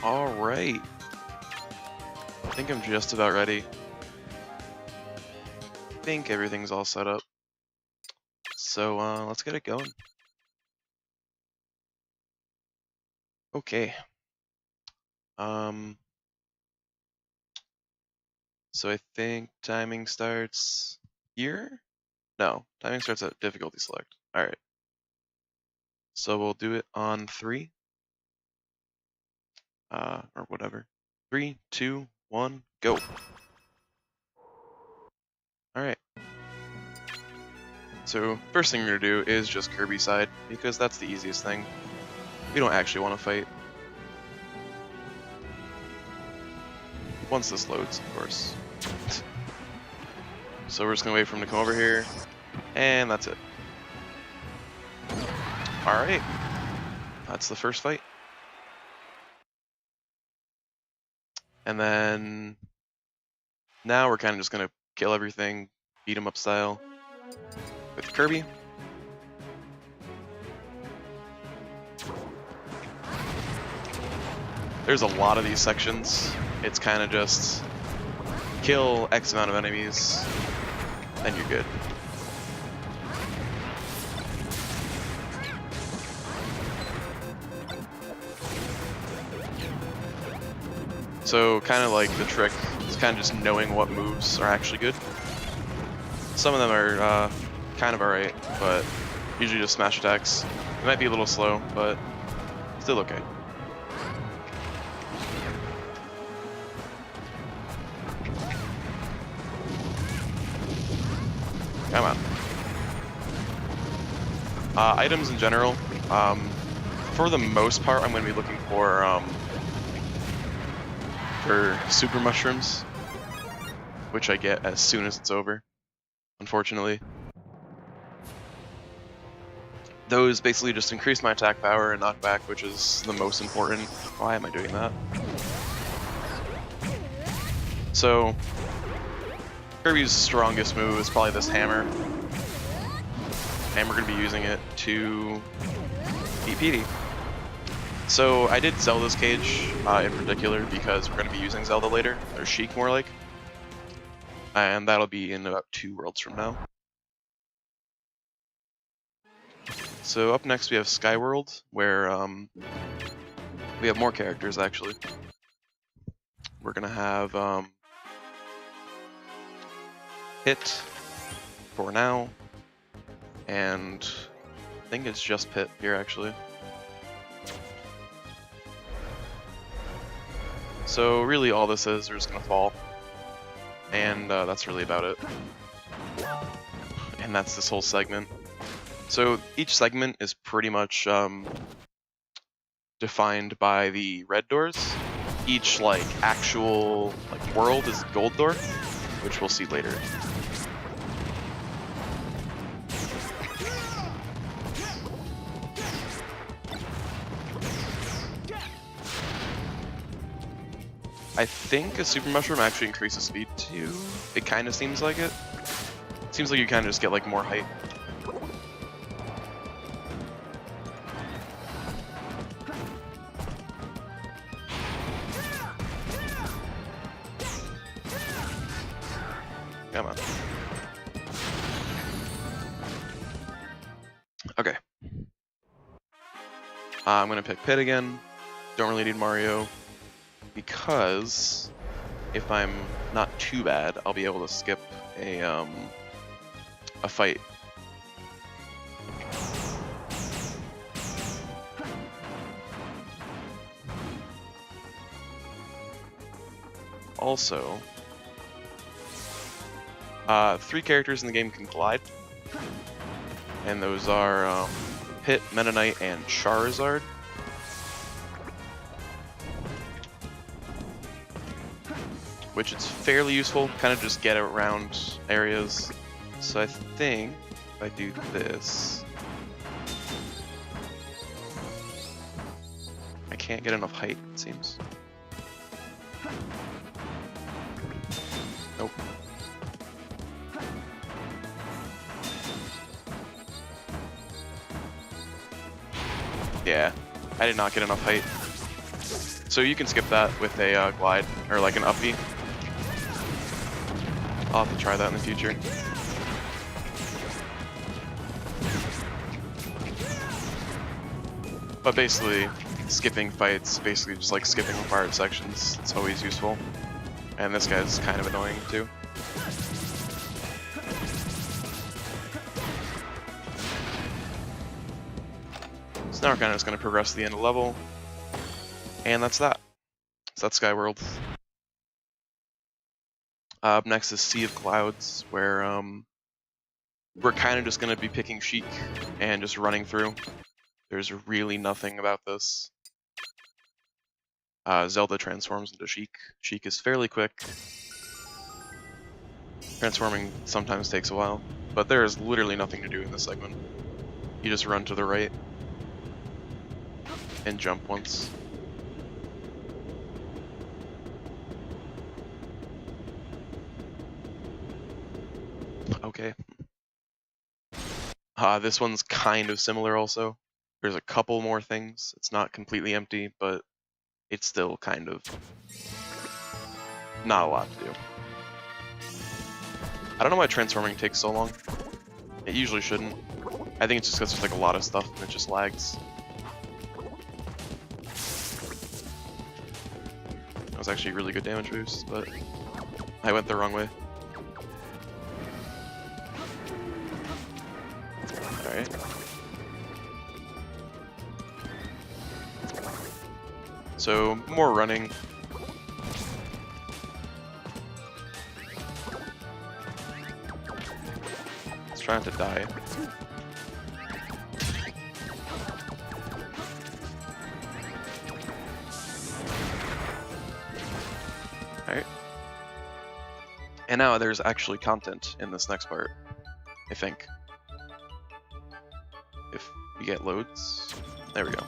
Alright. I think I'm just about ready. I think everything's all set up. So let's get it going. Okay. So I think timing starts here? No, timing starts at difficulty select. Alright. So we'll do it on 3. Or whatever. 3, 2, 1, go. Alright. So first thing we're gonna do is just Kirby side, because that's the easiest thing. We don't actually want to fight. Once this loads, of course. So we're just gonna wait for him to come over here, and that's it. Alright. That's the first fight. And then now we're kind of just gonna kill everything, beat 'em up style with Kirby. There's a lot of these sections. It's kind of just kill X amount of enemies, and you're good. So kind of like the trick is kind of just knowing what moves are actually good. Some of them are kind of alright, but usually just smash attacks. It might be a little slow, but still okay. Come on. Items in general, for the most part, I'm going to be looking for super mushrooms, which I get as soon as it's over, unfortunately. Those basically just increase my attack power and knockback, which is the most important. Why am I doing that? So, Kirby's strongest move is probably this hammer, and we're going to be using it to beat Petey. So I did Zelda's cage in particular because we're going to be using Zelda later, or Sheik more like, and that'll be in about 2 worlds from now. So up next we have Skyworld, where we have more characters actually. We're going to have Pit for now, and I think it's just Pit here actually. So really all this is, they're just gonna fall, and that's really about it. And that's this whole segment. So each segment is pretty much defined by the red doors. Each like actual like world is gold door, which we'll see later. I think a super mushroom actually increases speed too. It kind of seems like it. Seems like you kind of just get like more height. Come on. Okay. I'm gonna pick Pit again. Don't really need Mario, because if I'm not too bad, I'll be able to skip a fight. Also, 3 characters in the game can collide, and those are Pit, Meta Knight, and Charizard. Which is fairly useful, kind of just get around areas. So I think if I do this, I can't get enough height, it seems. Nope. Yeah, I did not get enough height. So you can skip that with a glide, or like an up B. I'll have to try that in the future. But basically, skipping fights, basically just like skipping required sections, it's always useful. And this guy's kind of annoying too. So now we're kind of just going to progress to the end of the level. And that's that. So that's Skyworld. Up next is Sea of Clouds, where we're kind of just going to be picking Sheik and just running through. There's really nothing about this. Zelda transforms into Sheik. Sheik is fairly quick. Transforming sometimes takes a while, but there is literally nothing to do in this segment. You just run to the right and jump once. Okay. This one's kind of similar also. There's a couple more things. It's not completely empty, but it's still kind of not a lot to do. I don't know why transforming takes so long. It usually shouldn't. I think it's just because there's like a lot of stuff and it just lags. That was actually a really good damage boost, but I went the wrong way. Alright. So, more running. It's trying to die. Alright. And now there's actually content in this next part, I think. If we get loads. There we go.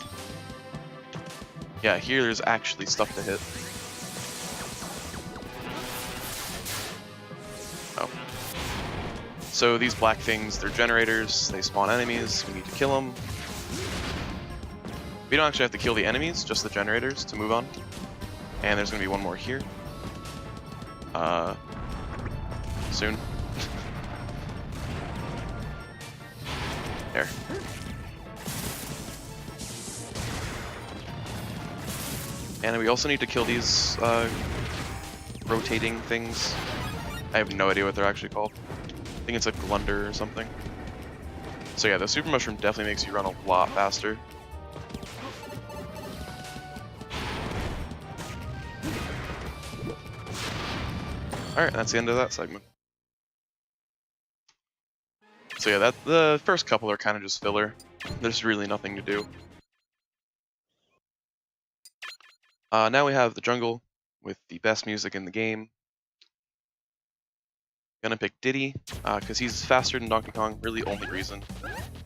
Yeah, here there's actually stuff to hit. Oh. So these black things, they're generators, they spawn enemies, we need to kill them. We don't actually have to kill the enemies, just the generators to move on. And there's gonna be one more here. Soon. There. And we also need to kill these rotating things. I have no idea what they're actually called. I think it's a glunder or something. So yeah, the super mushroom definitely makes you run a lot faster. Alright, that's the end of that segment. So yeah, the first couple are kind of just filler. There's really nothing to do. Now we have the jungle with the best music in the game. Gonna pick Diddy, because he's faster than Donkey Kong, really only reason.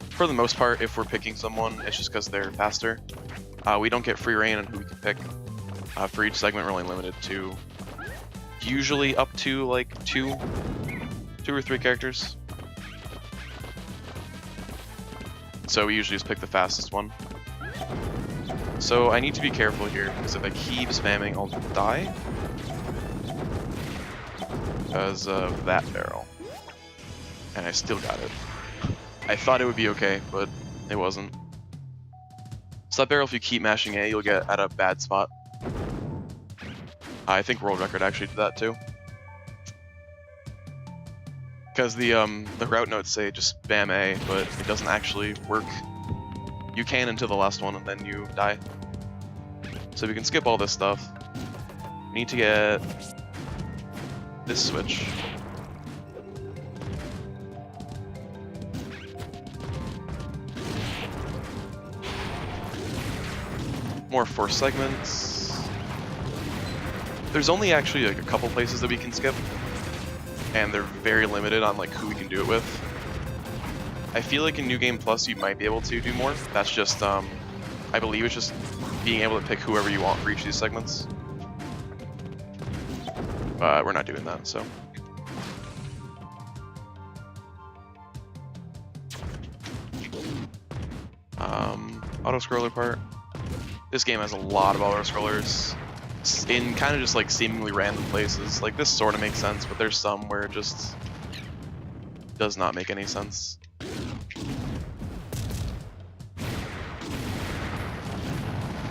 For the most part, if we're picking someone, it's just because they're faster. We don't get free reign on who we can pick. For each segment, we're only limited to usually up to like two or three characters. So we usually just pick the fastest one. So I need to be careful here, because if I keep spamming, I'll die. Because of that barrel. And I still got it. I thought it would be okay, but it wasn't. So that barrel, if you keep mashing A, you'll get at a bad spot. I think World Record actually did that too. Because the route notes say just spam A, but it doesn't actually work. You can until the last one, and then you die. So we can skip all this stuff. We need to get this switch. More 4 segments. There's only actually like a couple places that we can skip, and they're very limited on like who we can do it with. I feel like in New Game Plus you might be able to do more. That's just, I believe it's just being able to pick whoever you want for each of these segments. But we're not doing that, so. Auto-scroller part. This game has a lot of auto-scrollers in kind of just like seemingly random places. Like this sort of makes sense, but there's some where it just does not make any sense.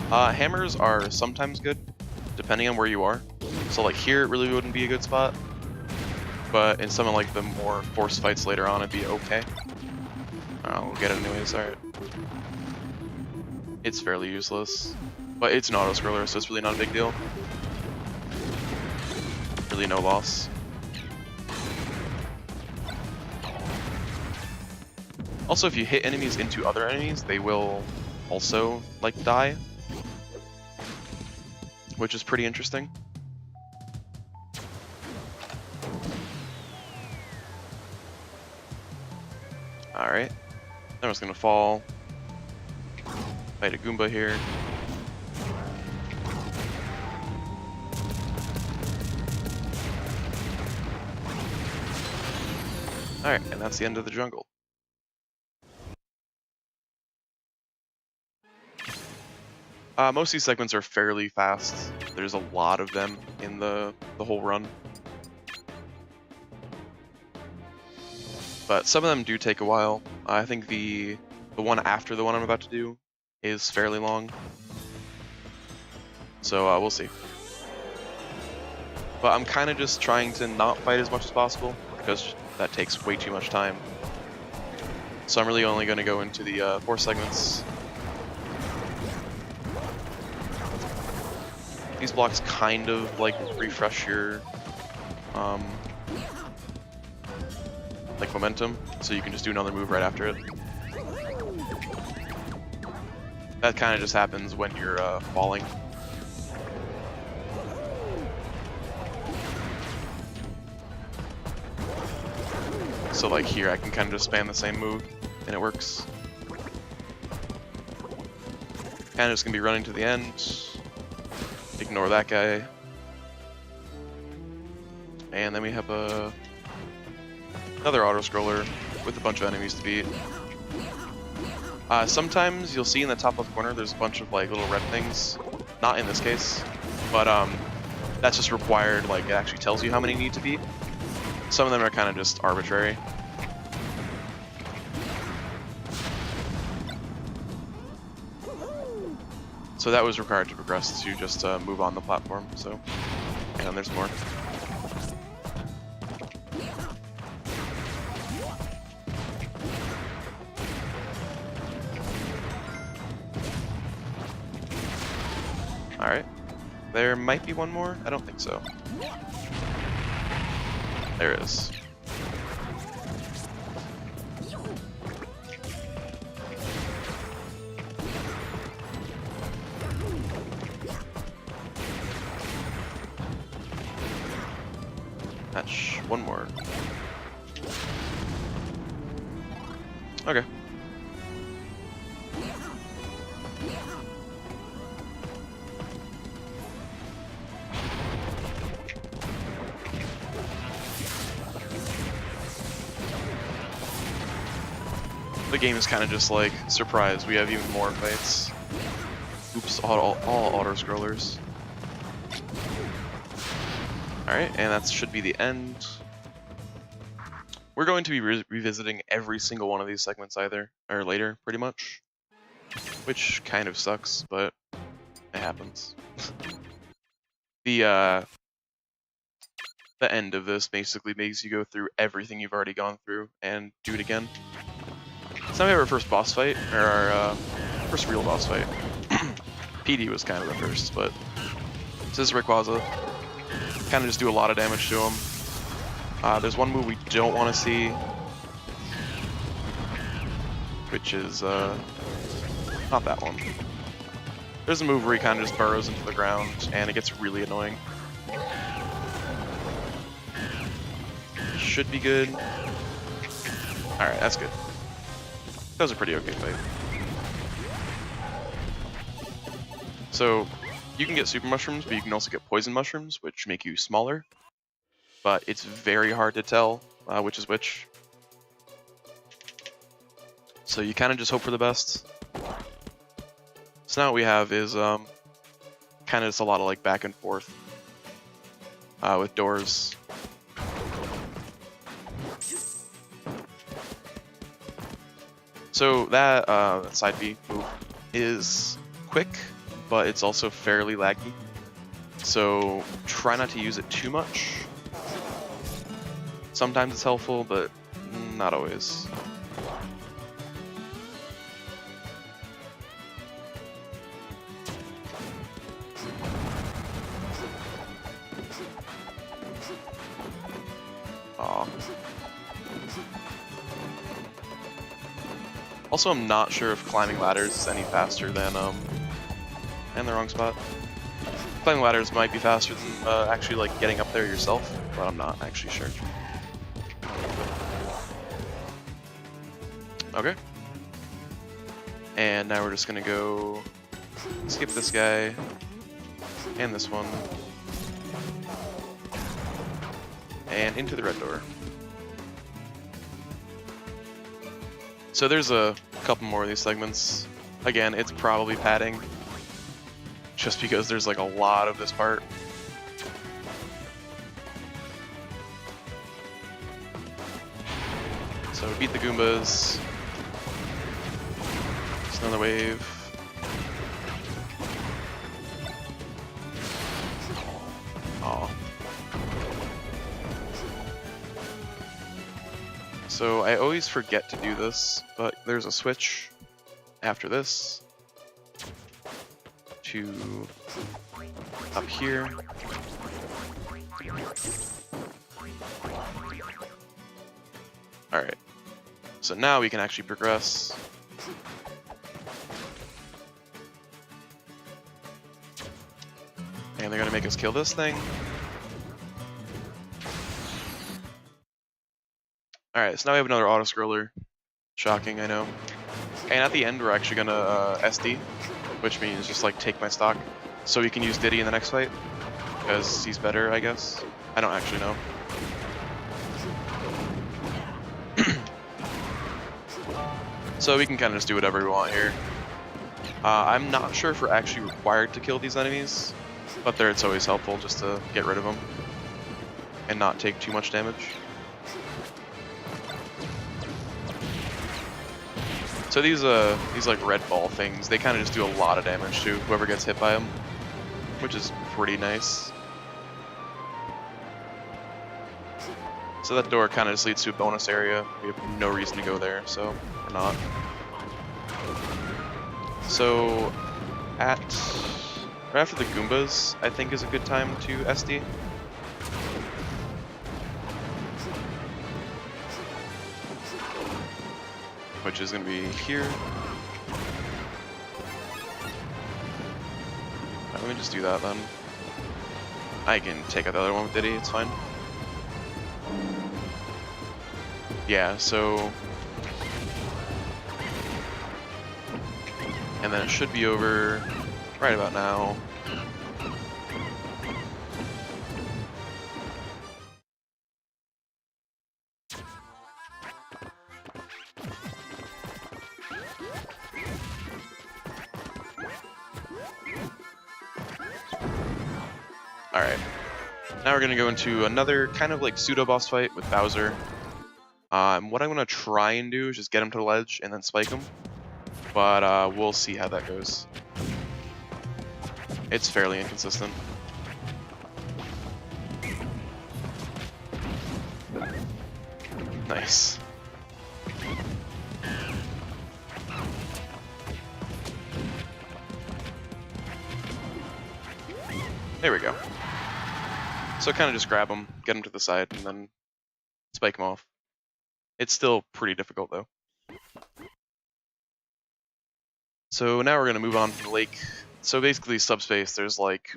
Hammers are sometimes good, depending on where you are. So like here, it really wouldn't be a good spot. But in some of like the more forced fights later on, it'd be okay. We'll get it anyways, alright. It's fairly useless. But it's an auto-scroller, so it's really not a big deal. Really no loss. Also, if you hit enemies into other enemies, they will also, like, die. Which is pretty interesting. Alright. I'm just gonna fall. Fight a Goomba here. Alright, and that's the end of the jungle. Most of these segments are fairly fast. There's a lot of them in the whole run. But some of them do take a while. I think the one after the one I'm about to do is fairly long. So we'll see. But I'm kind of just trying to not fight as much as possible, because that takes way too much time. So I'm really only going to go into the 4 segments. These blocks kind of like refresh your like momentum, so you can just do another move right after it. That kind of just happens when you're falling. So like here, I can kind of just spam the same move, and it works. Kind of just gonna be running to the end. Ignore that guy. And then we have another auto-scroller with a bunch of enemies to beat. Sometimes you'll see in the top left corner there's a bunch of like little red things. Not in this case, but that's just required, like it actually tells you how many you need to beat. Some of them are kind of just arbitrary. So that was required to progress to just move on the platform, so, and there's more. Alright, there might be one more, I don't think so. There it is. Match one more. Okay. The game is kind of just like, surprise, we have even more fights. Oops, all auto-scrollers. Alright, and that should be the end. We're going to be revisiting every single one of these segments later, pretty much. Which kind of sucks, but it happens. The end of this basically makes you go through everything you've already gone through and do it again. It's not our first boss fight, or our first real boss fight. PD was kind of the first, but this is Rayquaza. Kind of just do a lot of damage to him. There's one move we don't want to see, which is not that one. There's a move where he kind of just burrows into the ground, and it gets really annoying. Should be good. Alright, that's good. That was a pretty okay fight. So, you can get super mushrooms, but you can also get poison mushrooms, which make you smaller. But it's very hard to tell which is which. So you kind of just hope for the best. So now what we have is kind of just a lot of like back and forth with doors. So that side B move is quick, but it's also fairly laggy. So try not to use it too much. Sometimes it's helpful, but not always. Aw. Also, I'm not sure if climbing ladders is any faster than, and the wrong spot. Climbing ladders might be faster than actually like getting up there yourself, but I'm not actually sure. Okay. And now we're just gonna go skip this guy and this one and into the red door. So there's a couple more of these segments. Again, it's probably padding, just because there's like a lot of this part. So beat the Goombas. Just another wave. Aw. So I always forget to do this, but there's a switch after this to up here. Alright, so now we can actually progress. And they're gonna make us kill this thing. Alright, so now we have another auto-scroller. Shocking, I know. And at the end, we're actually gonna SD, which means just like take my stock. So we can use Diddy in the next fight, because he's better, I guess. I don't actually know. So we can kind of just do whatever we want here. I'm not sure if we're actually required to kill these enemies, but there it's always helpful just to get rid of them and not take too much damage. So these like red ball things, they kind of just do a lot of damage to whoever gets hit by them, which is pretty nice. So that door kind of just leads to a bonus area. We have no reason to go there, so we're not. So right after the Goombas, I think is a good time to SD. Which is going to be here. Right, let me just do that then. I can take out the other one with Diddy, it's fine. Yeah, so... And then it should be over right about now. Alright, now we're going to go into another kind of like pseudo-boss fight with Bowser. What I'm going to try and do is just get him to the ledge and then spike him, but we'll see how that goes. It's fairly inconsistent. Nice. There we go. So kind of just grab him, get him to the side, and then spike him off. It's still pretty difficult though. So now we're going to move on from the lake. So basically subspace, there's like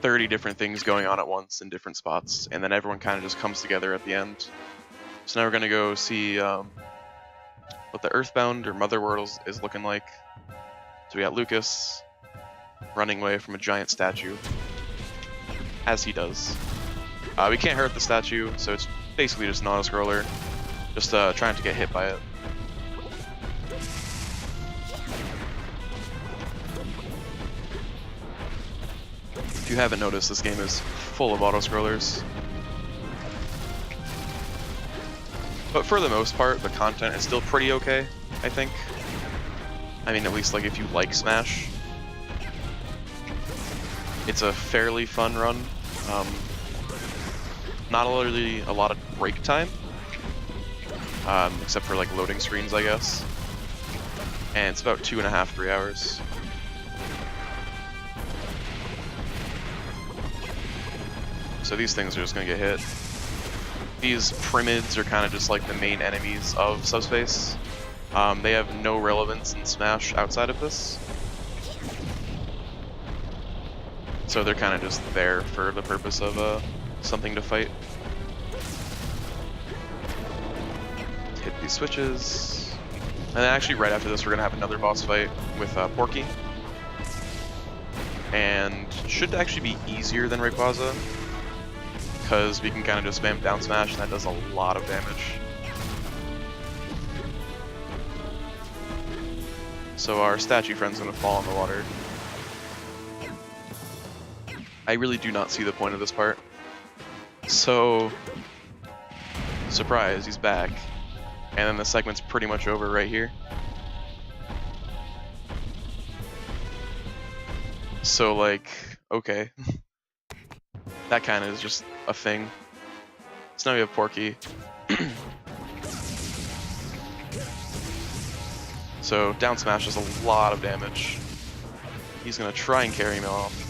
30 different things going on at once in different spots, and then everyone kind of just comes together at the end. So now we're going to go see what the Earthbound or Mother World is looking like. So we got Lucas running away from a giant statue, as he does. We can't hurt the statue, so it's basically just an auto-scroller, just trying to get hit by it. If you haven't noticed, this game is full of auto-scrollers. But for the most part, the content is still pretty okay, I think. I mean, at least like if you like Smash. It's a fairly fun run. Not really a lot of break time. Except for like loading screens, I guess. And it's about 2.5, 3 hours. So these things are just gonna get hit. These Primids are kind of just like the main enemies of Subspace. They have no relevance in Smash outside of this. So they're kind of just there for the purpose of something to fight. Hit these switches. And then actually right after this we're gonna have another boss fight with Porky. And should actually be easier than Rayquaza, because we can kind of just spam down smash and that does a lot of damage. So our statue friend's gonna fall in the water. I really do not see the point of this part. So, surprise, he's back. And then the segment's pretty much over right here. So like, okay. That kind of is just a thing. So now we have Porky. So down smash does a lot of damage. He's gonna try and carry me off.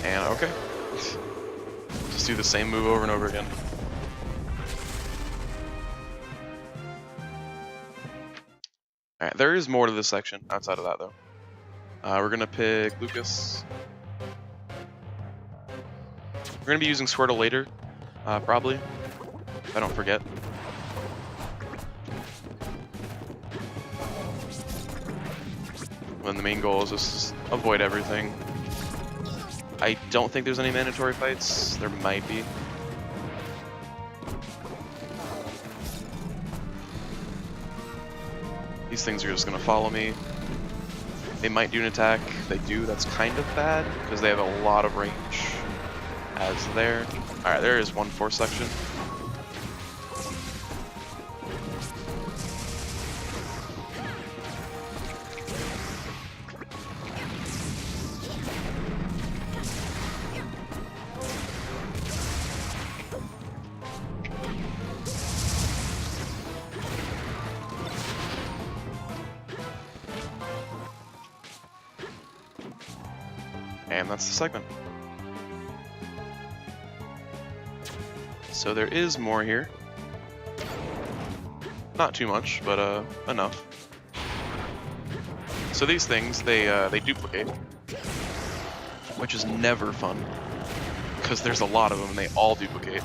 And okay. Just do the same move over and over again. Alright, there is more to this section outside of that though. We're gonna pick Lucas. We're gonna be using Squirtle later, probably, if I don't forget. When the main goal is just avoid everything. I don't think there's any mandatory fights. There might be. These things are just gonna follow me. They might do an attack. If they do, that's kind of bad, because they have a lot of range as there. Alright, there is 1-4 section. And that's the segment. So there is more here. Not too much, but enough. So these things, they duplicate, which is never fun, because there's a lot of them and they all duplicate.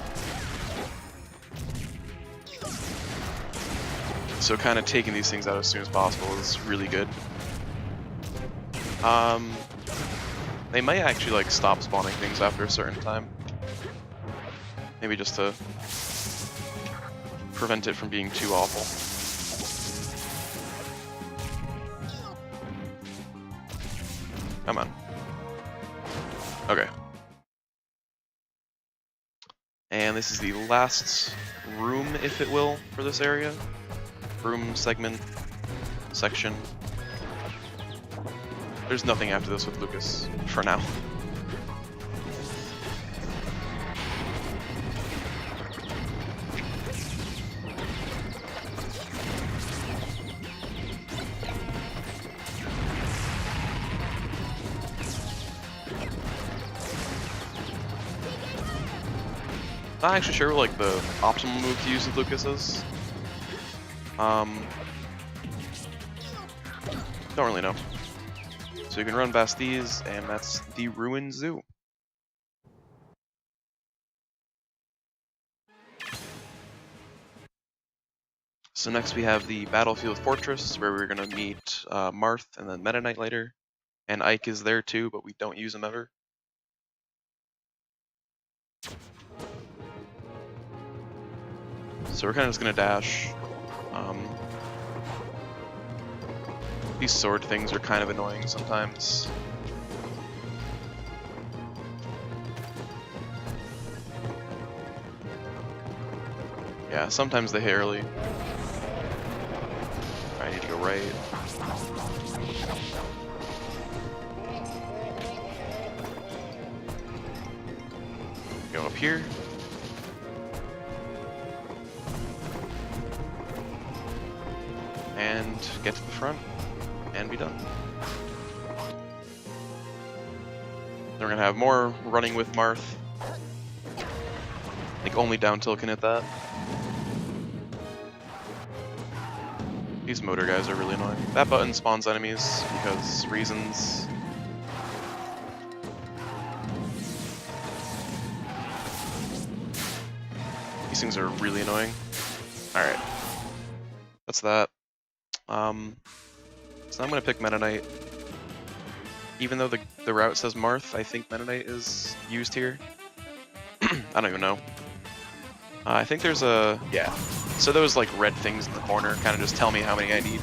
So kind of taking these things out as soon as possible is really good. They might actually like stop spawning things after a certain time. Maybe just to prevent it from being too awful. Come on. Okay. And this is the last room, if it will, for this area. Room, segment, section. There's nothing after this with Lucas, for now. Not actually sure what like the optimal move to use with Lucas is. Don't really know. So you can run past these, and that's the Ruined Zoo. So next we have the Battlefield Fortress, where we're going to meet Marth and then Meta Knight later. And Ike is there too, but we don't use him ever. So we're kind of just gonna dash. These sword things are kind of annoying sometimes. Yeah, sometimes they hit early. I need to go right. Go up here. And get to the front and be done. Then we're gonna have more running with Marth. I think only down tilt can hit that. These motor guys are really annoying. That button spawns enemies because reasons. These things are really annoying. Alright. That's that. So I'm gonna pick Meta Knight. Even though the route says Marth, I think Meta Knight is used here. I don't even know. I think there's a... yeah. So those like red things in the corner kind of just tell me how many I need.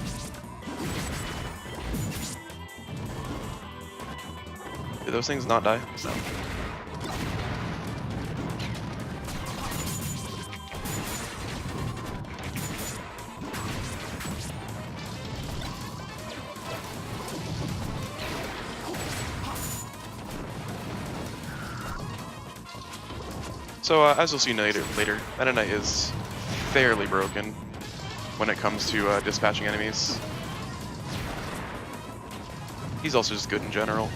Do those things not die? No. So as you'll see later, Meta Knight is fairly broken when it comes to dispatching enemies. He's also just good in general.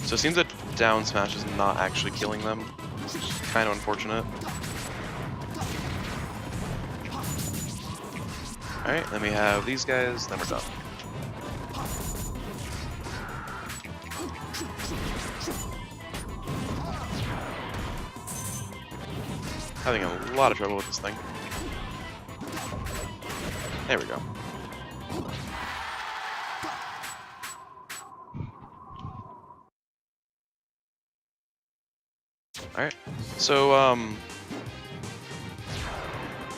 So it seems that down smash is not actually killing them, which is kind of unfortunate. Alright, then we have these guys, then we're done. Having a lot of trouble with this thing. There we go. Alright, so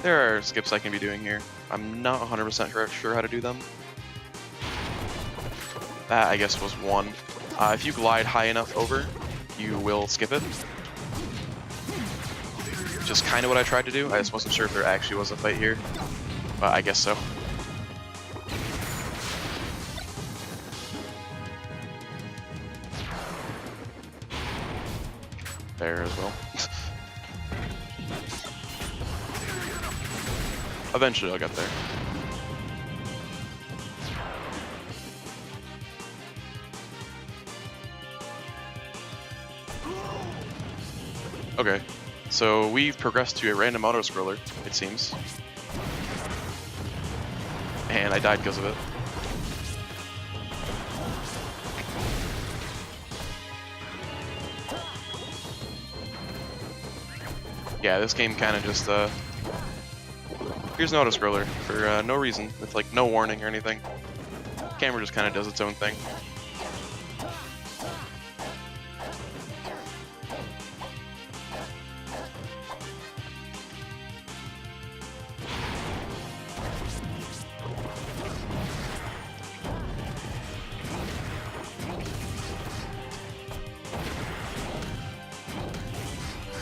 there are skips I can be doing here. I'm not 100% sure how to do them. That, I guess, was one. If you glide high enough over, you will skip it. Just kind of what I tried to do. I just wasn't sure if there actually was a fight here, but I guess so. There as well. Eventually I'll get there. Okay, so we've progressed to a random auto-scroller, it seems. And I died because of it. Yeah, this game kind of just, here's an auto-scroller for no reason, with like no warning or anything. Camera just kind of does its own thing.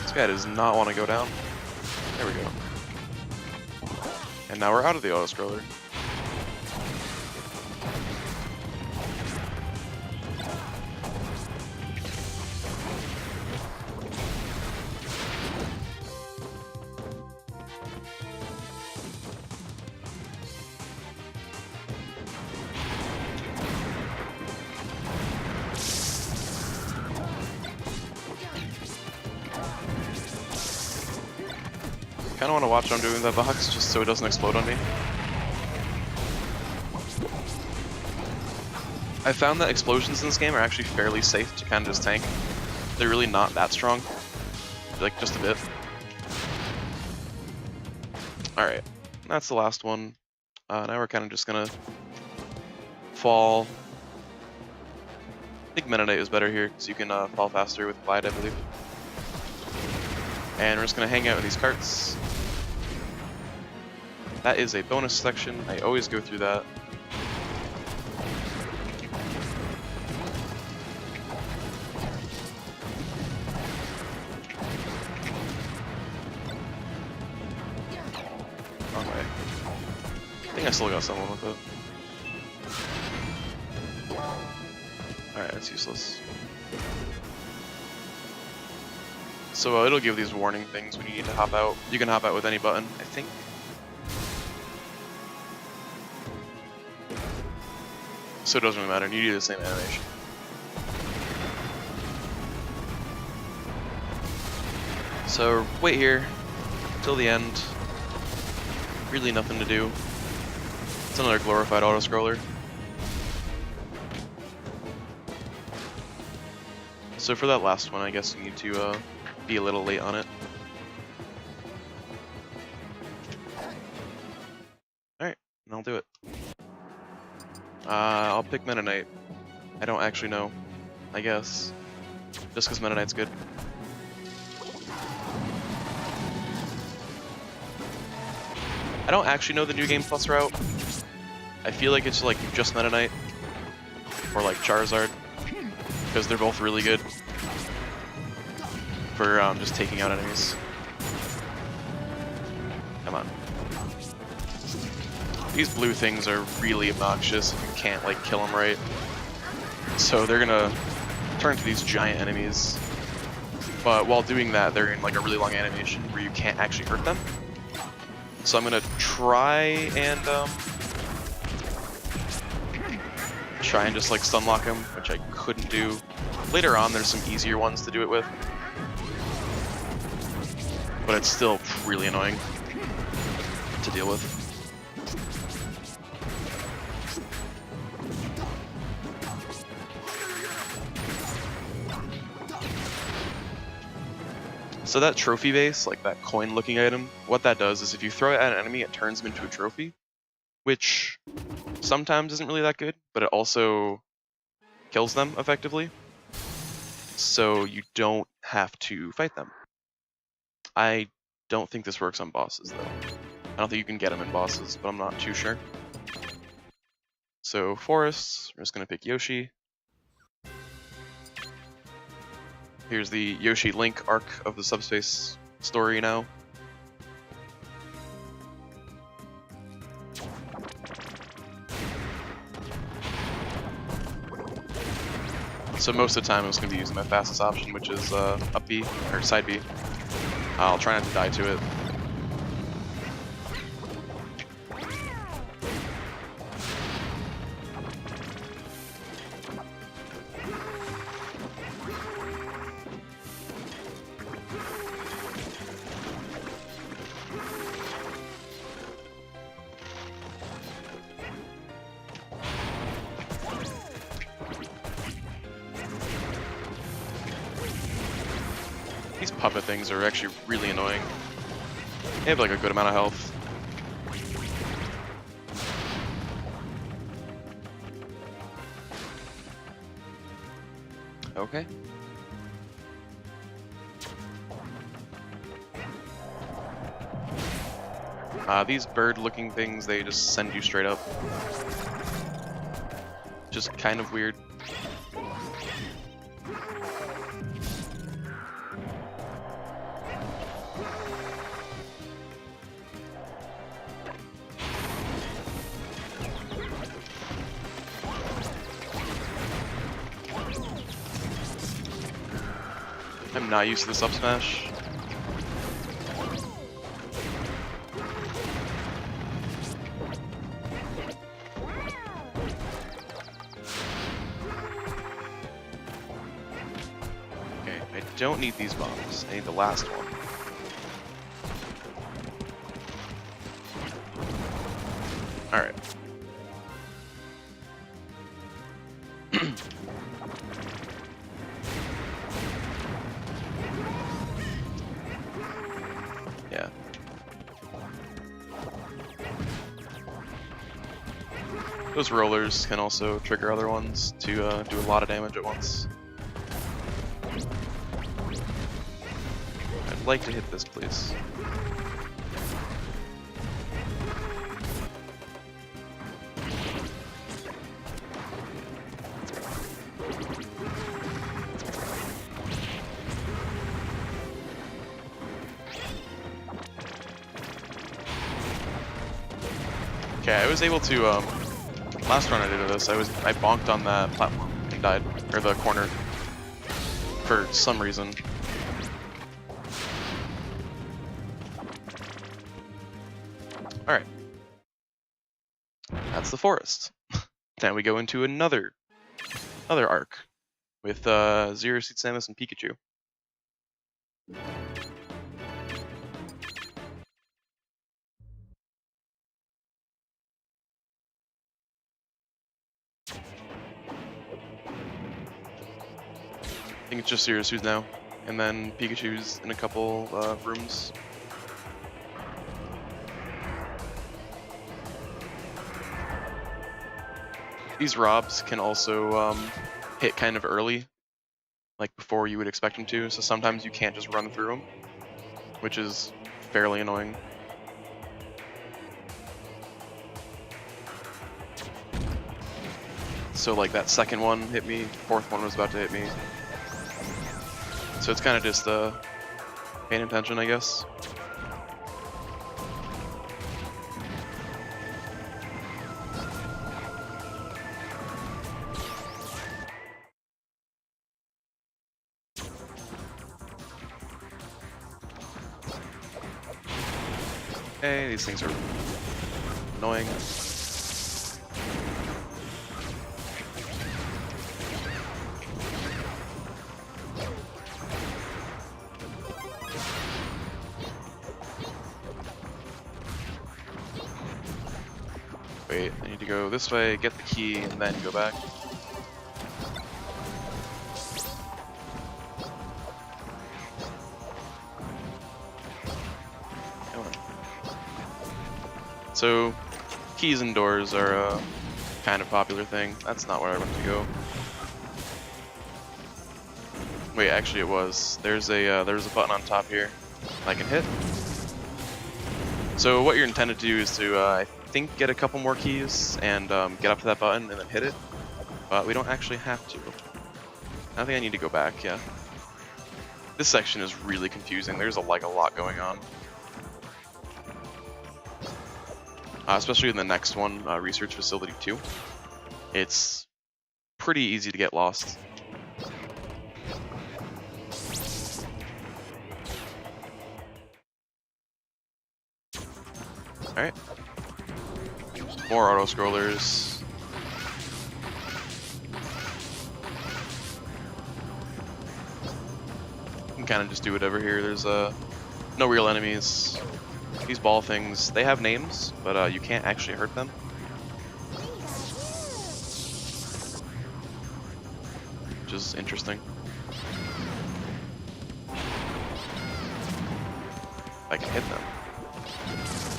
This guy does not want to go down. There we go. And now we're out of the auto-scroller. Kinda wanna watch what I'm doing with that box just so it doesn't explode on me. I found that explosions in this game are actually fairly safe to kinda just tank. They're really not that strong. Like, just a bit. Alright, that's the last one. Now we're kinda just gonna fall. I think Mennonite is better here because you can fall faster with Glide, I believe. And we're just going to hang out in these carts. That is a bonus section. I always go through that. Wrong way. I think I still got someone with it. Alright, that's useless. So it'll give these warning things when you need to hop out. You can hop out with any button, I think. So it doesn't really matter, and you do the same animation. So wait here till the end. Really nothing to do. It's another glorified auto-scroller. So for that last one, I guess you need to be a little late on it. Alright, and I'll do it. I'll pick Mennonite. I don't actually know. I guess. Just because Mennonite's good. I don't actually know the New Game Plus route. I feel like it's like just Mennonite. Or like Charizard. Because they're both really good for just taking out enemies. Come on. These blue things are really obnoxious if you can't like kill them right. So they're gonna turn into these giant enemies. But while doing that, they're in like a really long animation where you can't actually hurt them. So I'm gonna try and just like stunlock him, which I couldn't do. Later on, there's some easier ones to do it with, but it's still really annoying to deal with. So that trophy base, like that coin-looking item, what that does is if you throw it at an enemy, it turns them into a trophy, which sometimes isn't really that good, but it also kills them effectively. So you don't have to fight them. I don't think this works on bosses, though. I don't think you can get them in bosses, but I'm not too sure. So forests, we're just going to pick Yoshi. Here's the Yoshi Link arc of the subspace story now. So most of the time I'm just going to be using my fastest option, which is up B, or side B. I'll try not to die to it. These puppet things are actually really annoying. They have like a good amount of health. Okay. These bird-looking things, they just send you straight up. Just kind of weird. I'm not used to this up smash. Okay, I don't need these bombs. I need the last one. Alright. Yeah. Those rollers can also trigger other ones to do a lot of damage at once. I'd like to hit this, please. Okay, I was able to, last run I did of this, I bonked on that platform and died, or the corner, for some reason. Alright. That's the forest. Then we go into another arc, with, Zero Suit Samus and Pikachu. I think it's just Zero Suit now, and then Pikachu's in a couple rooms. These Robs can also hit kind of early, like before you would expect them to, so sometimes you can't just run through them, which is fairly annoying. So like that second one hit me, fourth one was about to hit me. So it's kind of just paying attention, I guess. Hey, these things are annoying. Wait, I need to go this way, get the key, and then go back. Come on. So, keys and doors are a kind of popular thing. That's not where I want to go. Wait, actually it was. There's a button on top here I can hit. So what you're intended to do is to, I think, get a couple more keys and get up to that button and then hit it. But we don't actually have to. I think I need to go back, yeah. This section is really confusing. There's a lot going on. Especially in the next one, Research Facility 2. It's pretty easy to get lost. Alright. More auto-scrollers. You can kind of just do whatever here. There's no real enemies. These ball things, they have names, but you can't actually hurt them. Which is interesting. I can hit them.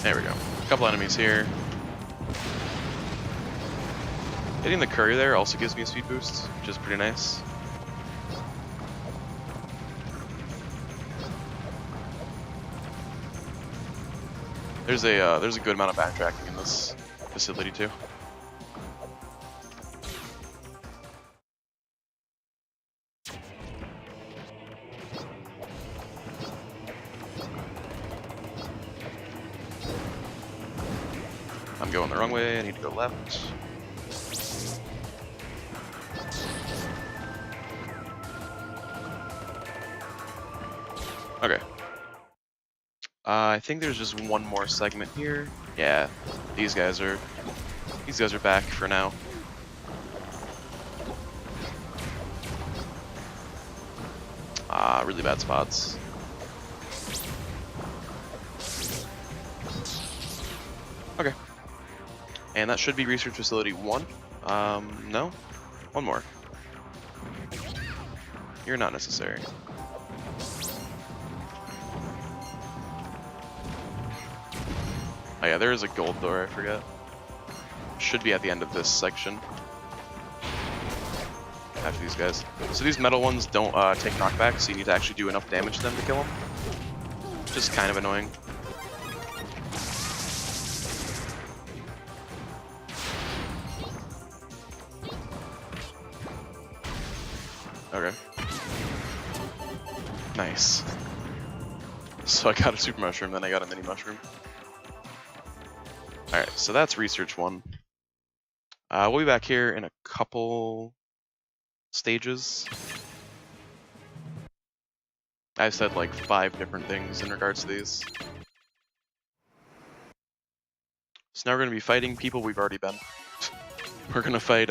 There we go. A couple enemies here. Hitting the curry there also gives me a speed boost, which is pretty nice. There's a good amount of backtracking in this facility too. I'm going the wrong way, I need to go left. Okay. I think there's just one more segment here. Yeah, these guys are back for now. Really bad spots. Okay. And that should be Research Facility 1. No? One more. You're not necessary. Oh yeah, there is a gold door, I forget. should be at the end of this section. After these guys. So these metal ones don't take knockback, so you need to actually do enough damage to them to kill them. Which is kind of annoying. Okay. Nice. So I got a super mushroom, then I got a mini mushroom. Alright, so that's research 1. We'll be back here in a couple stages. I said like 5 different things in regards to these. So now we're going to be fighting people we've already been. We're going to fight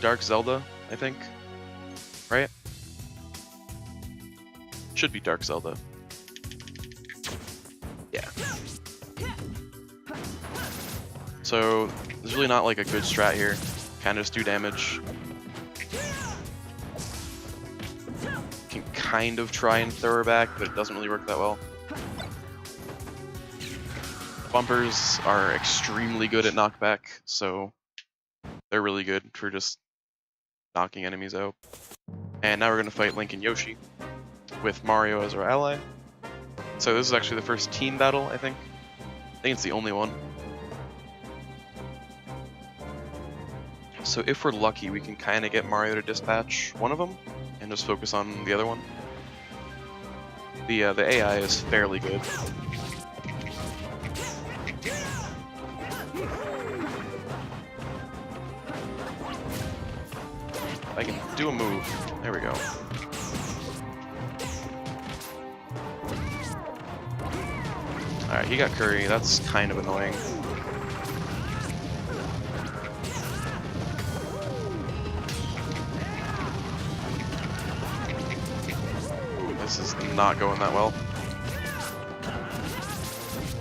Dark Zelda, I think. Right? Should be Dark Zelda. Yeah. So there's really not like a good strat here. Kind of just do damage. Can kind of try and throw her back, but it doesn't really work that well. Bumpers are extremely good at knockback, so they're really good for just knocking enemies out. And now we're going to fight Link and Yoshi with Mario as our ally. So this is actually the first team battle, I think. I think it's the only one. So if we're lucky, we can kind of get Mario to dispatch one of them and just focus on the other one. The AI is fairly good. I can do a move. There we go. Alright, he got Curry. That's kind of annoying. This is not going that well.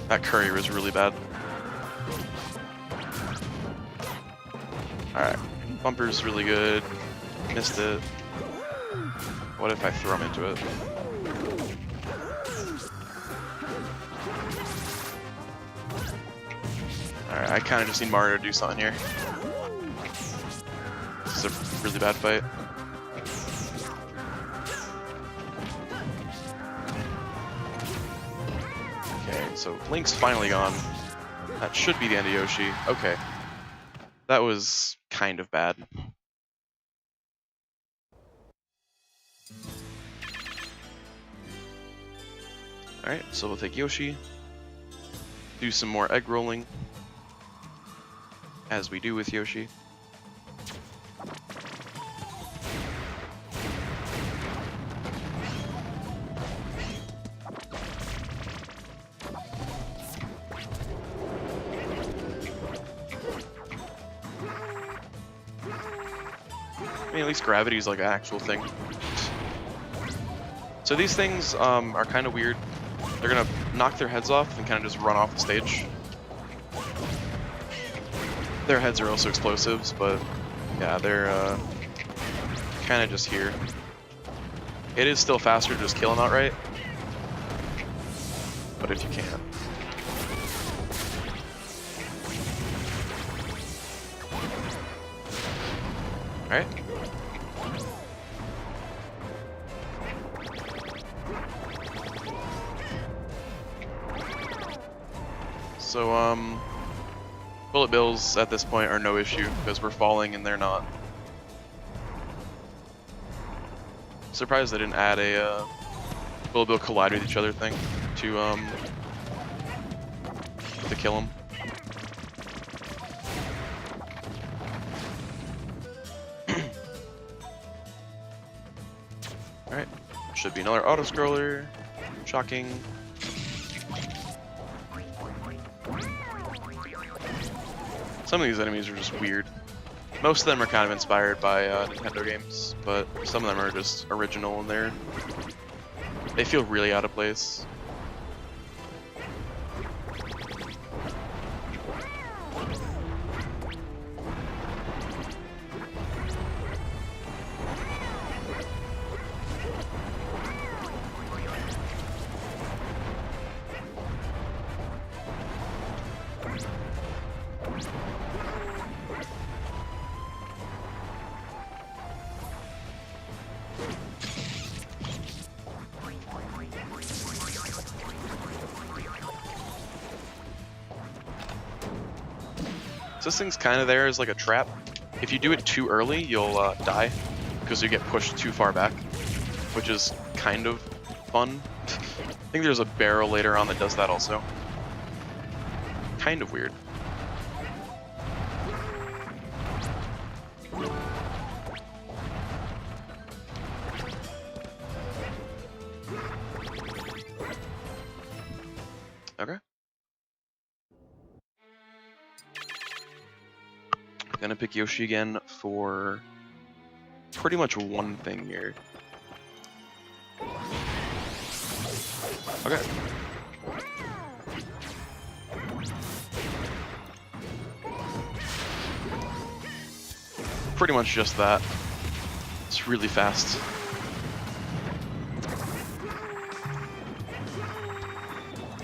That Curry was really bad. Alright, Bumper's really good. Missed it. What if I throw him into it? Alright, I kind of just need Mario to do something here. This is a really bad fight. Okay, so Link's finally gone. That should be the end of Yoshi. Okay. That was kind of bad. Alright, so we'll take Yoshi, do some more egg rolling, as we do with Yoshi. I mean, at least gravity is like an actual thing. So these things are kind of weird. They're gonna knock their heads off and kind of just run off the stage. Their heads are also explosives, but yeah, they're kind of just here. It is still faster to just kill them outright, but if you can. Alright. So, bullet bills at this point are no issue, because we're falling and they're not. Surprised they didn't add a bullet bill collide with each other thing to kill them. Alright, should be another auto-scroller. Shocking. Some of these enemies are just weird. Most of them are kind of inspired by Nintendo games, but some of them are just original and they feel really out of place. So this thing's kind of there as like a trap. If you do it too early, you'll die because you get pushed too far back, which is kind of fun. I think there's a barrel later on that does that also. Kind of weird. Okay. Gonna pick Yoshi again for pretty much one thing here. Okay. Pretty much just that. It's really fast.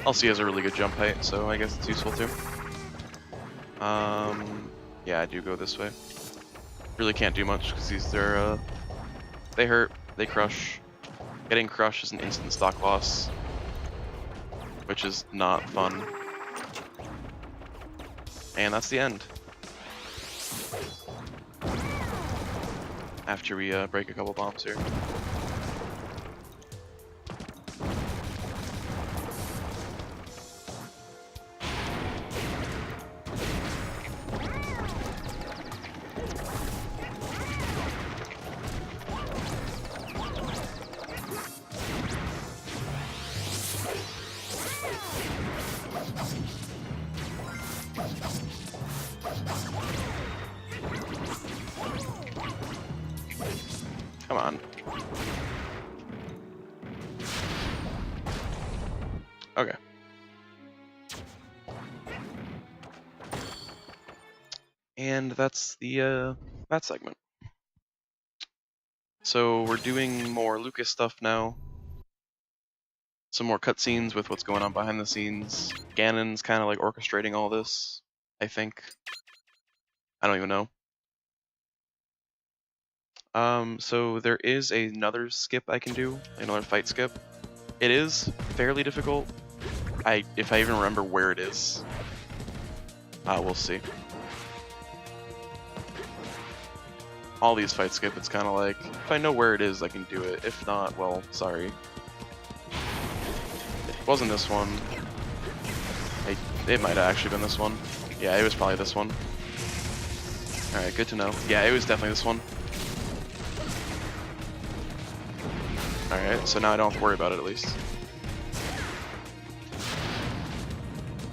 Also, he has a really good jump height, so I guess it's useful too. Yeah, I do go this way. Really can't do much because they hurt, they crush. Getting crushed is an instant stock loss, which is not fun. And that's the end. After we break a couple bombs here. Come on. Okay. And that's the that segment. So we're doing more Lucas stuff now. Some more cutscenes with what's going on behind the scenes. Ganon's kind of like orchestrating all this, I think. I don't even know. So there is another skip I can do, another fight skip. It is fairly difficult. If I even remember where it is. We'll see. All these fight skip, it's kind of like, if I know where it is, I can do it. If not, well, sorry. It wasn't this one. It might have actually been this one. Yeah, it was probably this one. Alright, good to know. Yeah, it was definitely this one. Alright, so now I don't have to worry about it at least.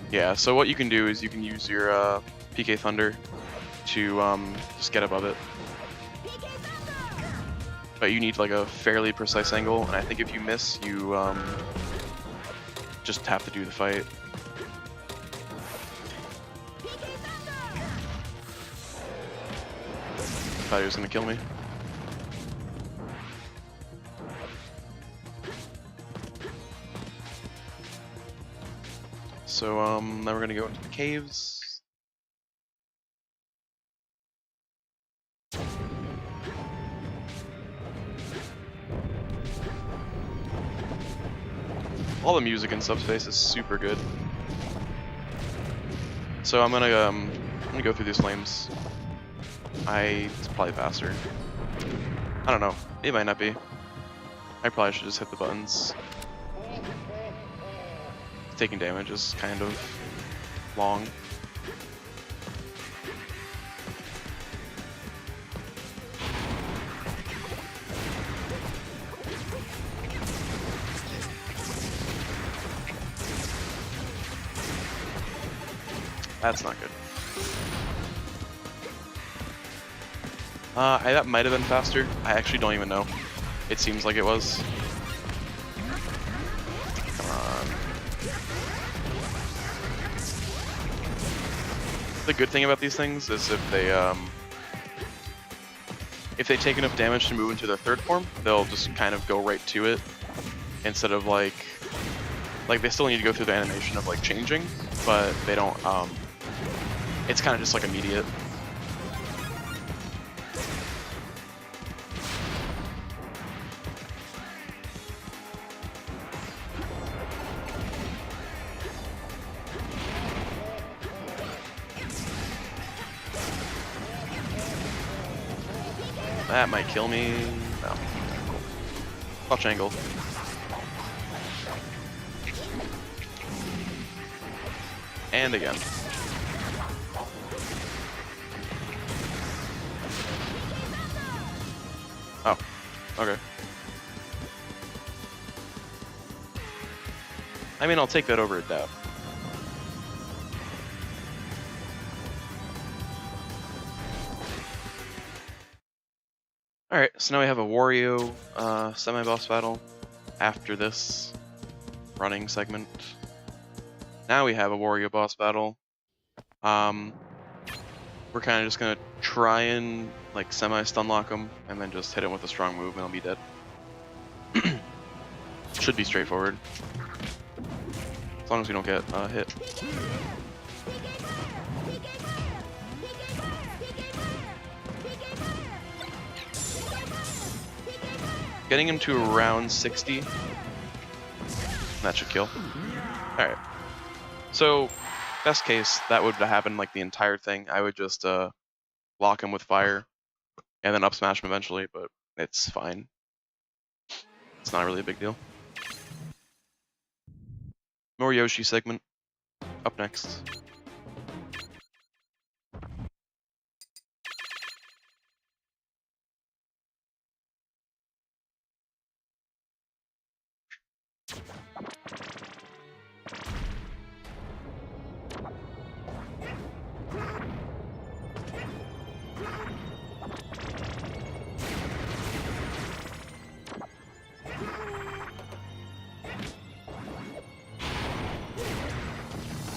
Yeah, so what you can do is you can use your PK Thunder to just get above it. But you need like a fairly precise angle, and I think if you miss, you just have to do the fight. Thought he was gonna kill me. So now we're gonna go into the caves. All the music in Subspace is super good. So I'm gonna go through these flames. It's probably faster. I don't know. It might not be. I probably should just hit the buttons. Taking damage is kind of long. That's not good. That might have been faster. I actually don't even know. It seems like it was. Come on. The good thing about these things is if they take enough damage to move into their third form, they'll just kind of go right to it instead of like they still need to go through the animation of like changing, but they don't it's kind of just like immediate. That might kill me. No. Clutch angle. And again. Oh, okay. I mean, I'll take that over a dab. Alright, so now we have a Wario semi-boss battle after this running segment. Now we have a Wario boss battle. We're kind of just gonna try and like semi-stun lock him and then just hit him with a strong move and he'll be dead. Should be straightforward. As long as we don't get hit. Getting him to around 60. That should kill. Alright. So, best case, that would happen like the entire thing. I would just lock him with fire and then up smash him eventually, but it's fine. It's not really a big deal. More Yoshi segment up next.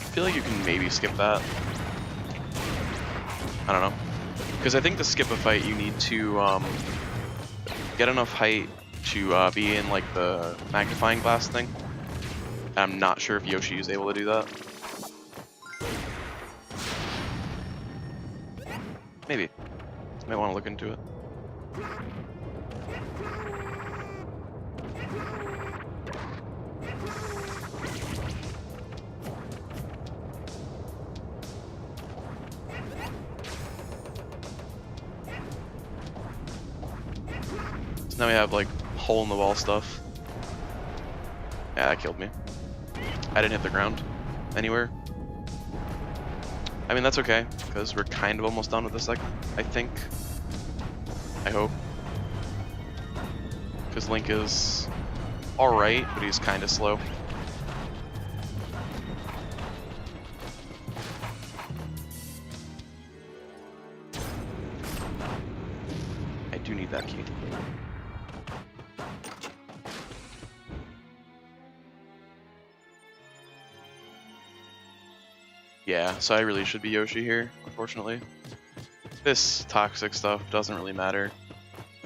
I feel like you can maybe skip that. I don't know. Because I think to skip a fight you need to get enough height to be in like the magnifying glass thing. And I'm not sure if Yoshi is able to do that. Maybe. Might want to look into it. So now we have like hole in the wall stuff. Yeah, that killed me. I didn't hit the ground anywhere. I mean, that's okay, because we're kind of almost done with this segment, I think. I hope. Because Link is alright, but he's kind of slow. I do need that key. Yeah, so I really should be Yoshi here, unfortunately. This toxic stuff doesn't really matter.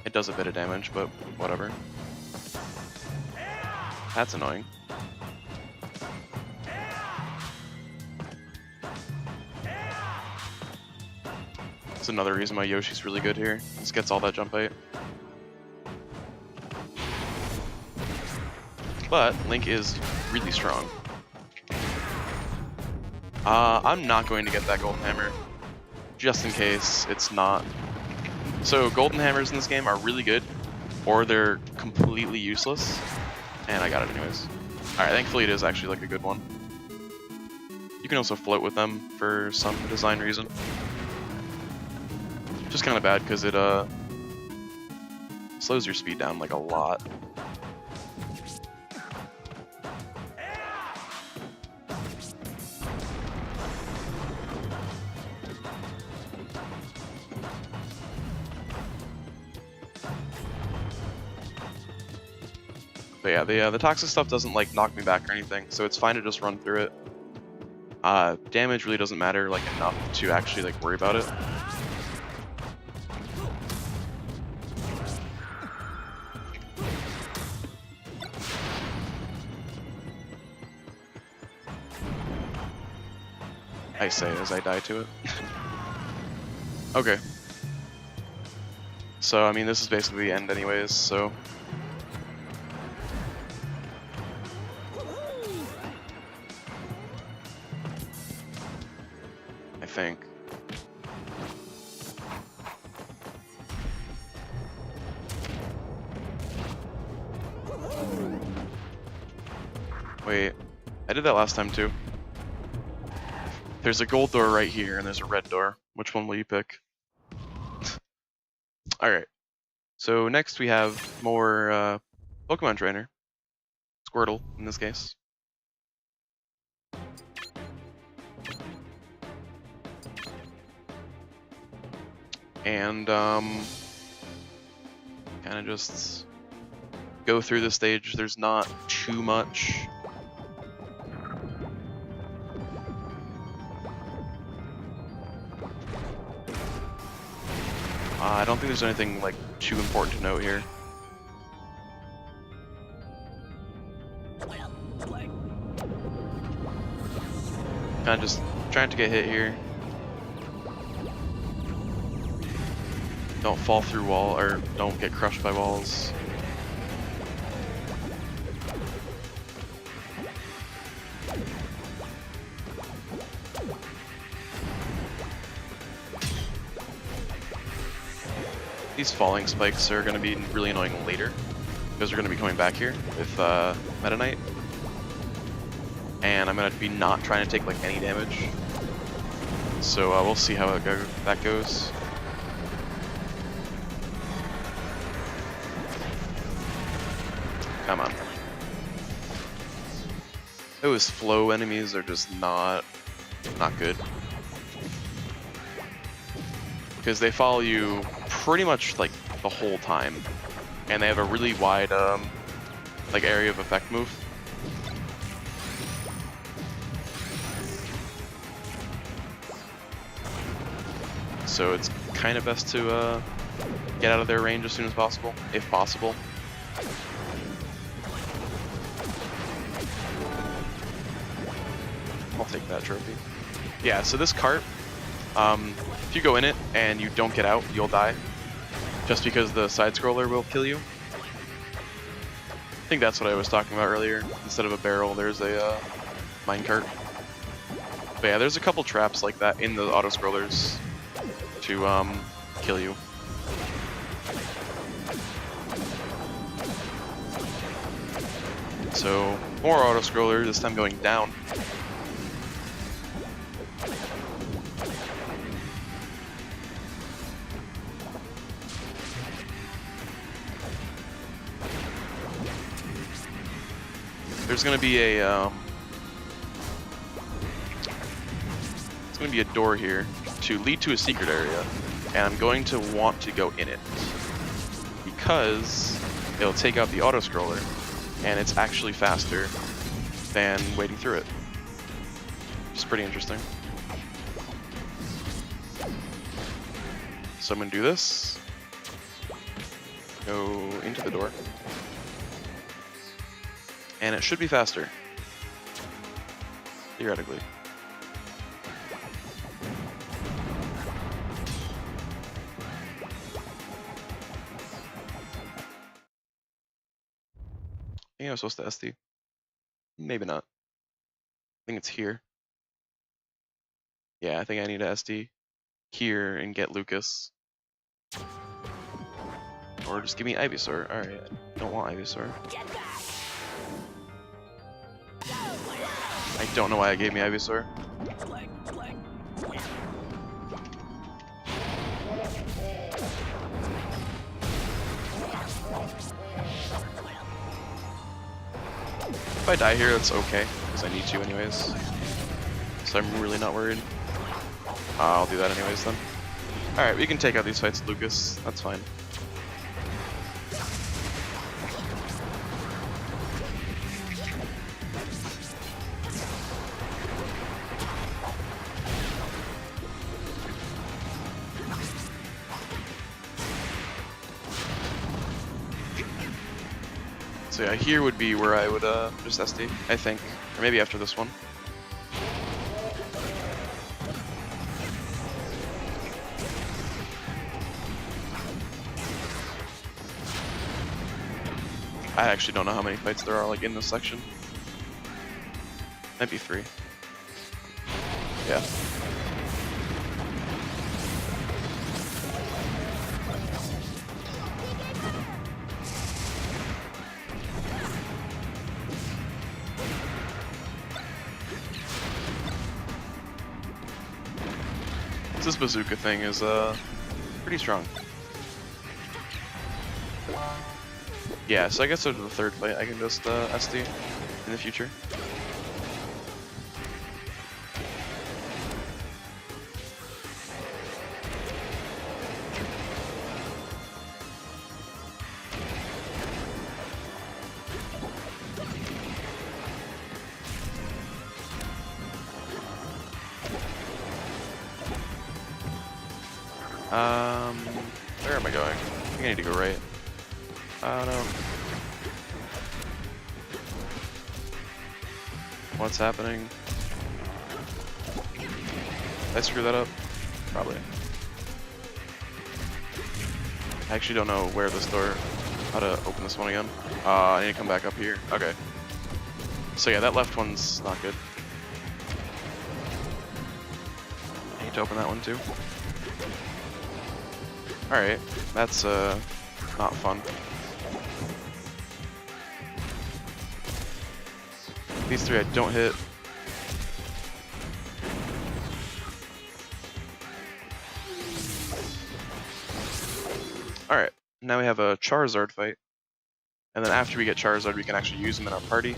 It does a bit of damage, but whatever. That's annoying. That's another reason why Yoshi's really good here. Just gets all that jump height. But Link is really strong. I'm not going to get that golden hammer, just in case it's not. So golden hammers in this game are really good, or they're completely useless, and I got it anyways. Alright, thankfully it is actually like a good one. You can also float with them for some design reason. Just kind of bad because it slows your speed down like a lot. But yeah, the toxic stuff doesn't like knock me back or anything, so it's fine to just run through it. Damage really doesn't matter like enough to actually like worry about it. I say as I die to it. Okay. So I mean this is basically the end anyways, so I think. Wait, I did that last time too. There's a gold door right here, and there's a red door. Which one will you pick? Alright, so next we have more Pokemon Trainer. Squirtle, in this case. And, kind of just go through the stage. There's not too much. I don't think there's anything like too important to note here. Kind of just trying to get hit here. Don't fall through wall, or don't get crushed by walls. These falling spikes are going to be really annoying later, because we're going to be coming back here with Meta Knight. And I'm going to be not trying to take like any damage. So we'll see how that goes. Come on. Those flow enemies are just not good. Because they follow you pretty much like the whole time. And they have a really wide like area of effect move. So it's kind of best to get out of their range as soon as possible, if possible. I'll take that trophy. Yeah, so this cart, if you go in it and you don't get out, you'll die. Just because the side scroller will kill you. I think that's what I was talking about earlier. Instead of a barrel, there's a minecart. But yeah, there's a couple traps like that in the auto scrollers to kill you. So more auto scroller, this time going down. There's gonna be a it's gonna be a door here to lead to a secret area, and I'm going to want to go in it because it'll take out the auto scroller, and it's actually faster than waiting through it. It's pretty interesting. So I'm gonna do this. Go into the door. And it should be faster. Theoretically. I think I was supposed to SD. Maybe not. I think it's here. Yeah, I think I need to SD here and get Lucas. Or just give me Ivysaur. Alright, I don't want Ivysaur. I don't know why it gave me Ivysaur. If I die here, that's okay, because I need to anyways. So I'm really not worried. I'll do that anyways then. Alright, we can take out these fights with Lucas. That's fine. So yeah, here would be where I would just SD, I think. Or maybe after this one. I actually don't know how many fights there are like in this section. Might be 3. Yeah. This bazooka thing is pretty strong. Yeah, so I guess over the third fight I can just SD in the future. Where am I going? I think I need to go right. I don't know. What's happening? Did I screw that up? Probably. I actually don't know where this door, how to open this one again. I need to come back up here. Okay. So yeah, that left one's not good. I need to open that one too. Alright, that's not fun. These three I don't hit. Alright, now we have a Charizard fight. And then after we get Charizard, we can actually use him in our party.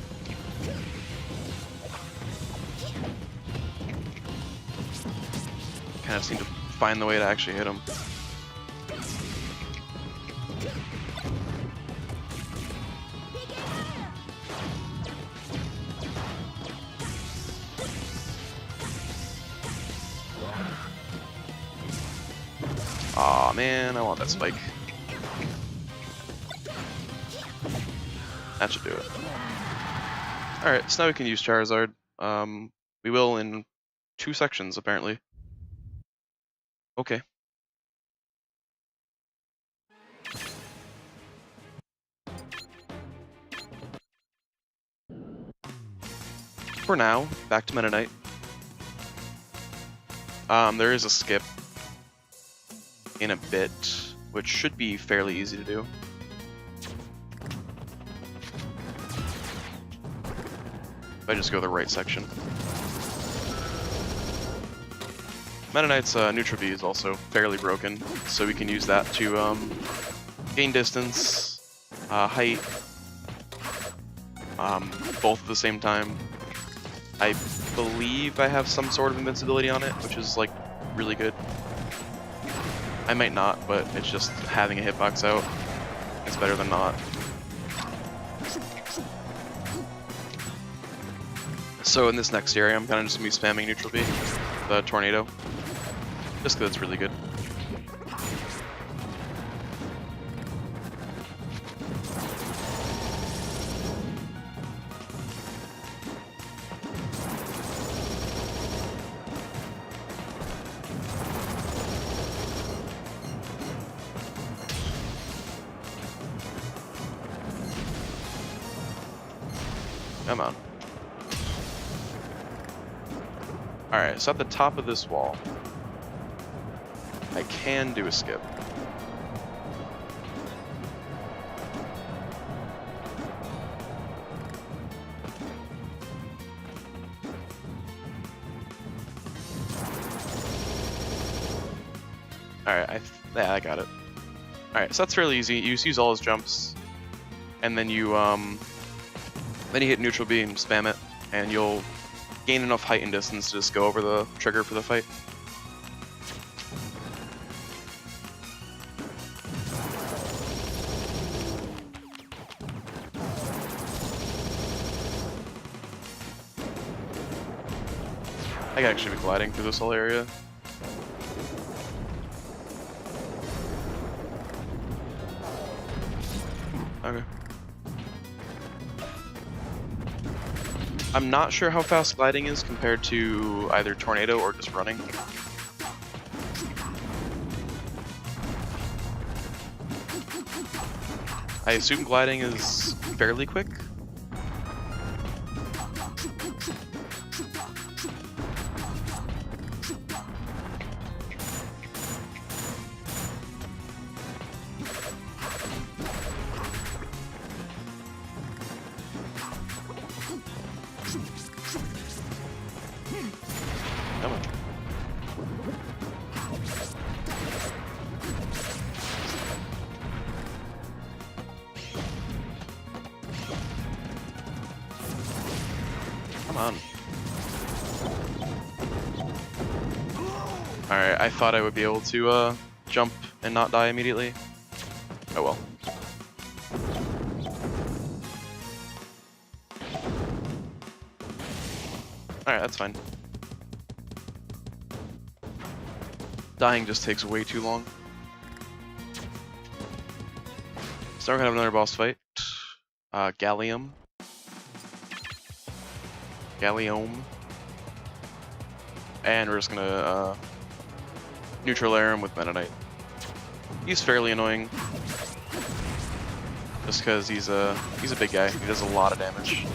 Kind of seem to find the way to actually hit him. Aw, man, I want that spike. That should do it. Alright, so now we can use Charizard. We will in 2 sections, apparently. Okay. For now, back to Meta Knight. There is a skip in a bit, which should be fairly easy to do. If I just go the right section. Meta Knight's neutral B is also fairly broken, so we can use that to gain distance, height, both at the same time. I believe I have some sort of invincibility on it, which is like really good. I might not, but it's just having a hitbox out. It's better than not. So in this next area, I'm kind of just going to be spamming neutral B, the tornado, just because it's really good. Come on. Alright, so at the top of this wall, I can do a skip. Alright, yeah, I got it. Alright, so that's fairly easy. You just use all his jumps, and then you hit neutral B and spam it, and you'll gain enough height and distance to just go over the trigger for the fight. I could actually be gliding through this whole area. Okay. I'm not sure how fast gliding is compared to either tornado or just running. I assume gliding is fairly quick. Come on. on. Alright, I thought I would be able to jump and not die immediately. Oh well. Alright, that's fine. Dying just takes way too long. So we're gonna have another boss fight. Gallium. And we're just gonna neutral air him with Meta Knight. He's fairly annoying. Just because he's a big guy. He does a lot of damage.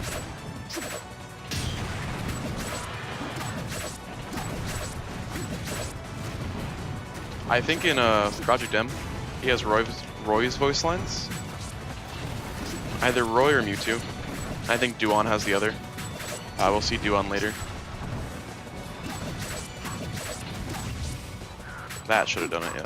I think in Project M, he has Roy's voice lines. Either Roy or Mewtwo. I think Duon has the other. We'll see Duon later. That should have done it, yeah.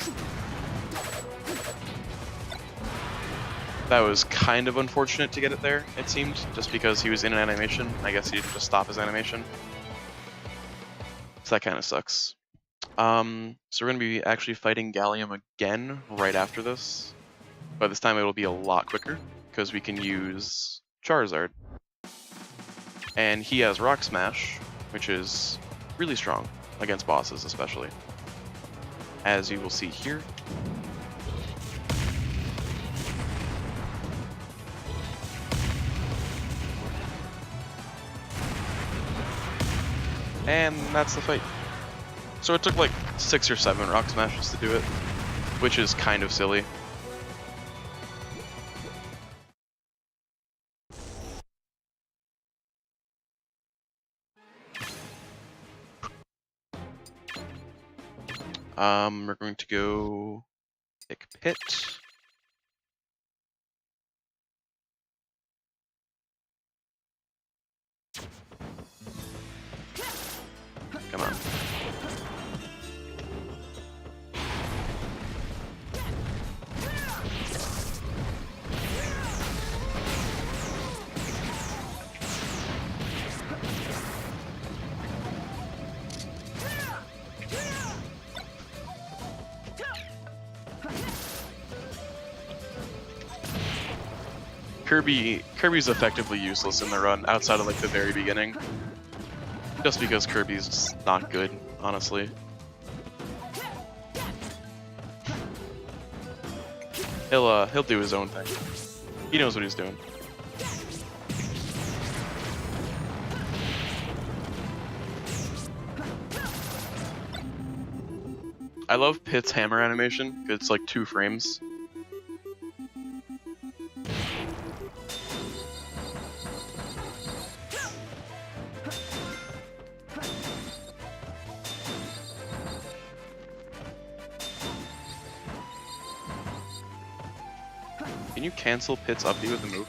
That was kind of unfortunate to get it there, it seemed, just because he was in an animation. I guess he didn't just stop his animation. So that kind of sucks. So we're going to be actually fighting Gallium again right after this. But this time it'll be a lot quicker, because we can use Charizard. And he has Rock Smash, which is really strong against bosses especially. As you will see here. And that's the fight. So it took like 6 or 7 Rock Smashes to do it, which is kind of silly. We're going to go pick Pit. Come on. Kirby's effectively useless in the run outside of like the very beginning. Just because Kirby's just not good, honestly. He'll do his own thing. He knows what he's doing. I love Pit's hammer animation. It's like 2 frames. Can you cancel Pit's up B with a move?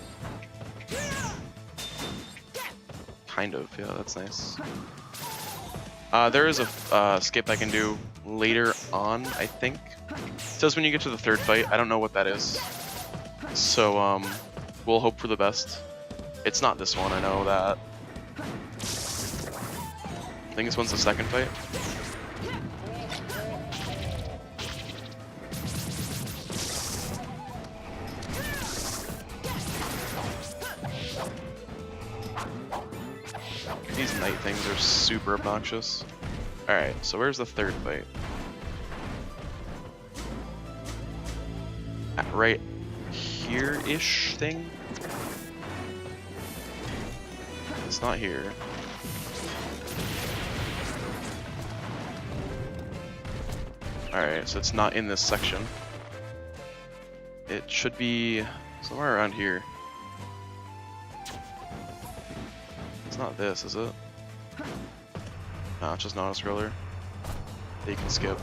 Kind of, yeah, that's nice. There is a skip I can do later on, I think. It says when you get to the 3rd fight. I don't know what that is. So, we'll hope for the best. It's not this one, I know that. I think this one's the 2nd fight. These night things are super obnoxious. Alright, so where's the 3rd fight? Right here-ish thing? It's not here. Alright, so it's not in this section. It should be somewhere around here. It's not this, is it? No, it's just an auto-scroller. That you can skip.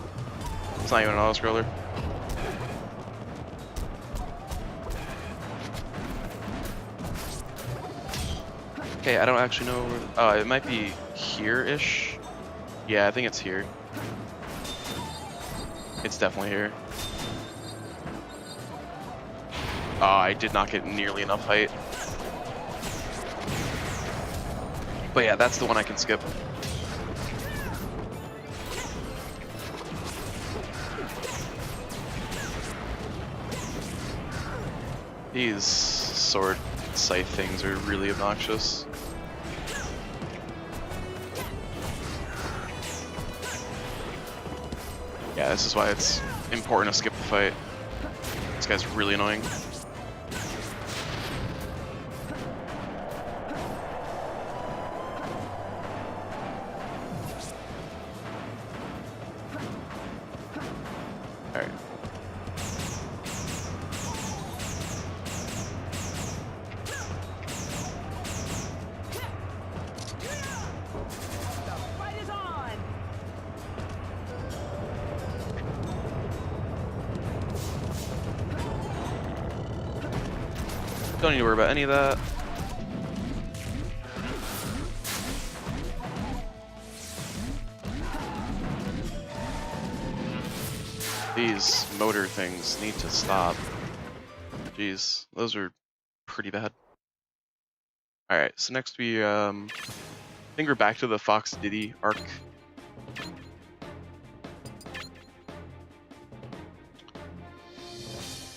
It's not even an auto-scroller. Okay, I don't actually know where... it might be here-ish. Yeah, I think it's here. It's definitely here. Oh, I did not get nearly enough height. But yeah, that's the one I can skip. These sword scythe things are really obnoxious. Yeah, this is why it's important to skip the fight. This guy's really annoying. Alright. Don't need to worry about any of that. These motor things need to stop. Jeez, those are pretty bad. Alright, so next we I think we're back to the Fox Diddy arc.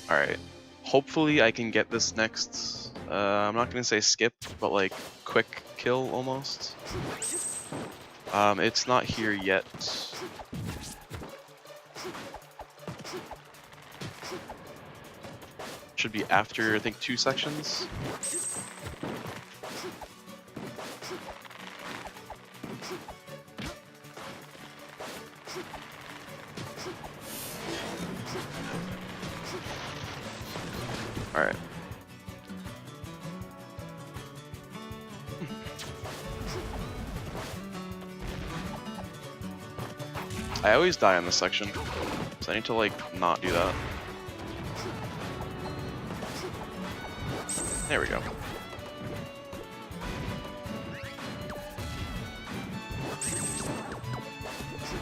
Alright. Hopefully I can get this next, I'm not gonna say skip, but like quick kill almost. It's not here yet. Should be after, I think, 2 sections. Alright. I always die on this section, so I need to, like, not do that. There we go.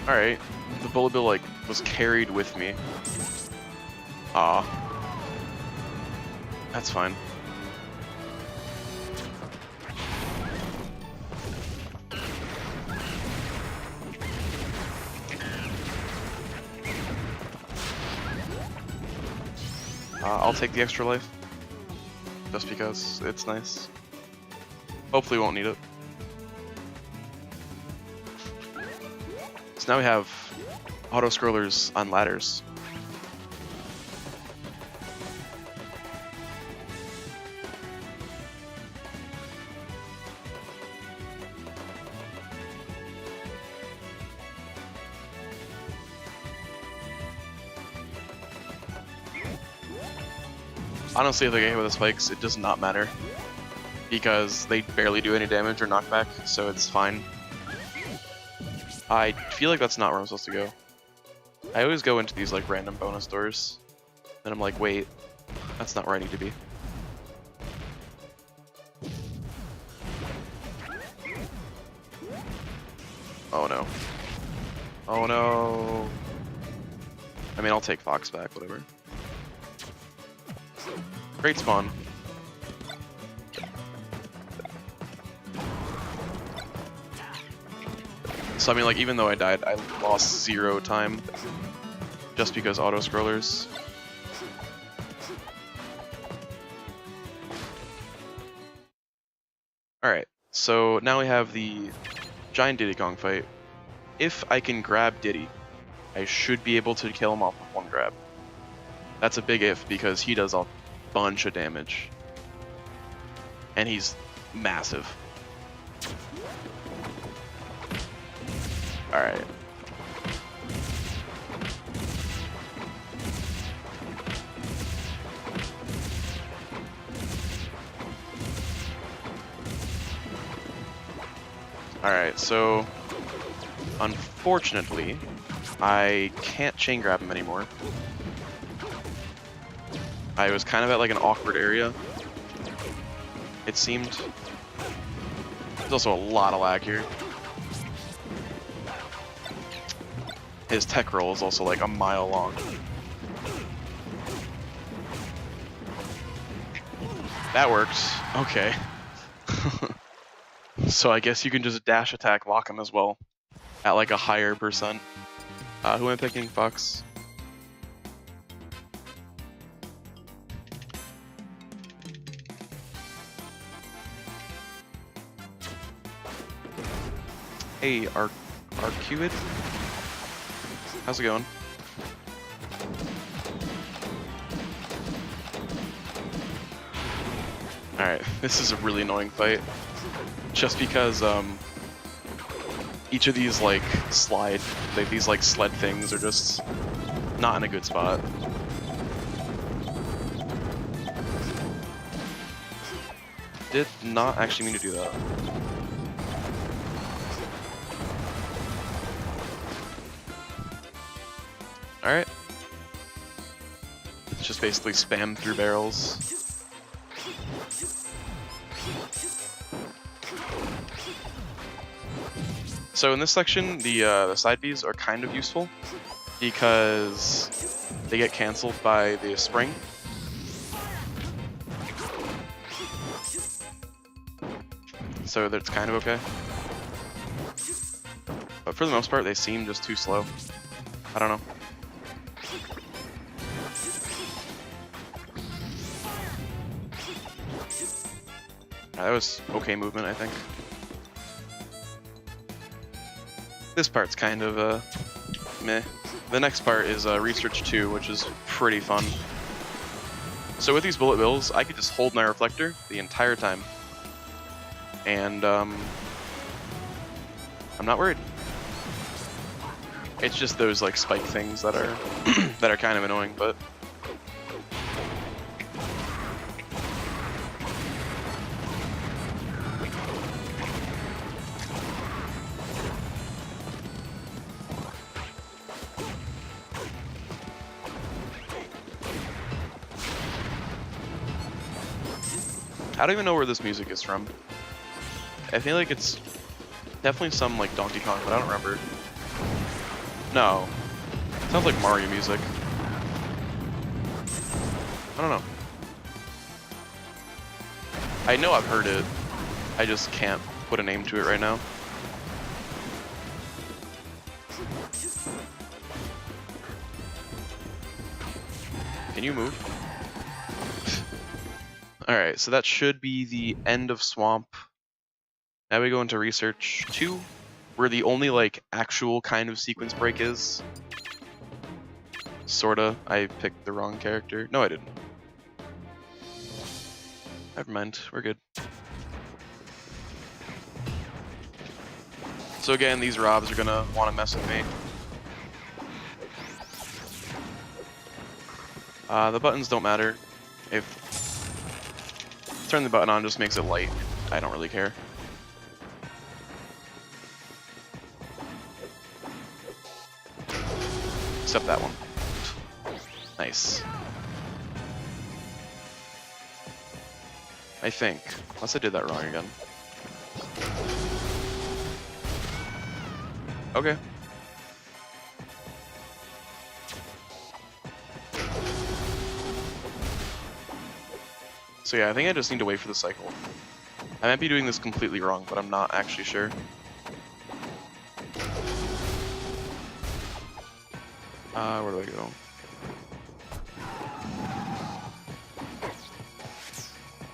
Alright. The bullet bill, like, was carried with me. Aw. That's fine. I'll take the extra life. Just because it's nice. Hopefully won't need it. So now we have auto-scrollers on ladders. Honestly, if they get hit with the spikes, it does not matter. Because they barely do any damage or knockback, so it's fine. I feel like that's not where I'm supposed to go. I always go into these like random bonus doors. Then I'm like, wait, that's not where I need to be. Oh no. Oh no. I mean, I'll take Fox back, whatever. Great spawn. So I mean, like, even though I died, I lost 0 time just because auto-scrollers. Alright, so now we have the giant Diddy Kong fight. If I can grab Diddy, I should be able to kill him off with 1 grab. That's a big if, because he does a bunch of damage. And he's massive. Alright. Alright, so unfortunately, I can't chain grab him anymore. I was kind of at like an awkward area, it seemed. There's also a lot of lag here. His tech roll is also like a mile long. That works. Okay. So I guess you can just dash attack lock him as well, at like a higher percent. Who am I picking? Fox. Hey, Arcuid? How's it going? Alright, this is a really annoying fight. Just because, each of these, like, these, like, sled things are just not in a good spot. Did not actually mean to do that. Alright. It's just basically spam through barrels. So in this section, the side Bs are kind of useful because they get cancelled by the spring. So that's kind of okay. But for the most part, they seem just too slow. I don't know. That was okay movement, I think. This part's kind of meh. The next part is Research 2, which is pretty fun. So with these bullet bills, I could just hold my reflector the entire time. And I'm not worried. It's just those like spike things that are that are kind of annoying, but I don't even know where this music is from. I feel like it's definitely some like Donkey Kong, but I don't remember. No. It sounds like Mario music. I don't know. I know I've heard it. I just can't put a name to it right now. Can you move? Alright, so that should be the end of Swamp. Now we go into Research 2, where the only, like, actual kind of sequence break is. Sorta. I picked the wrong character. No, I didn't. Never mind. We're good. So again, these Robs are gonna want to mess with me. The buttons don't matter. If turn the button on just makes it light, I don't really care. Except that one. Nice. I think. Unless I did that wrong again. Okay. So yeah, I think I just need to wait for the cycle. I might be doing this completely wrong, but I'm not actually sure. Where do I go?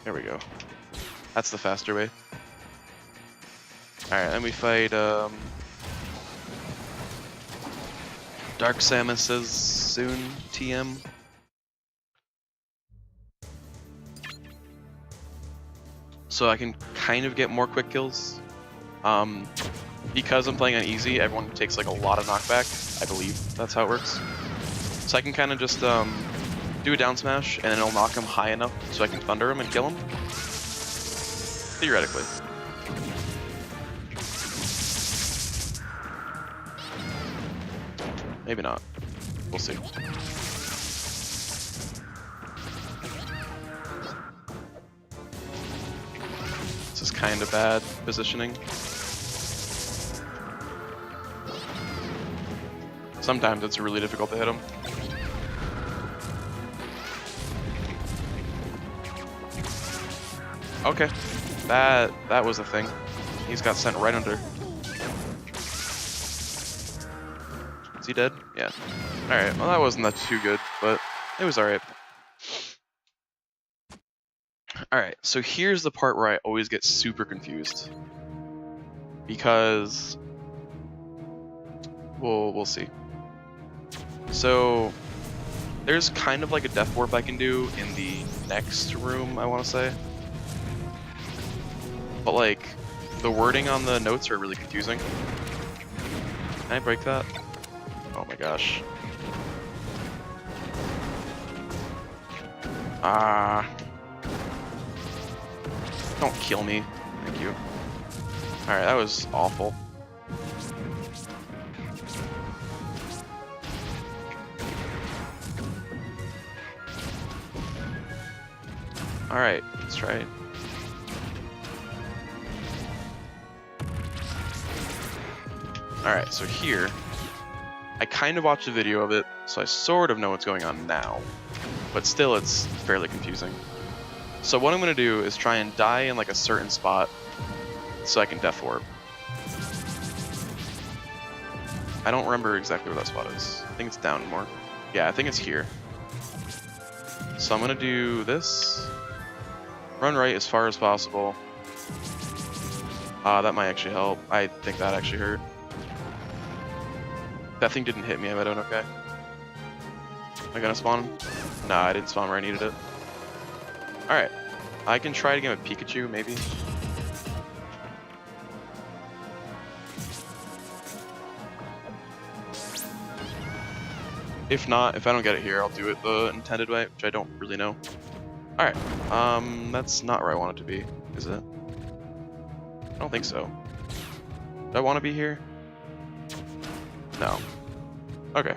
There we go. That's the faster way. Alright, then we fight, Dark Samus says soon, TM. So I can kind of get more quick kills. Because I'm playing on easy, everyone takes like a lot of knockback. I believe that's how it works. So I can kind of just do a down smash, and then it'll knock him high enough so I can thunder him and kill him. Theoretically. Maybe not. We'll see. This is kind of bad positioning. Sometimes it's really difficult to hit him. Okay, that was a thing. He's got sent right under. Is he dead? Yeah. Alright, well that wasn't that too good, but it was alright. Alright, so here's the part where I always get super confused. Because we'll see. So there's kind of like a death warp I can do in the next room, I want to say. But like the wording on the notes are really confusing. Can I break that? Oh my gosh. Don't kill me. Thank you. Alright, that was awful. Alright, let's try it. Alright, so here, I kind of watched a video of it, so I sort of know what's going on now. But still, it's fairly confusing. So what I'm going to do is try and die in like a certain spot so I can death warp. I don't remember exactly where that spot is. I think it's down more. Yeah, I think it's here. So I'm going to do this. Run right as far as possible. That might actually help. I think that actually hurt. That thing didn't hit me. Am I doing okay? Am I gonna spawn? Nah, I didn't spawn where I needed it. Alright. I can try it again with Pikachu, maybe. If not, if I don't get it here, I'll do it the intended way, which I don't really know. Alright. That's not where I want it to be, is it? I don't think so. Do I want to be here? No. Okay.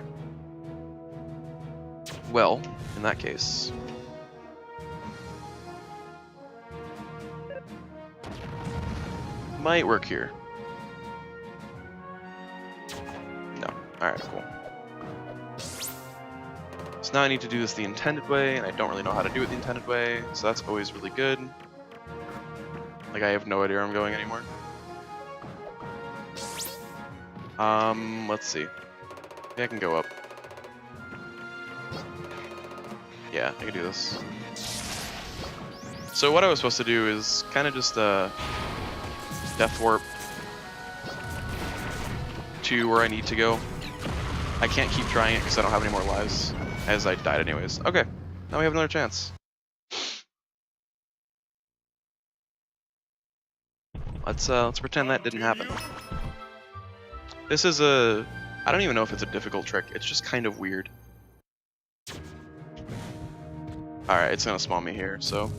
Well, in that case... might work here. No. Alright, cool. So now I need to do this the intended way, and I don't really know how to do it the intended way, so that's always really good. Like, I have no idea where I'm going anymore. Let's see. Maybe I can go up. Yeah, I can do this. So what I was supposed to do is kind of just, death warp to where I need to go. I can't keep trying it because I don't have any more lives, as I died anyways. Okay, now we have another chance. Let's pretend that didn't happen. This is I don't even know if it's a difficult trick, it's just kind of weird. Alright, it's gonna spawn me here, so...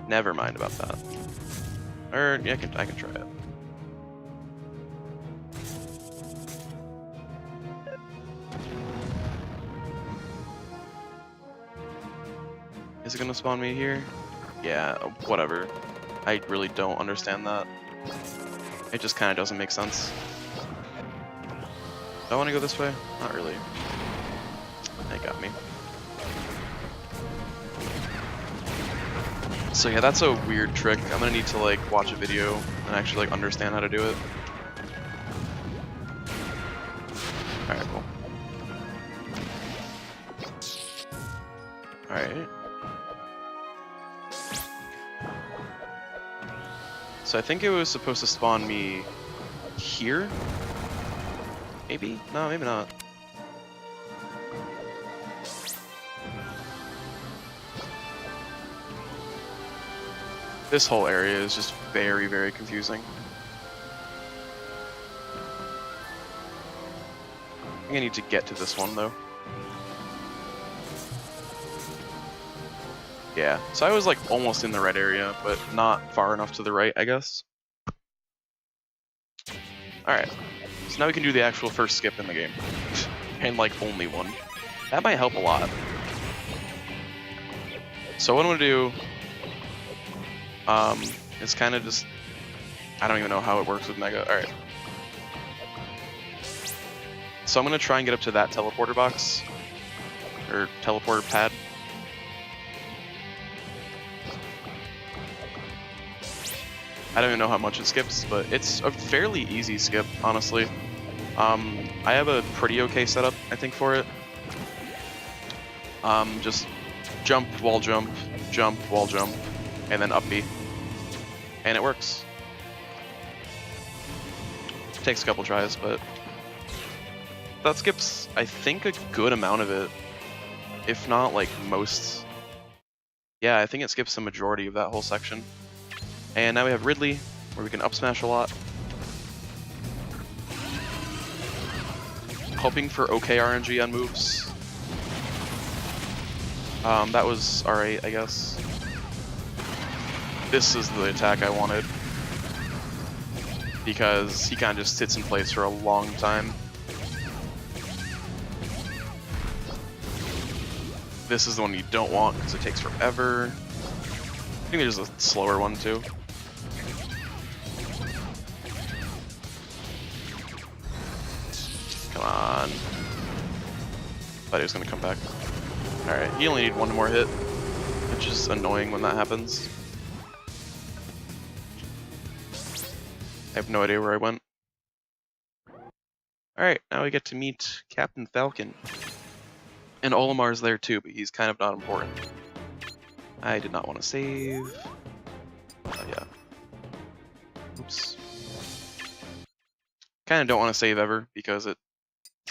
never mind about that. Or, yeah, I can try it. Is it gonna spawn me here? Yeah, whatever. I really don't understand that. It just kind of doesn't make sense. Do I want to go this way? Not really. They got me. So yeah, that's a weird trick. I'm gonna need to like watch a video and actually like understand how to do it. Alright, cool. Alright. So I think it was supposed to spawn me here? Maybe? No, maybe not. This whole area is just very, very confusing. I think I need to get to this one though. Yeah, so I was like almost in the right area, but not far enough to the right, I guess. Alright, so now we can do the actual first skip in the game. And like only one. That might help a lot. So what I'm gonna do is kind of just, I don't even know how it works with Mega. Alright. So I'm gonna try and get up to that teleporter box. Or teleporter pad. I don't even know how much it skips, but it's a fairly easy skip, honestly. I have a pretty okay setup, I think, for it. Just jump, wall jump, wall jump, and then up B. And it works. Takes a couple tries, but that skips, I think, a good amount of it. If not, like, most. Yeah, I think it skips the majority of that whole section. And now we have Ridley, where we can up smash a lot. Hoping for okay RNG on moves. That was alright, I guess. This is the attack I wanted. Because he kind of just sits in place for a long time. This is the one you don't want because it takes forever. I think there's a slower one too. Come on. Thought he was gonna come back. Alright, you only need one more hit, which is annoying when that happens. I have no idea where I went. Alright, now we get to meet Captain Falcon. And Olimar's there too, but he's kind of not important. I did not want to save. Yeah. Oops. Kind of don't want to save ever, because it's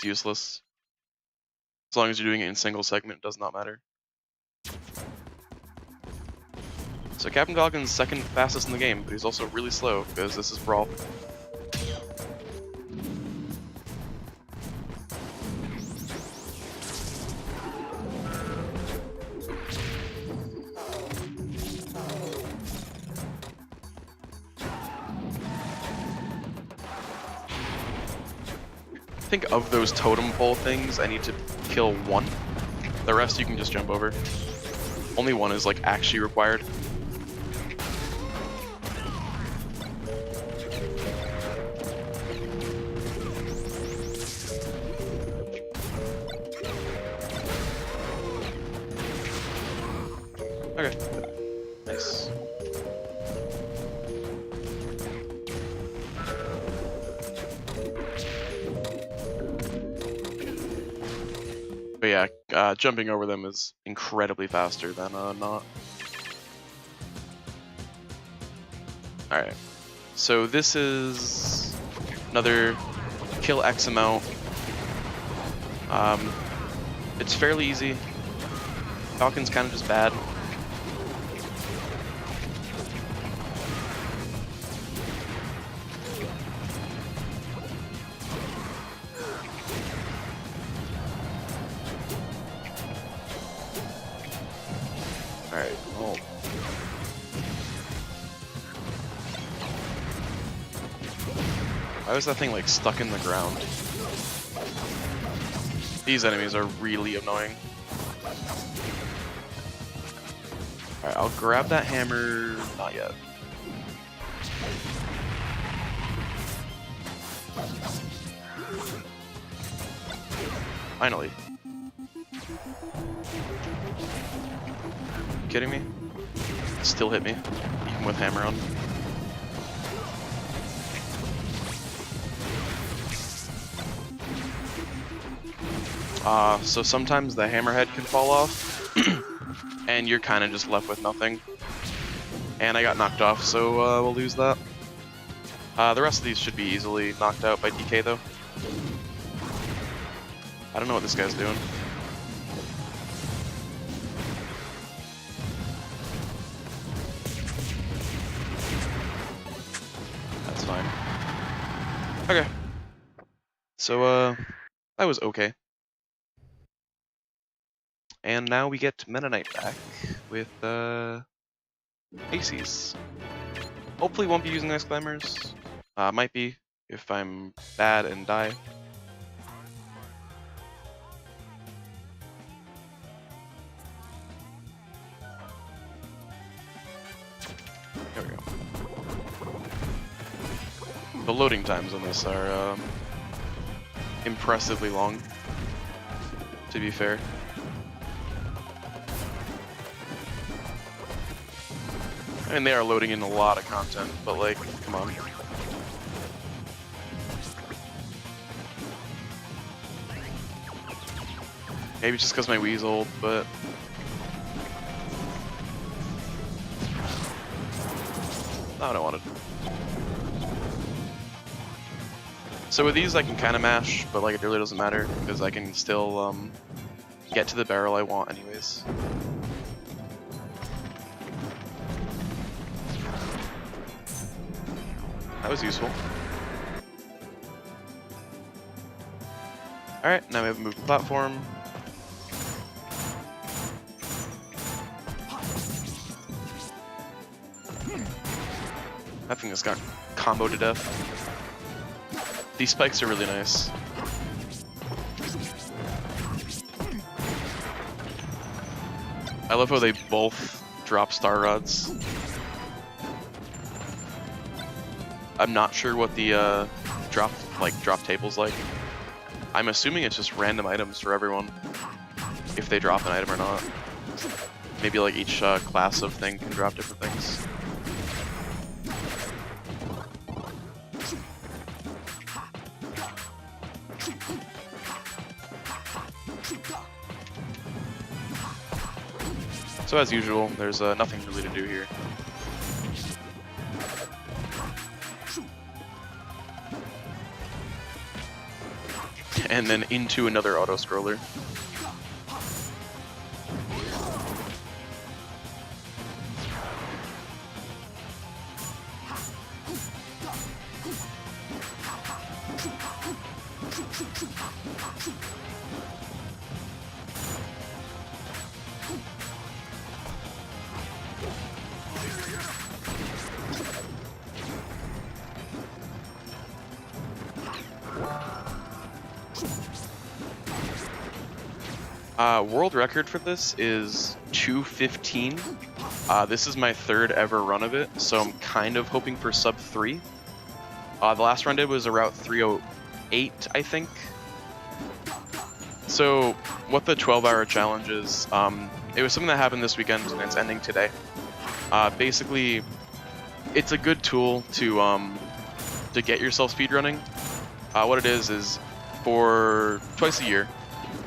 useless. As long as you're doing it in single segment, it does not matter. So Captain Falcon's second fastest in the game, but he's also really slow, because this is Brawl. I think of those totem pole things, I need to kill one. The rest you can just jump over. Only one is like actually required. Okay. Nice. But yeah, jumping over them is incredibly faster than not. Alright, so this is another kill X amount. It's fairly easy. Falcon's kind of just bad. Alright, well. Why was that thing like stuck in the ground? These enemies are really annoying. Alright, I'll grab that hammer. Not yet. Finally. Kidding me? Still hit me, even with hammer on. So sometimes the hammerhead can fall off, and you're kind of just left with nothing. And I got knocked off, so we'll lose that. The rest of these should be easily knocked out by DK though. I don't know what this guy's doing. That's fine. Okay. So, that was okay. And now we get Meta Knight back with, Aces. Hopefully won't be using Ice Climbers. Might be, if I'm bad and die. There we go. The loading times on this are, impressively long, to be fair. And they are loading in a lot of content, but like, come on. Maybe just because my Wii's old, but... Not what I wanted. So with these I can kind of mash, but like it really doesn't matter, because I can still get to the barrel I want anyways. That was useful. Alright, now we have a moving platform. That thing just got comboed to death. These spikes are really nice. I love how they both drop star rods. I'm not sure what the drop table's like. I'm assuming it's just random items for everyone, if they drop an item or not. Maybe like each class of thing can drop different things. So as usual, there's nothing really to do here. And then into another auto-scroller. World record for this is 2:15. This is my third ever run of it, so I'm kind of hoping for sub 3. The last run I did was around 3:08, I think. So what the 12-hour challenge is, it was something that happened this weekend and it's ending today. Basically, it's a good tool to get yourself speedrunning. What it is for twice a year,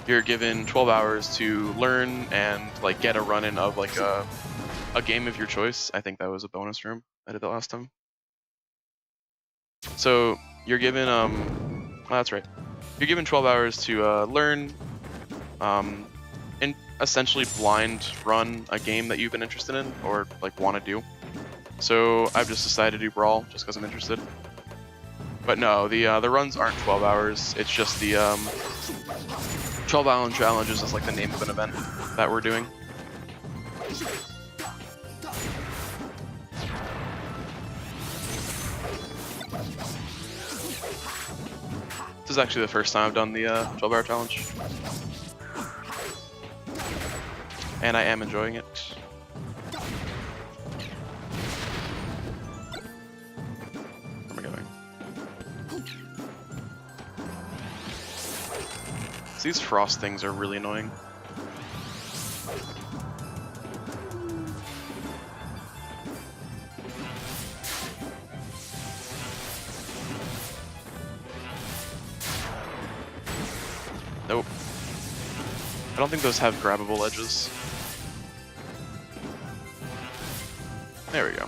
you're given 12 hours to learn and like get a run-in of like a game of your choice. I think that was a bonus room. I did that last time. So you're given that's right. You're given 12 hours to learn and essentially blind run a game that you've been interested in or like want to do. So I've just decided to do Brawl just because I'm interested. But no, the runs aren't 12 hours. It's just the 12-hour challenges is like the name of an event that we're doing. This is actually the first time I've done the 12-hour challenge. And I am enjoying it. Where am I going? These frost things are really annoying. Nope. I don't think those have grabbable edges. There we go.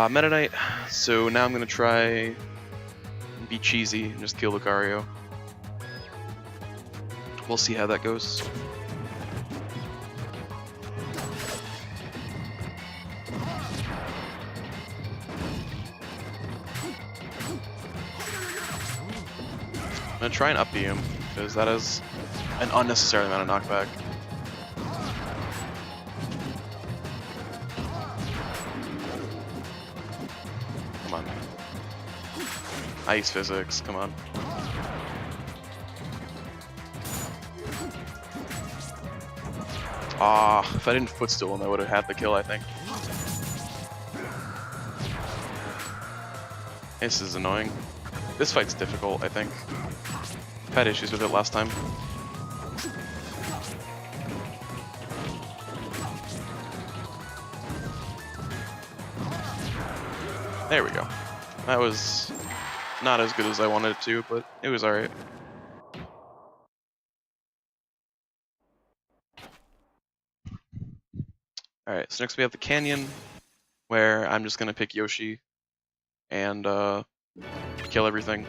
Meta Knight. So now I'm gonna try be cheesy and just kill Lucario. We'll see how that goes. I'm gonna try and up B him because that is an unnecessary amount of knockback. Come on. Ice physics, come on. Ah, if I didn't footstool him, I would have had the kill, I think. This is annoying. This fight's difficult, I think. I've had issues with it last time. There we go. That was not as good as I wanted it to, but it was alright. Alright, so next we have the canyon, where I'm just gonna pick Yoshi and kill everything.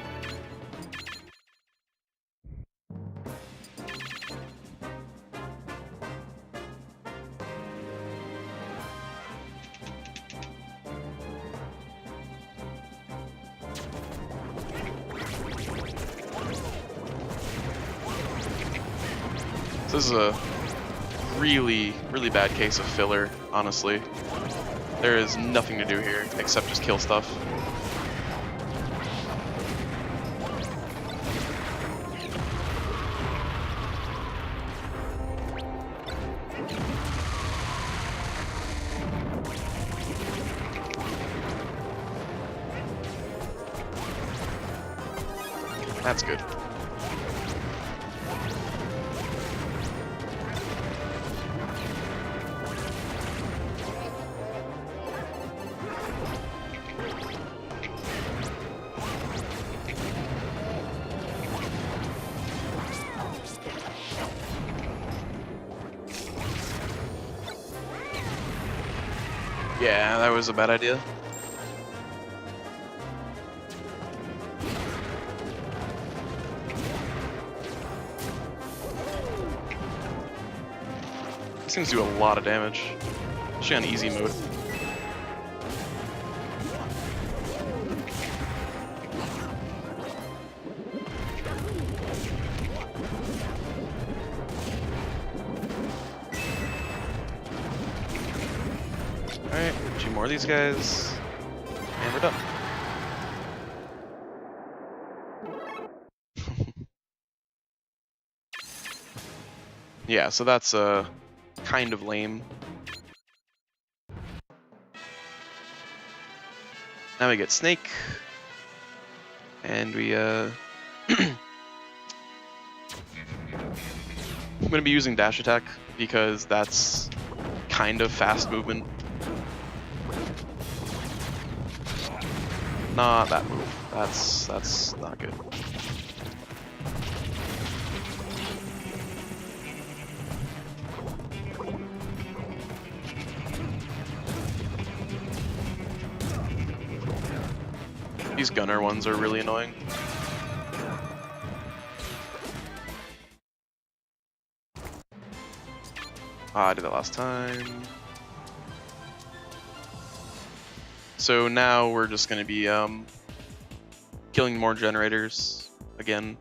This is a really, really bad case of filler, honestly. There is nothing to do here except just kill stuff. That's good. Yeah, that was a bad idea. These things do a lot of damage, especially on easy mode. Alright, 2 more of these guys, and we're done. Yeah, so that's kind of lame. Now we get Snake, and we I'm gonna be using dash attack because that's kind of fast movement. Not that move. That's not good. These gunner ones are really annoying. I did that last time. So now we're just going to be killing more generators again.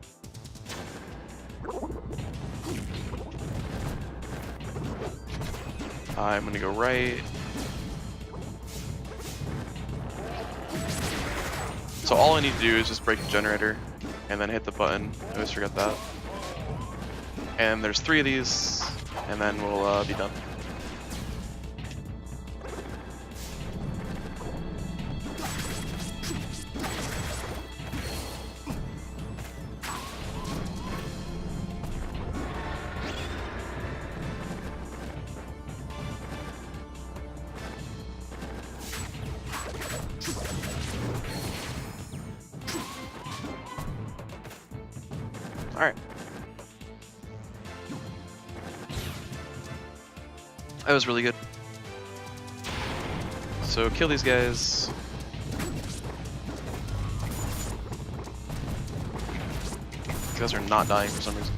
I'm going to go right. So all I need to do is just break the generator and then hit the button. I always forget that. And there's 3 of these, and then we'll be done. Alright. That was really good. So kill these guys. These guys are not dying for some reason.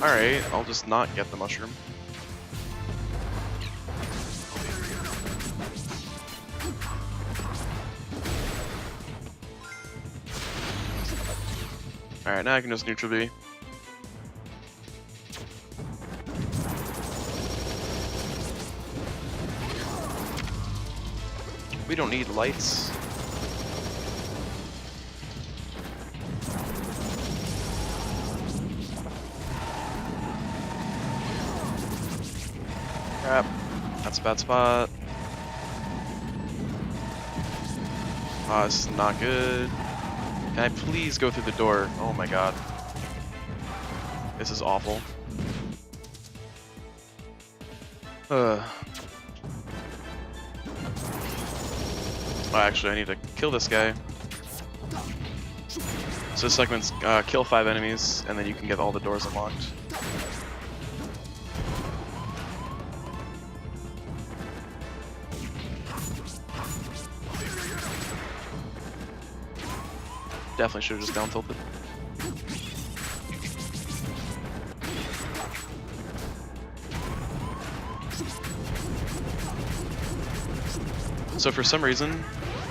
Alright, I'll just not get the mushroom. Alright, now I can just neutral B. We don't need lights. Crap. That's a bad spot. Ah, this is not good. Can I please go through the door? Oh my god. This is awful. Oh, actually, I need to kill this guy. So this segment's kill 5 enemies, and then you can get all the doors unlocked. Definitely should have just down tilted. So for some reason,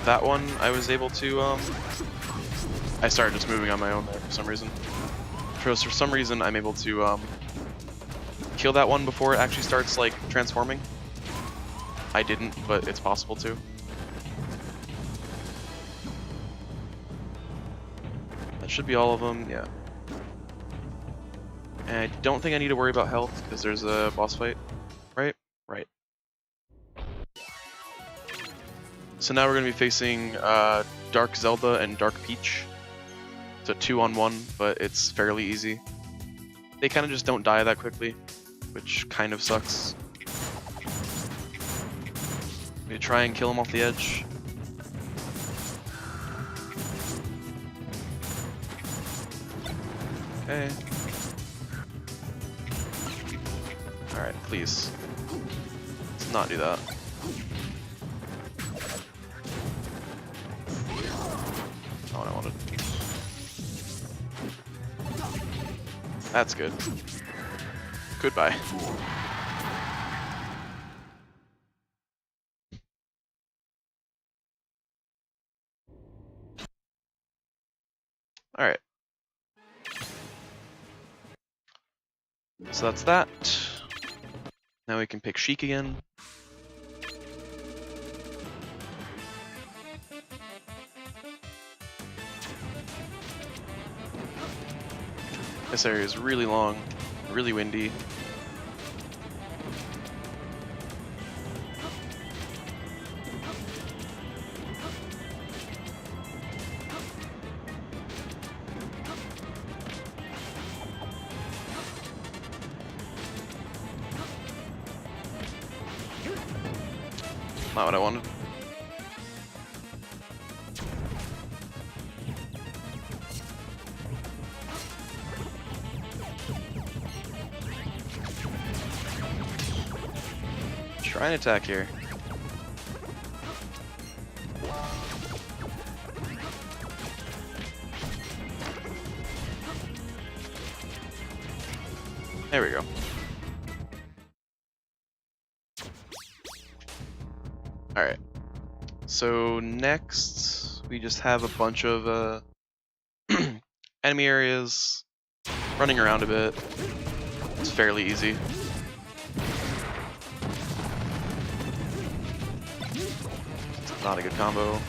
that one I was able to, I started just moving on my own there for some reason. For some reason, I'm able to kill that one before it actually starts like transforming. I didn't, but it's possible to. That should be all of them, yeah. And I don't think I need to worry about health because there's a boss fight, right? Right. So now we're going to be facing Dark Zelda and Dark Peach. It's a 2-on-1, but it's fairly easy. They kind of just don't die that quickly, which kind of sucks. I'm going to try and kill them off the edge. Okay. Alright, please. Let's not do that. Not what I wanted. That's good. Goodbye. Alright. So that's that. Now we can pick Sheik again. This area is really long, really windy. Not what I wanted. Try and attack here. There we go. Alright. So next, we just have a bunch of enemy areas, running around a bit. It's fairly easy. It's not a good combo.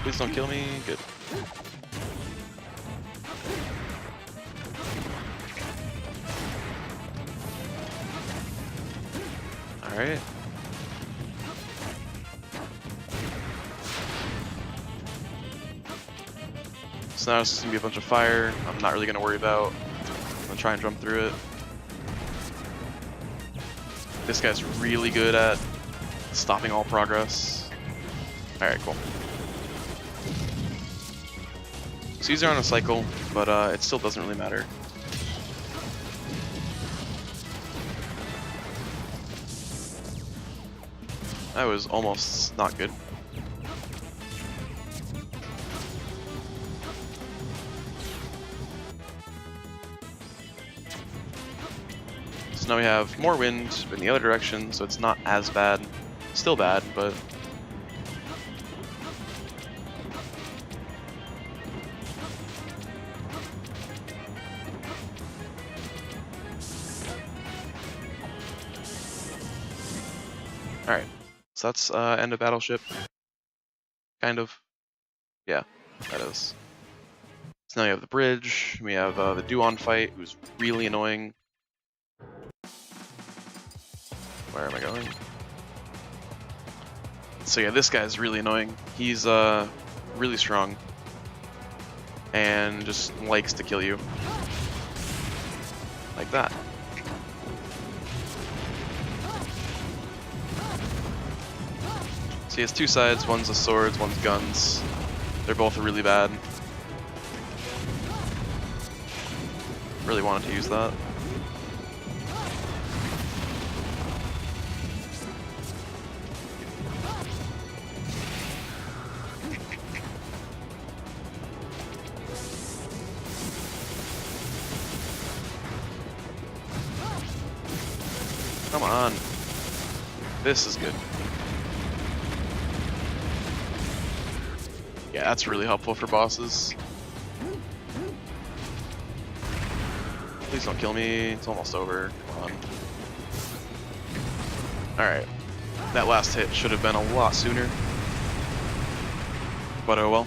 Please don't kill me. Good. Alright. So now it's just gonna be a bunch of fire. I'm not really gonna worry about. I'm gonna try and jump through it. This guy's really good at stopping all progress. Alright, cool. So these are on a cycle, but it still doesn't really matter. That was almost not good. So now we have more wind in the other direction, so it's not as bad. Still bad, but Alright, so that's end of battleship. Kind of. Yeah, that is. So now you have the bridge, we have the Duon fight, who's really annoying. Where am I going? So yeah, this guy's really annoying. He's really strong. And just likes to kill you. Like that. So he has two sides, one's the swords, one's guns. They're both really bad. Really wanted to use that. Come on. This is good. Yeah, that's really helpful for bosses. Please don't kill me. It's almost over. Come on. Alright. That last hit should have been a lot sooner. But oh well.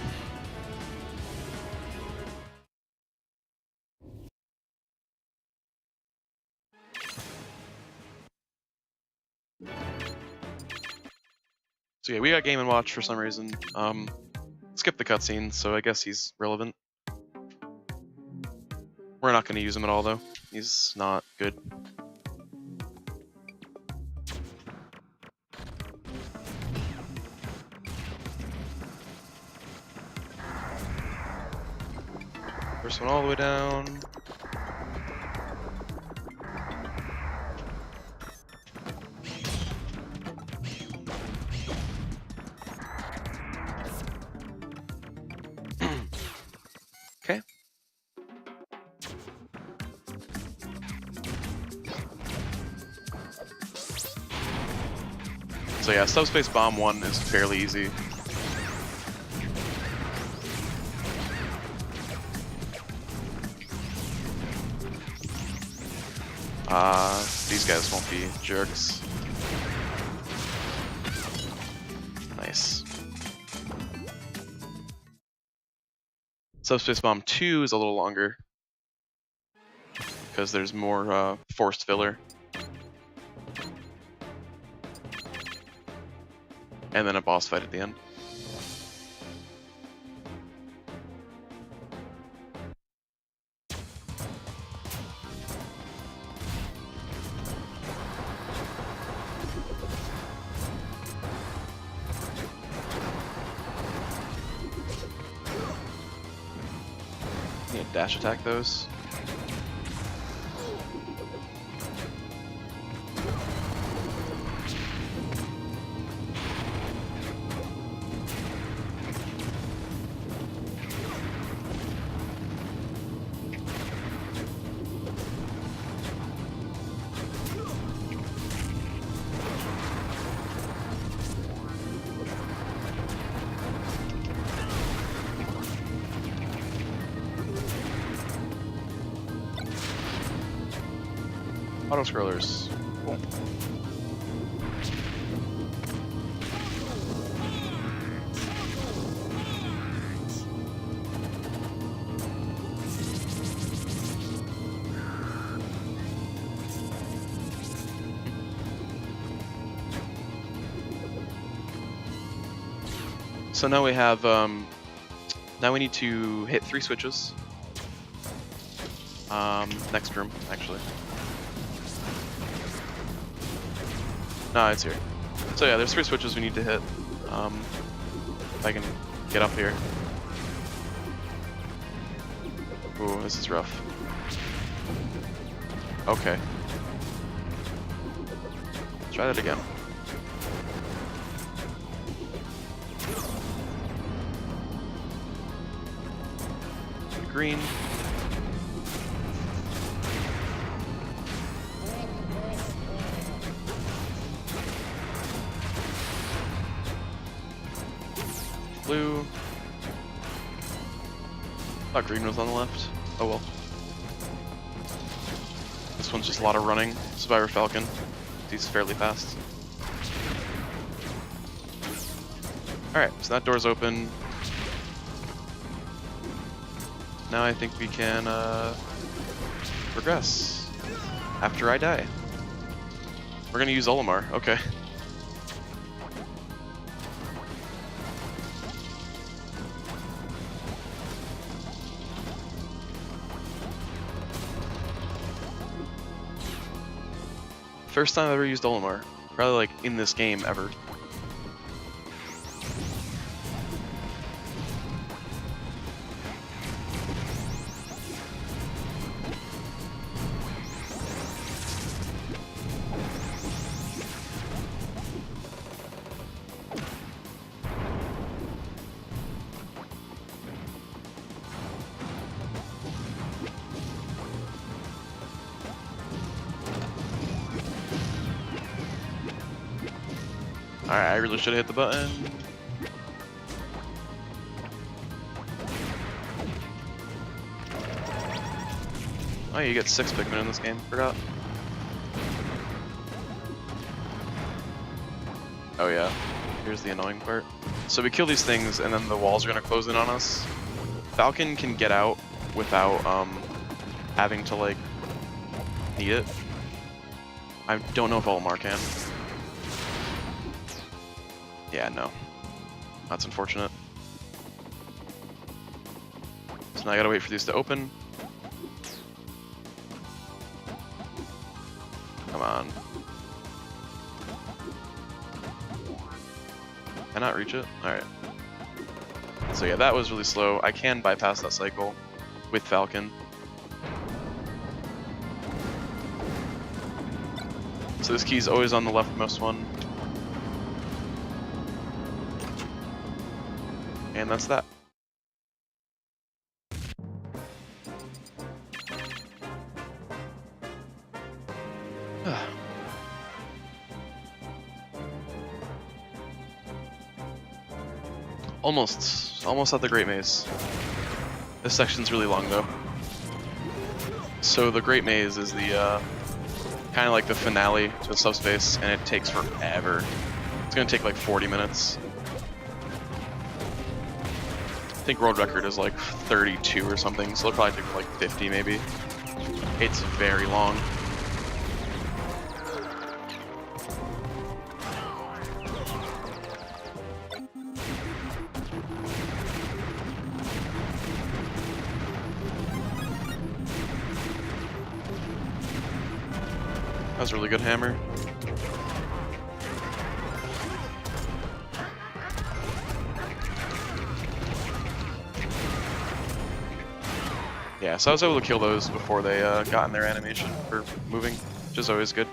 So yeah, we got Game & Watch for some reason. Skip the cutscene, so I guess he's relevant. We're not going to use him at all, though. He's not good. First one all the way down. Okay. So yeah, Subspace Bomb 1 is fairly easy. These guys won't be jerks. Nice. Subspace Bomb 2 is a little longer because there's more forced filler. And then a boss fight at the end. You can dash attack those. Auto scrollers. Cool. So now we have now we need to hit 3 switches. Next room, actually. No, it's here. So yeah, there's 3 switches we need to hit. If I can get up here. Ooh, this is rough. Okay. Let's try that again. Green. Blue. Thought green was on the left. Oh well. This one's just a lot of running. Survivor Falcon. He's fairly fast. Alright, so that door's open. Now I think we can progress after I die. We're gonna use Olimar, okay. First time I've ever used Olimar. Probably like in this game ever. Alright, I really should have hit the button. Oh, you get 6 Pikmin in this game, forgot. Oh yeah, here's the annoying part. So we kill these things and then the walls are gonna close in on us. Falcon can get out without having to like need it. I don't know if Olimar can. Yeah, no. That's unfortunate. So now I gotta wait for these to open. Come on. Cannot reach it? Alright. So yeah, that was really slow. I can bypass that cycle with Falcon. So this key's always on the leftmost one. And that's that. Almost at the Great Maze. This section's really long though. So the Great Maze is the kind of like the finale to Subspace, and it takes forever. It's gonna take like 40 minutes. I think world record is like 32 or something, so it'll probably take like 50 maybe. It's very long. That was a really good hammer. Yeah, so I was able to kill those before they got in their animation for moving, which is always good.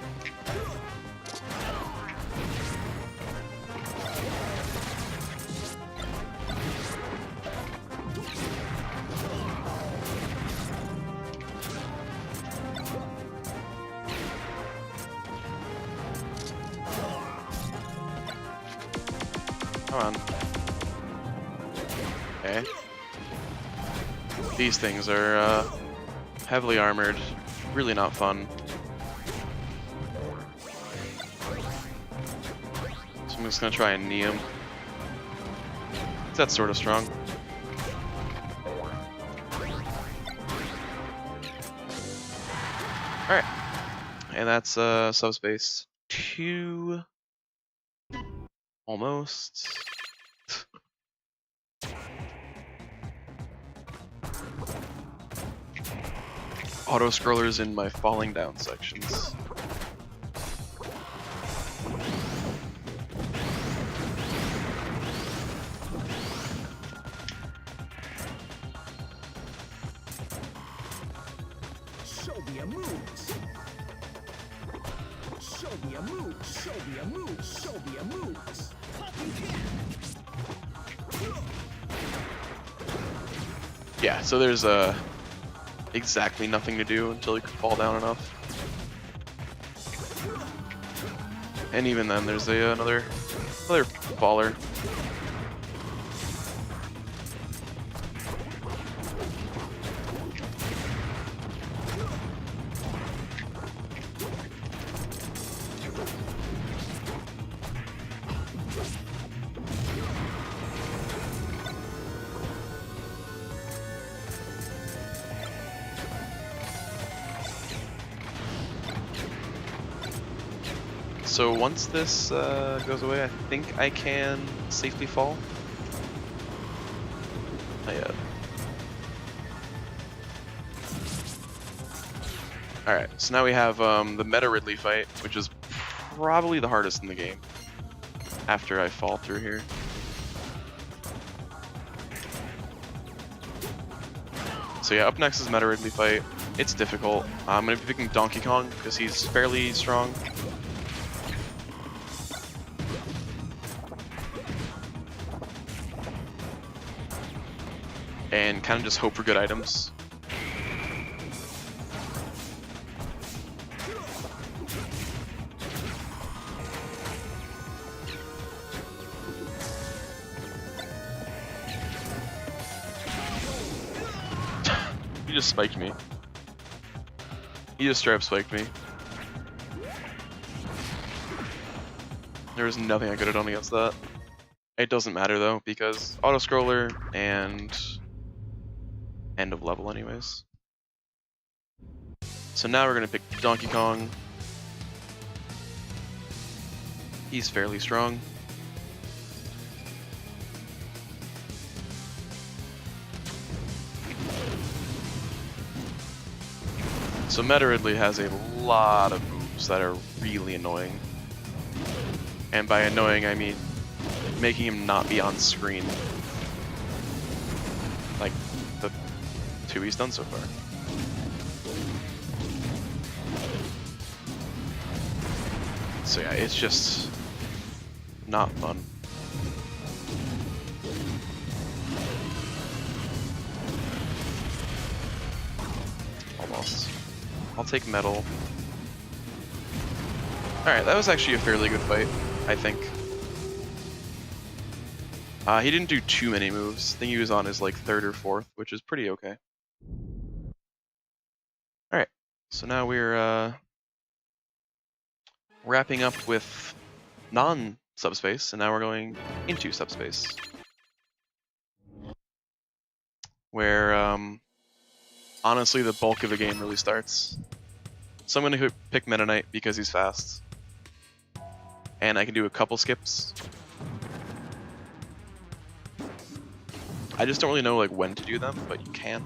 Come on. Okay. These things are heavily armored, really not fun. So I'm just gonna try and knee him. That's sort of strong. Alright. And that's Subspace 2. Almost. Auto scrollers in my falling down sections. Show me a move. Show me a move. Show me a move. Show me a move. Yeah, so there's exactly nothing to do until you can fall down enough. And even then, there's another faller. So once this goes away, I think I can safely fall. Not yet. Alright, so now we have the Meta Ridley fight, which is probably the hardest in the game. After I fall through here. So yeah, up next is Meta Ridley fight. It's difficult. I'm going to be picking Donkey Kong because he's fairly strong. And kind of just hope for good items. He just spiked me. He just straight up spiked me. There was nothing I could have done against that. It doesn't matter though, because auto-scroller and end of level anyways. So now we're gonna pick Donkey Kong. He's fairly strong. So Meta Ridley has a lot of moves that are really annoying. And by annoying, I mean making him not be on screen. Like the two he's done so far. So yeah, it's just not fun. Almost. I'll take metal. Alright, that was actually a fairly good fight, I think. He didn't do too many moves. I think he was on his like third or fourth, which is pretty okay. Alright, so now we're wrapping up with non-subspace, and now we're going into subspace. Where, honestly, the bulk of the game really starts. So I'm going to pick Meta Knight because he's fast. And I can do a couple skips. I just don't really know like when to do them, but you can.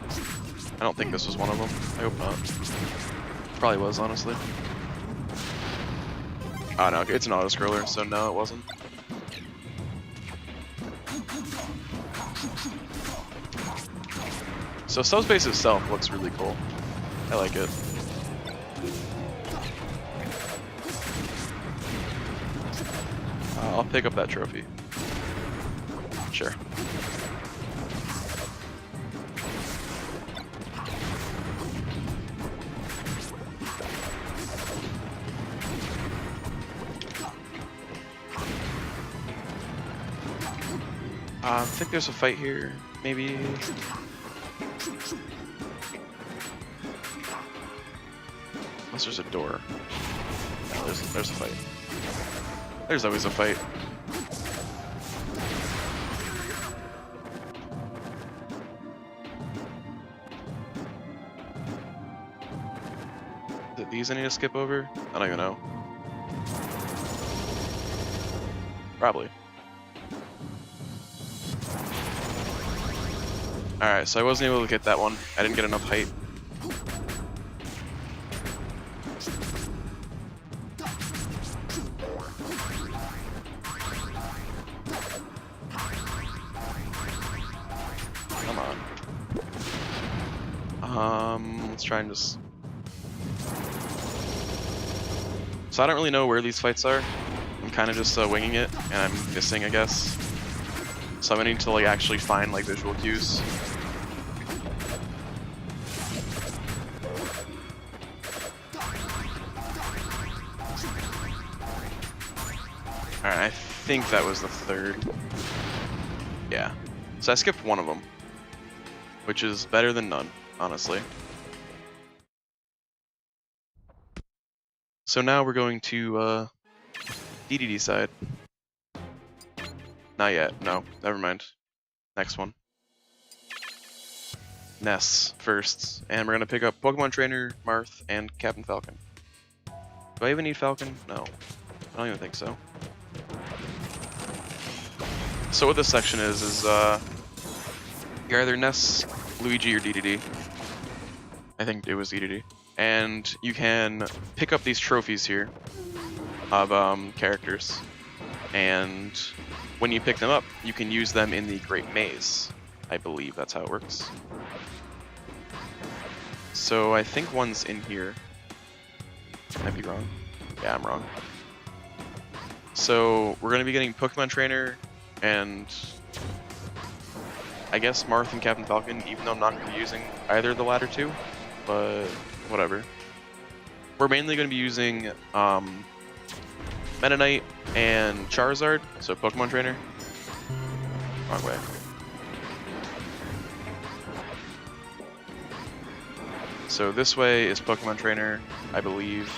I don't think this was one of them. I hope not. Probably was, honestly. Oh no, okay, it's an auto-scroller, so no, it wasn't. So subspace itself looks really cool. I like it. I'll pick up that trophy. Sure. I think there's a fight here, maybe. Unless there's a door. No, there's a fight. There's always a fight. Is it these I need to skip over? I don't even know. Probably. Alright, so I wasn't able to get that one. I didn't get enough height. Come on. Let's try and just... So I don't really know where these fights are. I'm kind of just winging it, and I'm missing, I guess. So I need to like actually find like visual cues. Alright, I think that was the third. Yeah. So I skipped one of them, which is better than none, honestly. So now we're going to DDD side. Not yet, no, never mind. Next one. Ness first, and we're gonna pick up Pokemon Trainer, Marth, and Captain Falcon. Do I even need Falcon? No. I don't even think so. So what this section is you either Ness, Luigi, or DDD. I think it was DDD. And you can pick up these trophies here of characters. And when you pick them up, you can use them in the Great Maze. I believe that's how it works. So I think one's in here. Might be wrong. Yeah, I'm wrong. So we're gonna be getting Pokemon Trainer and I guess Marth and Captain Falcon, even though I'm not gonna be using either of the latter two, but whatever. We're mainly gonna be using Meta Knight and Charizard, so Pokemon Trainer. Wrong way. So this way is Pokemon Trainer, I believe.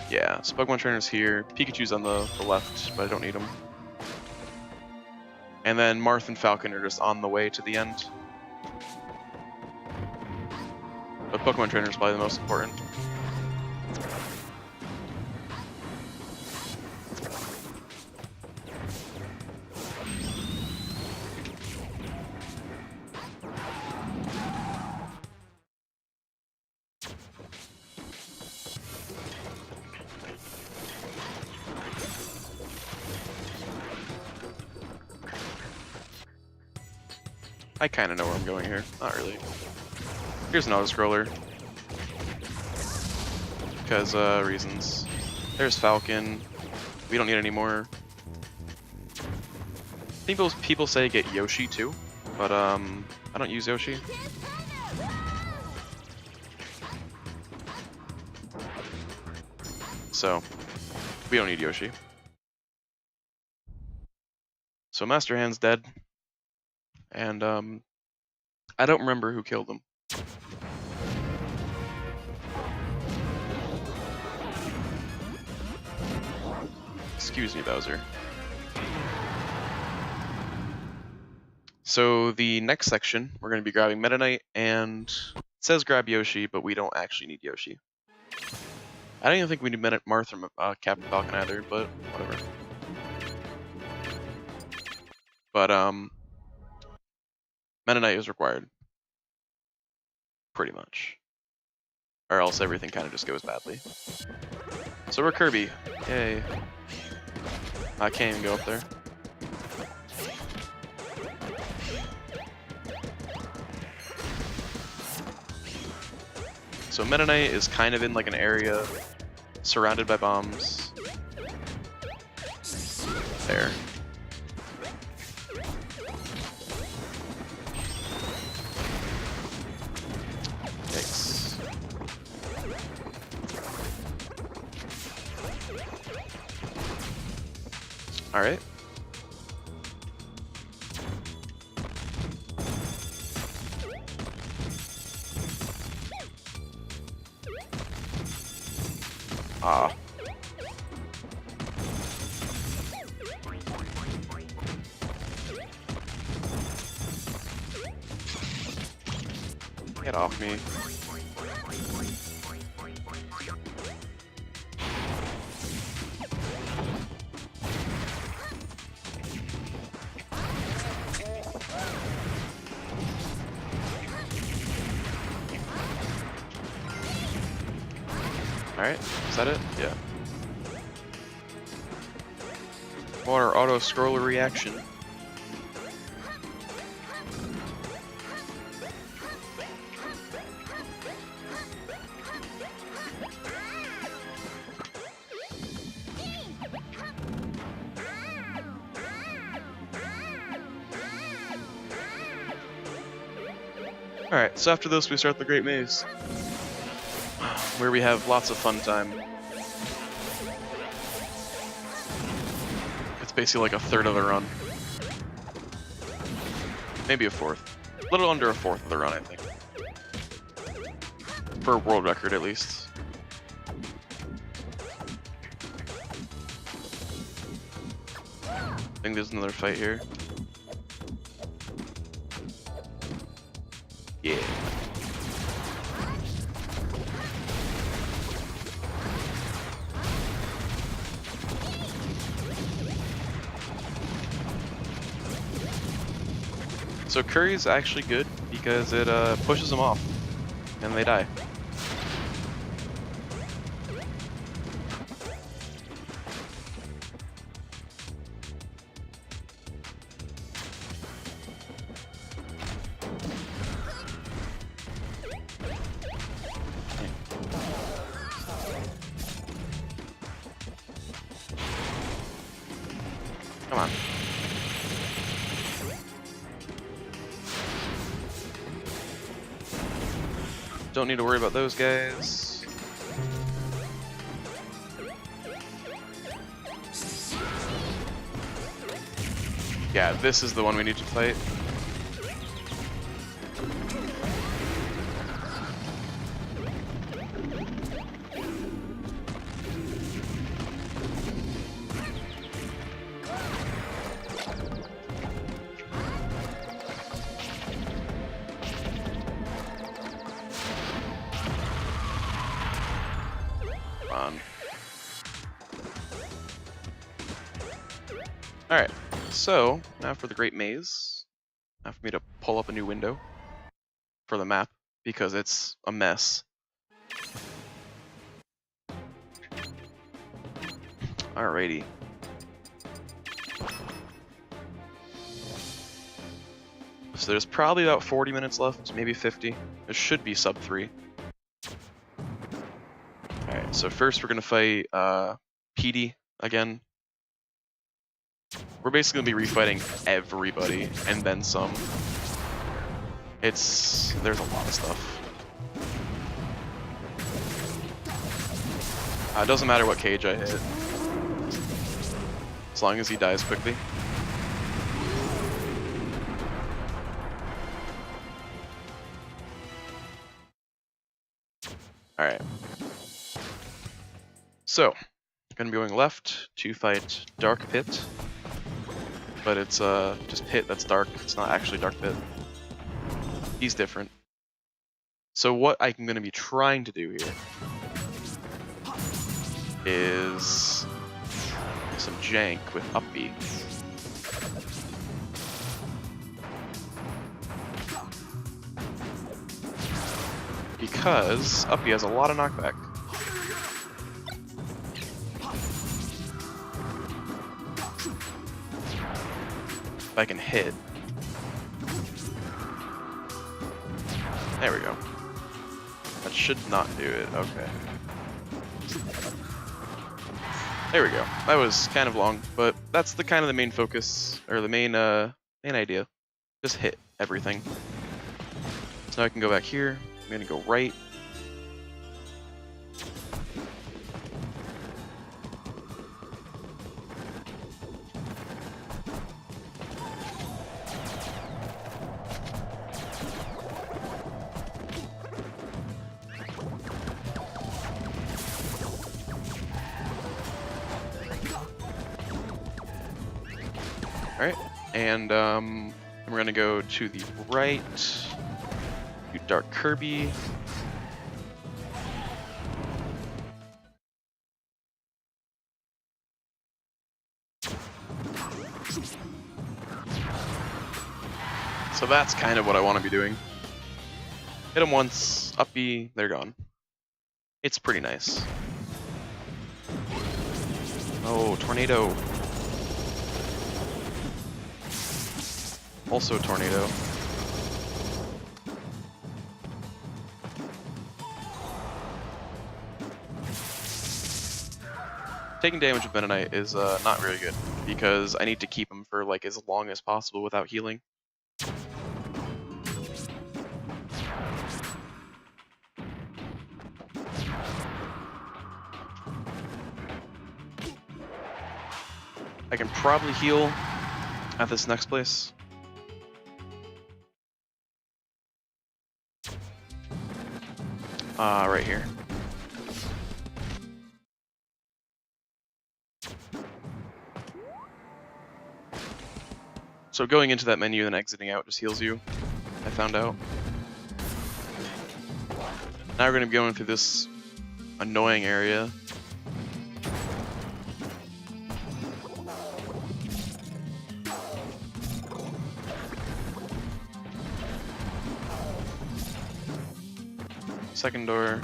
Yeah, so Pokemon Trainer's here. Pikachu's on the left, but I don't need him. And then Marth and Falcon are just on the way to the end. But Pokemon Trainer is probably the most important. I kind of know where I'm going here. Not really. Here's an auto-scroller. Because, reasons. There's Falcon. We don't need any more. I think people say get Yoshi too, but I don't use Yoshi. So, we don't need Yoshi. So Master Hand's dead. And I don't remember who killed him. Excuse me, Bowser. So the next section, we're going to be grabbing Meta Knight, and it says grab Yoshi, but we don't actually need Yoshi. I don't even think we need Marth or Captain Falcon either, but whatever. But Meta Knight is required. Pretty much. Or else everything kind of just goes badly. So we're Kirby. Yay. I can't even go up there. So Meta Knight is kind of in like an area surrounded by bombs. There. Yikes. Alright. Ah. Get off me. Alright, is that it? Yeah. Water auto scroller reaction. Alright, so after this we start the Great Maze, where we have lots of fun time. It's basically like a third of the run. Maybe a fourth. A little under a fourth of the run, I think. For a world record, at least. I think there's another fight here. Yeah. So Curry's actually good because it pushes them off, and they die. Come on. Don't need to worry about those guys. Yeah, this is the one we need to fight. Alright, so now for the Great Maze. Now for me to pull up a new window for the map because it's a mess. Alrighty. So there's probably about 40 minutes left, maybe 50. It should be sub 3. Alright, so first we're gonna fight PD again. We're basically gonna be refighting everybody and then some. There's a lot of stuff. It doesn't matter what cage I hit, as long as he dies quickly. Alright. So, gonna be going left to fight Dark Pit. But it's just Pit that's dark. It's not actually Dark Pit. He's different. So what I'm gonna be trying to do here is some jank with up B. Because up B has a lot of knockback. If I can hit. There we go. That should not do it. Okay. There we go. That was kind of long, but that's the kind of the main focus, or the main idea. Just hit everything. So now I can go back here. I'm gonna go right. Alright, and we're gonna go to the right, do Dark Kirby. So that's kind of what I want to be doing. Hit them once, up B, they're gone. It's pretty nice. Oh, tornado. Also tornado. Taking damage with Mennonite is not really good because I need to keep him for like as long as possible without healing. I can probably heal at this next place. Right here. So going into that menu and exiting out just heals you, I found out. Now we're going to be going through this annoying area. second door.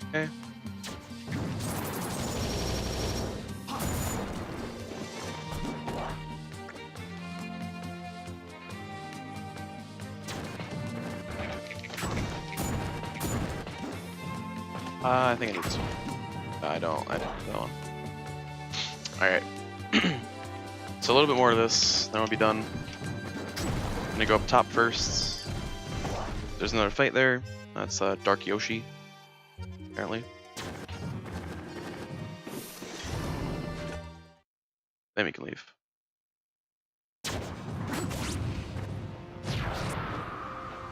Okay. I think I need this one. I don't need that one. Alright. So a little bit more of this, then we'll be done. I'm gonna go up top first. There's another fight there. That's Dark Yoshi, apparently. Then we can leave. I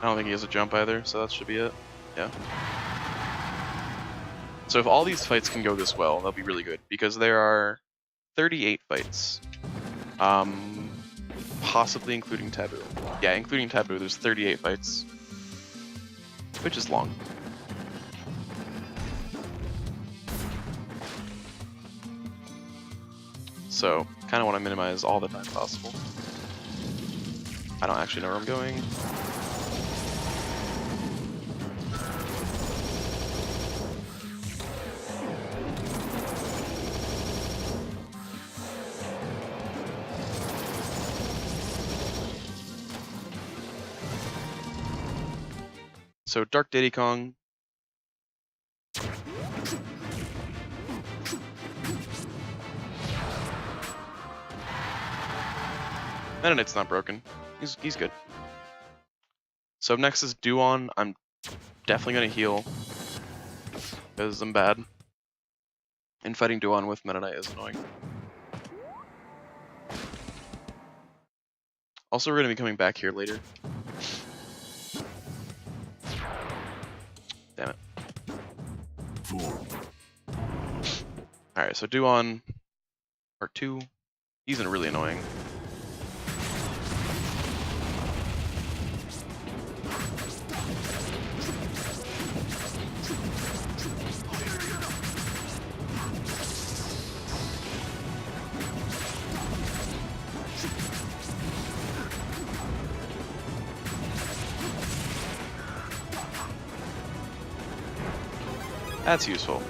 don't think he has a jump either, so that should be it. Yeah. So if all these fights can go this well, they'll be really good, because there are 38 fights. Possibly including Taboo. Yeah, including Taboo, there's 38 fights. Which is long. So, kind of want to minimize all the time possible. I don't actually know where I'm going. So Dark Diddy Kong. And it's not broken. He's good. So next is Duon. I'm definitely gonna heal because I'm bad. And fighting Duon with Meta Knight is annoying. Also, we're gonna be coming back here later. Damn it. Alright, so Duon part 2. He's really annoying. That's useful.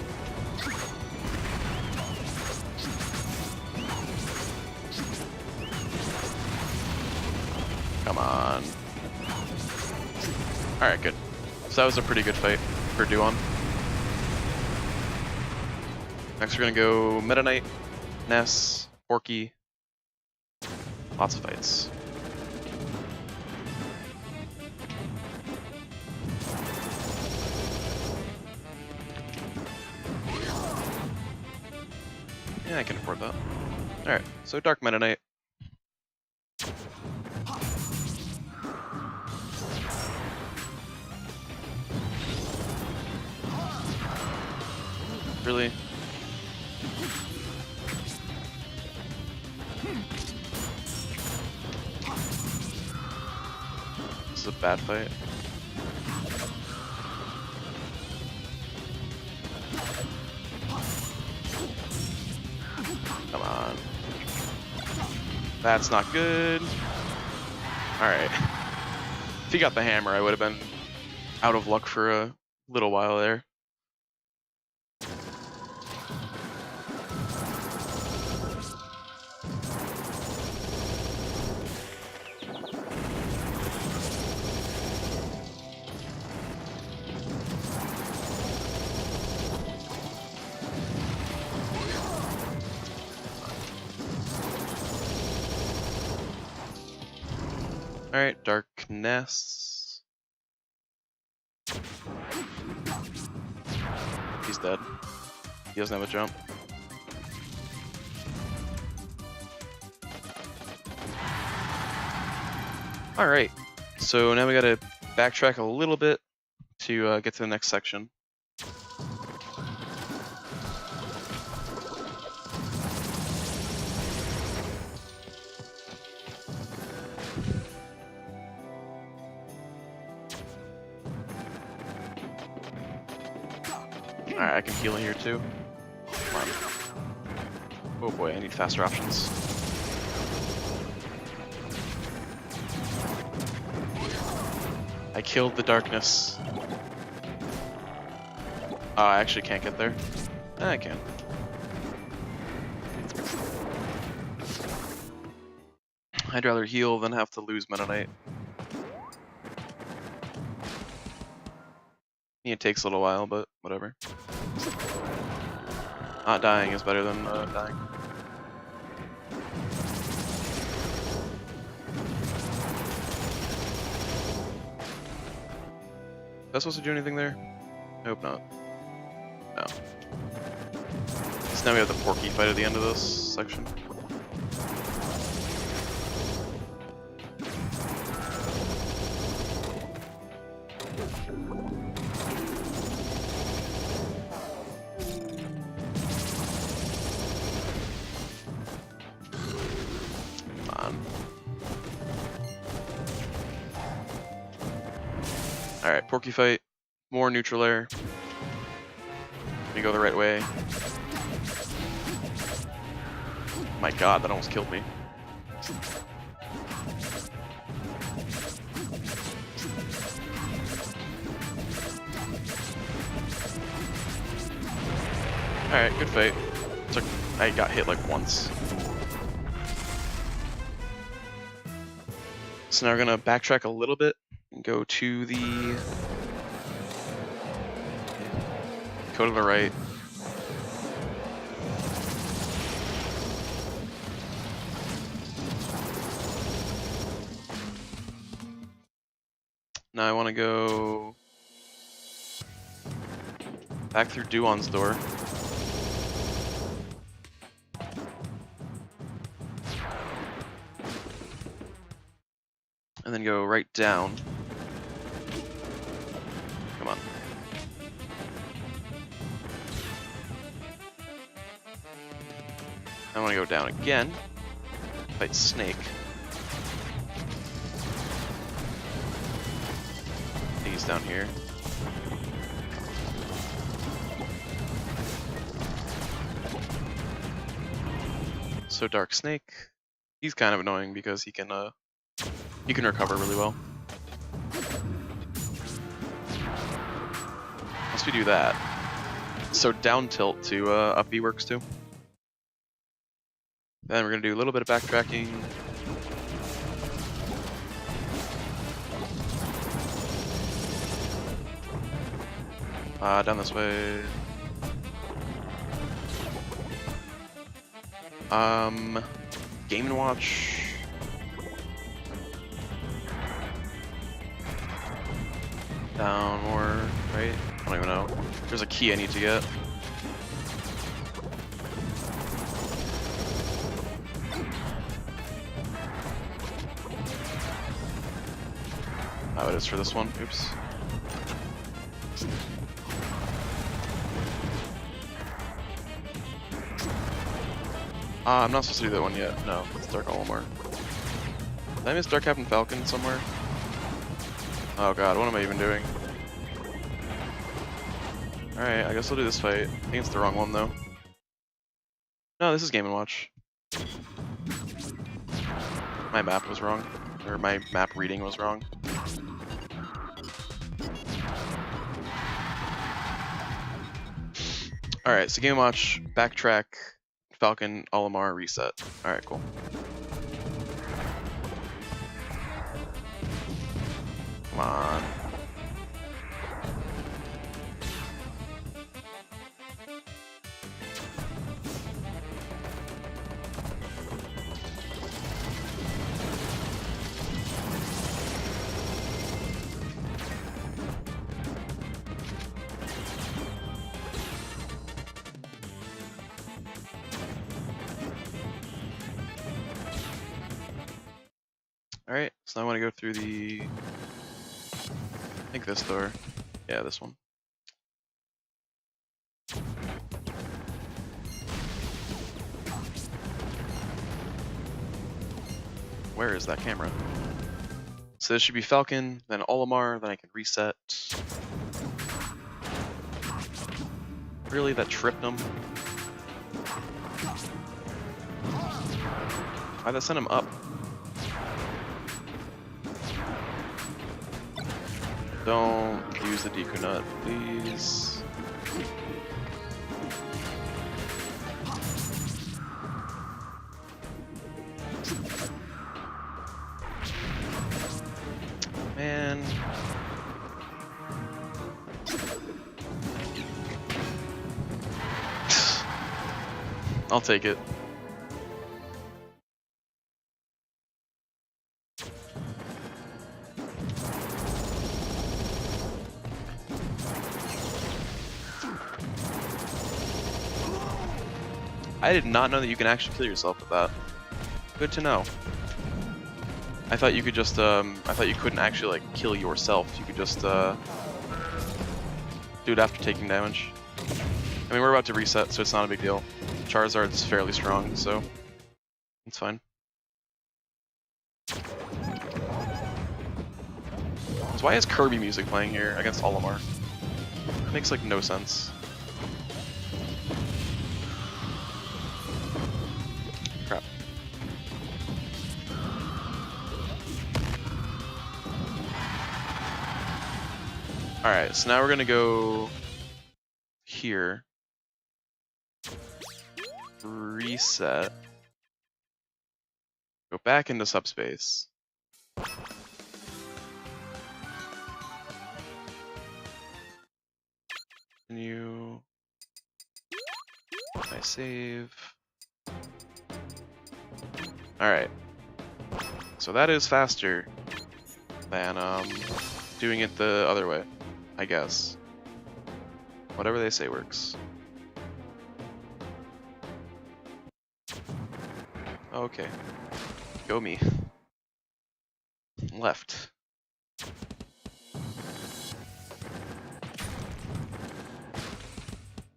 Come on. Alright, good. So that was a pretty good fight for Duon. Next we're gonna go Meta Knight, Ness, Porky. Lots of fights. Yeah, I can afford that. Alright, so Dark Meta Knight. Really? This is a bad fight. Come on. That's not good. Alright. If he got the hammer, I would have been out of luck for a little while there. Alright, Darkness. He's dead. He doesn't have a jump. Alright, so now we gotta backtrack a little bit to get to the next section. Alright, I can heal here too. Come on. Oh boy, I need faster options. I killed the darkness. Oh, I actually can't get there. I can. I'd rather heal than have to lose Meta Knight. It takes a little while, but whatever. Not dying is better than dying. Is that supposed to do anything there? I hope not. No. So now we have the Porky fight at the end of this section. Alright, Porky fight, more neutral air. We go the right way. My god, that almost killed me. Alright, good fight. I got hit like once. So now we're gonna backtrack a little bit and go to the right. Now I want to go back through Duon's door. And then go right down. Come on. I want to go down again. Fight Snake. I think he's down here. So Dark Snake. He's kind of annoying because he can recover really well. Once we do that, so down tilt to up B works too. Then we're gonna do a little bit of backtracking. Down this way. Game & Watch. Down more, right? I don't even know. There's a key I need to get. Oh, it is for this one. Oops. I'm not supposed to do that one yet. No, it's Dark Olimar. Did I miss Dark Captain Falcon somewhere? Oh god, what am I even doing? Alright, I guess I'll do this fight. I think it's the wrong one though. No, this is Game & Watch. My map was wrong. Or my map reading was wrong. Alright, so Game & Watch, backtrack, Falcon, Olimar, reset. Alright, cool. Come on. Alright, so I want to go through the... I think this door. Yeah, this one. Where is that camera? So this should be Falcon, then Olimar, then I can reset. Really, that tripped him? Why'd that send him up? Don't use the Deku Nut, please. Man. I'll take it. I did not know that you can actually kill yourself with that. Good to know. I thought you could just, I thought you couldn't actually, like, kill yourself. You could just, do it after taking damage. I mean, we're about to reset, so it's not a big deal. Charizard's fairly strong, so it's fine. So why is Kirby music playing here against Olimar? It makes, like, no sense. Crap. Alright, so now we're gonna go here. Reset. Go back into subspace. Continue. My save. Alright. So that is faster than doing it the other way, I guess. Whatever they say works. Okay. Go me. Left.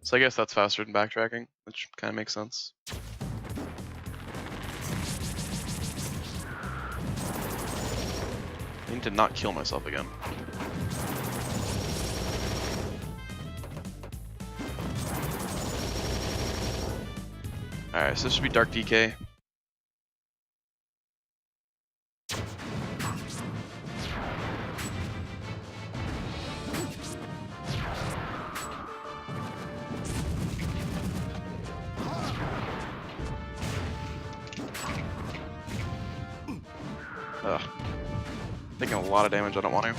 So I guess that's faster than backtracking, which kind of makes sense. I need to not kill myself again. Alright, so this should be Dark DK. Ugh. Taking a lot of damage, I don't want to.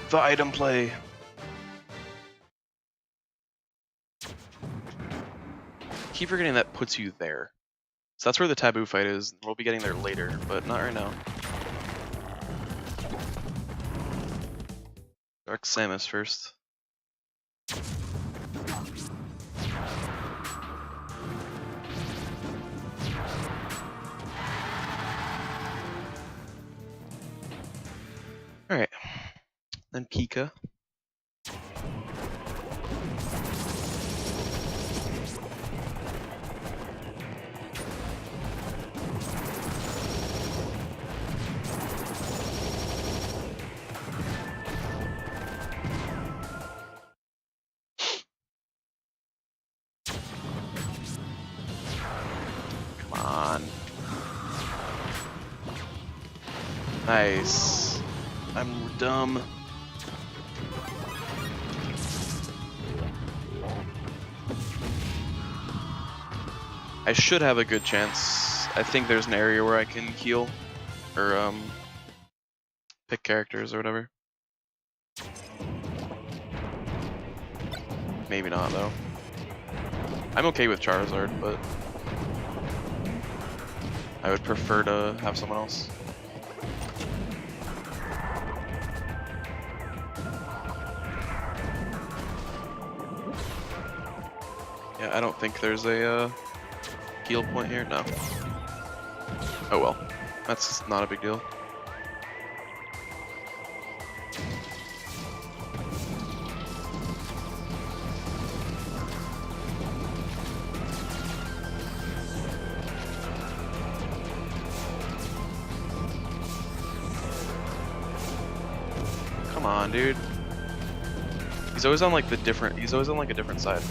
The item play. Keep forgetting that puts you there. So that's where the taboo fight is. We'll be getting there later, but not right now. Dark Samus first. Alright. Then Pika. Come on. Nice. I'm dumb. I should have a good chance. I think there's an area where I can heal or pick characters or whatever. Maybe not though. I'm okay with Charizard, but I would prefer to have someone else. Yeah, I don't think there's a heal point here. No. Oh well, that's not a big deal. on, dude. He's always on like the different. He's always on like a different side.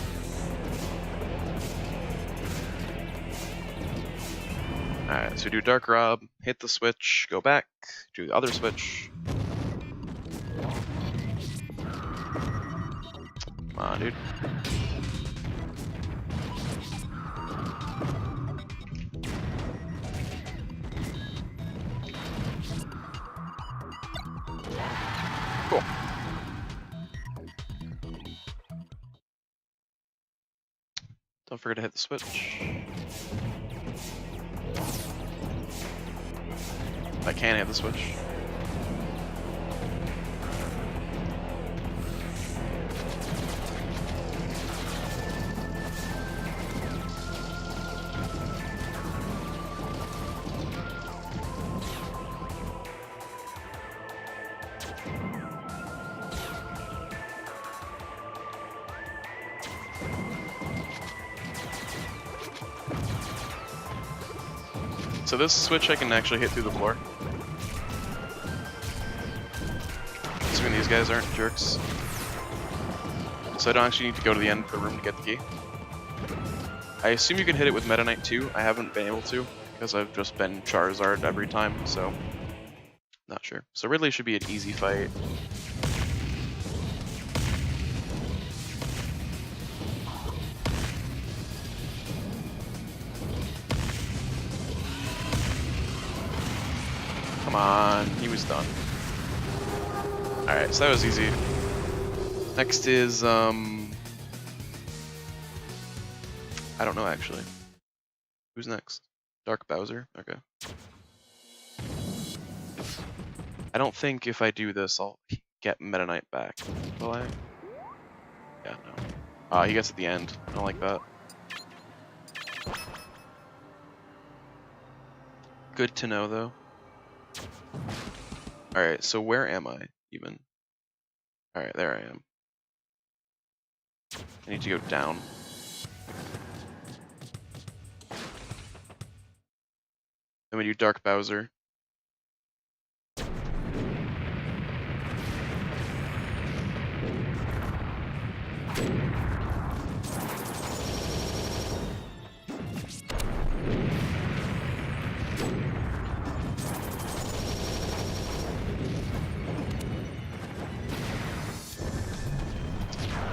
Alright, so do Dark Rob, hit the switch, go back, do the other switch. Come on, dude. Cool. Don't forget to hit the switch. I can hit the switch. So this switch I can actually hit through the floor. Assuming these guys aren't jerks. So I don't actually need to go to the end of the room to get the key. I assume you can hit it with Meta Knight too. I haven't been able to because I've just been Charizard every time, so not sure. So Ridley should be an easy fight. Come on, he was done. Alright, so that was easy. Next is, I don't know actually. Who's next? Dark Bowser? Okay. I don't think if I do this, I'll get Meta Knight back. Will I? Yeah, no. Ah, he gets at the end. I don't like that. Good to know, though. Alright, so where am I, even? Alright, there I am. I need to go down. Then we do Dark Bowser.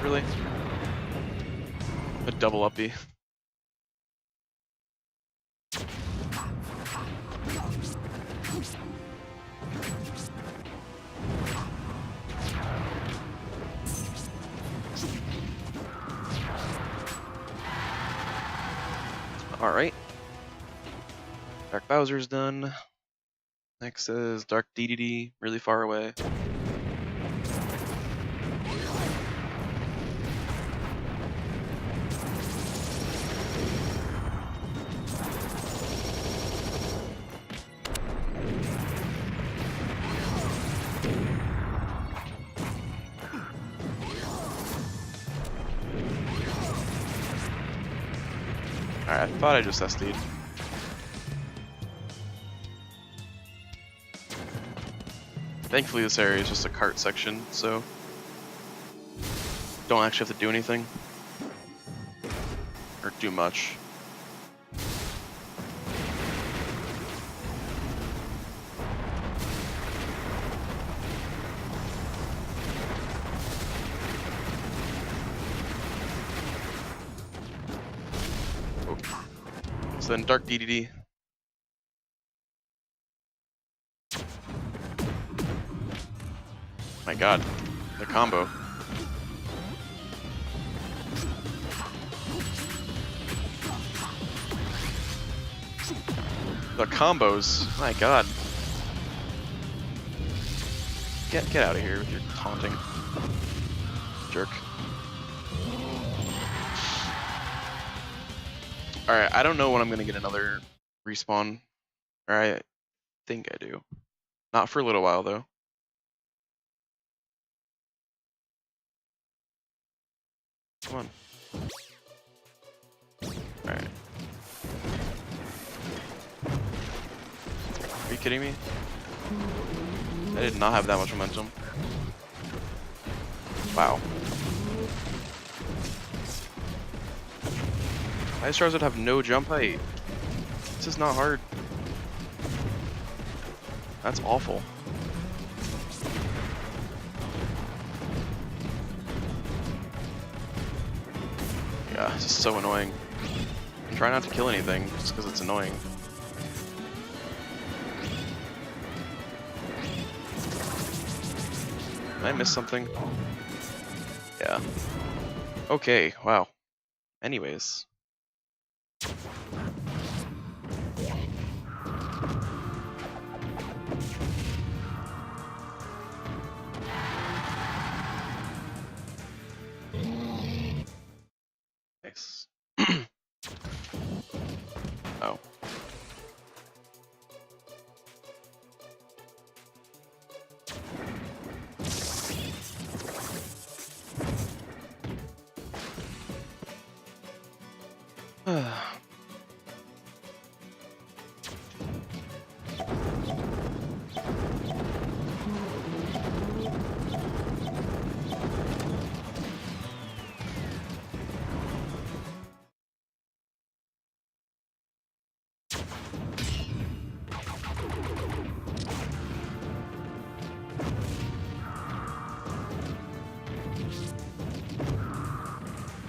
Really? A double uppy. Alright. Dark Bowser's done. Next is Dark DDD, really far away. Alright, I thought I just SD'd. Thankfully this area is just a cart section, so don't actually have to do anything. Or do much. So then Dark DDD. My god, the combo. The combos, my god. Get out of here with your taunting. Jerk. Alright, I don't know when I'm gonna get another respawn. Or I think I do. Not for a little while though. Come on. Alright. Are you kidding me? I did not have that much momentum. Wow. Ice Charizard have no jump height. This is not hard. That's awful. Yeah, this is so annoying. Try not to kill anything, just because it's annoying. Did I miss something? Yeah. Okay, wow. Anyways. Nice. Oh.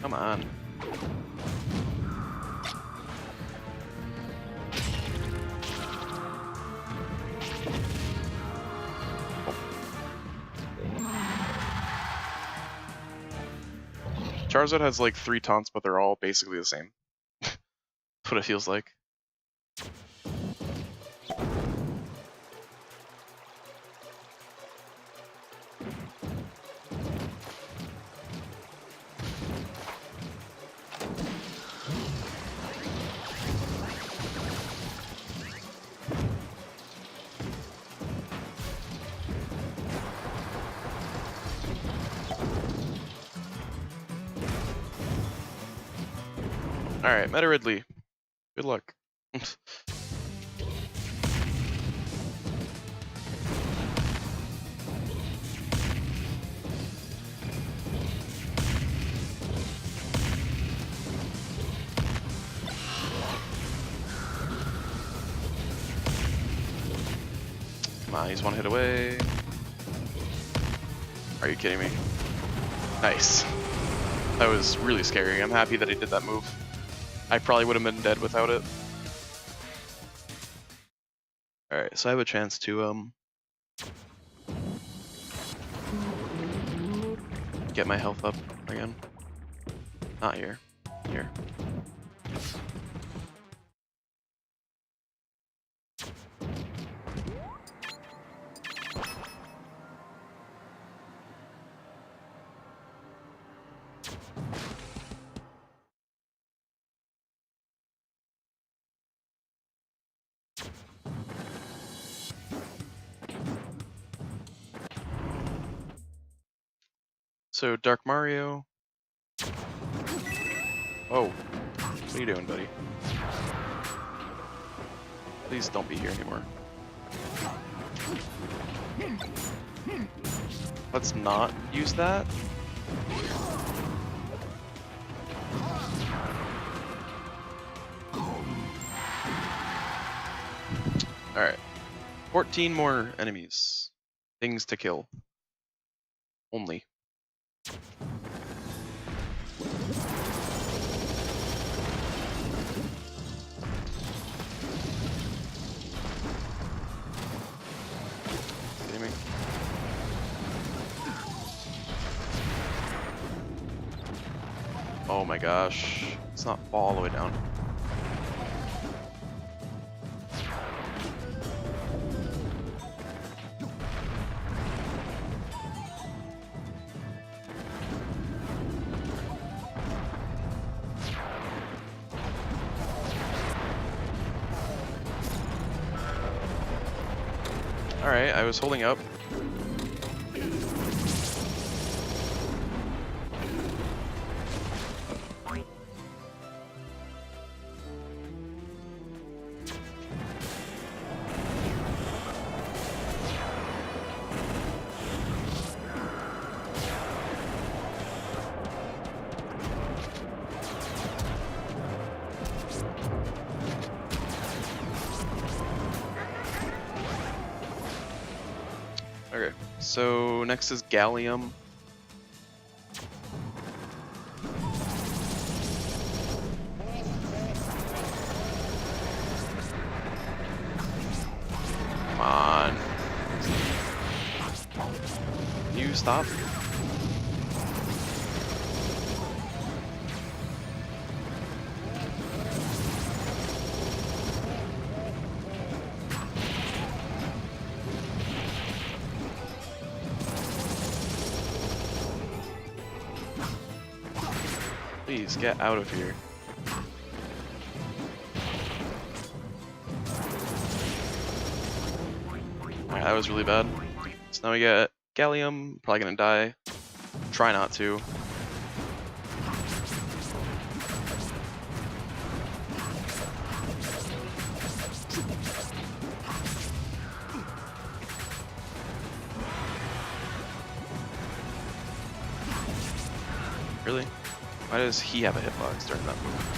Come on. Charizard has like 3 taunts, but they're all basically the same. That's what it feels like. Alright, Meta Ridley. Good luck. Come on, he's 1 hit away. Are you kidding me? Nice. That was really scary. I'm happy that he did that move. I probably would have been dead without it. Alright, so I have a chance to get my health up again. Not here. Here. So, Dark Mario. Oh, what are you doing, buddy? Please don't be here anymore. Let's not use that. Alright. 14 more enemies. Things to kill. Only. Kidding me? Oh my gosh. Let's not fall all the way down. Alright, I was holding up. So next is Gallium. Come on. You stop. Please get out of here. Alright, that was really bad. So now we get Gallium, probably gonna die. Try not to. Really? Why does he have a hitbox during that move?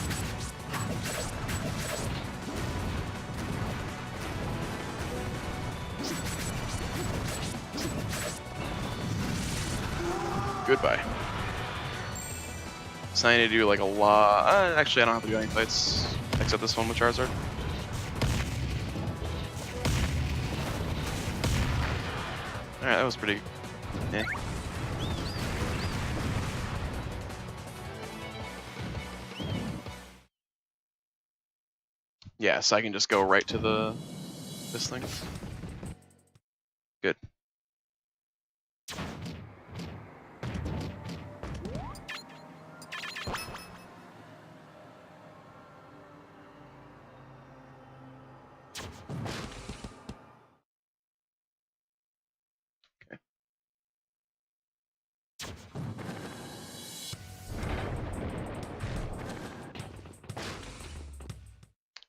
Goodbye. So I need to do like a lot. Actually, I don't have to do any fights except this one with Charizard. Alright, that was pretty. Eh. Yeah, so I can just go right to this thing. Good.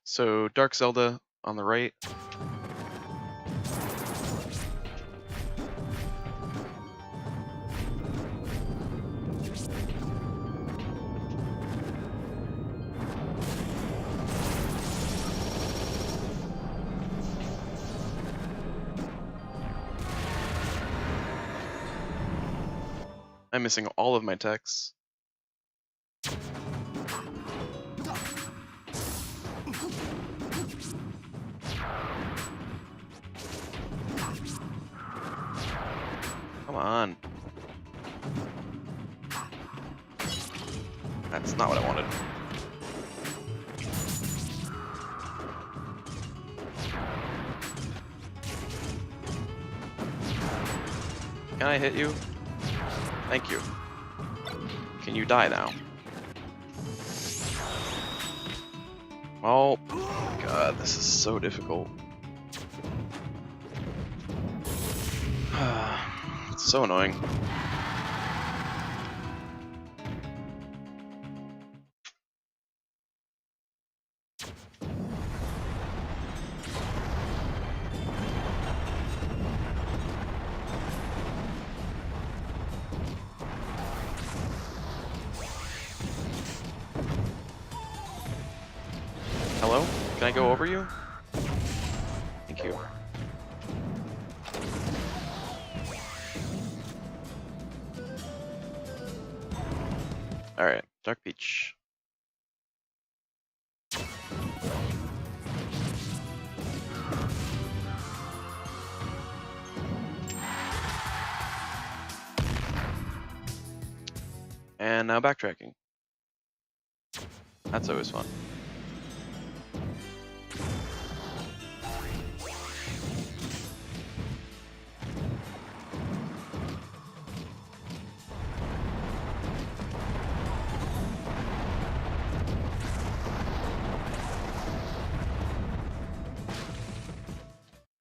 So Dark Zelda on the right. I'm missing all of my techs. Come on. That's not what I wanted. Can I hit you? Thank you. Can you die now? Oh, God, this is so difficult. It's so annoying. Hello? Can I go over you? Thank you. Alright, Dark Peach. And now backtracking. That's always fun.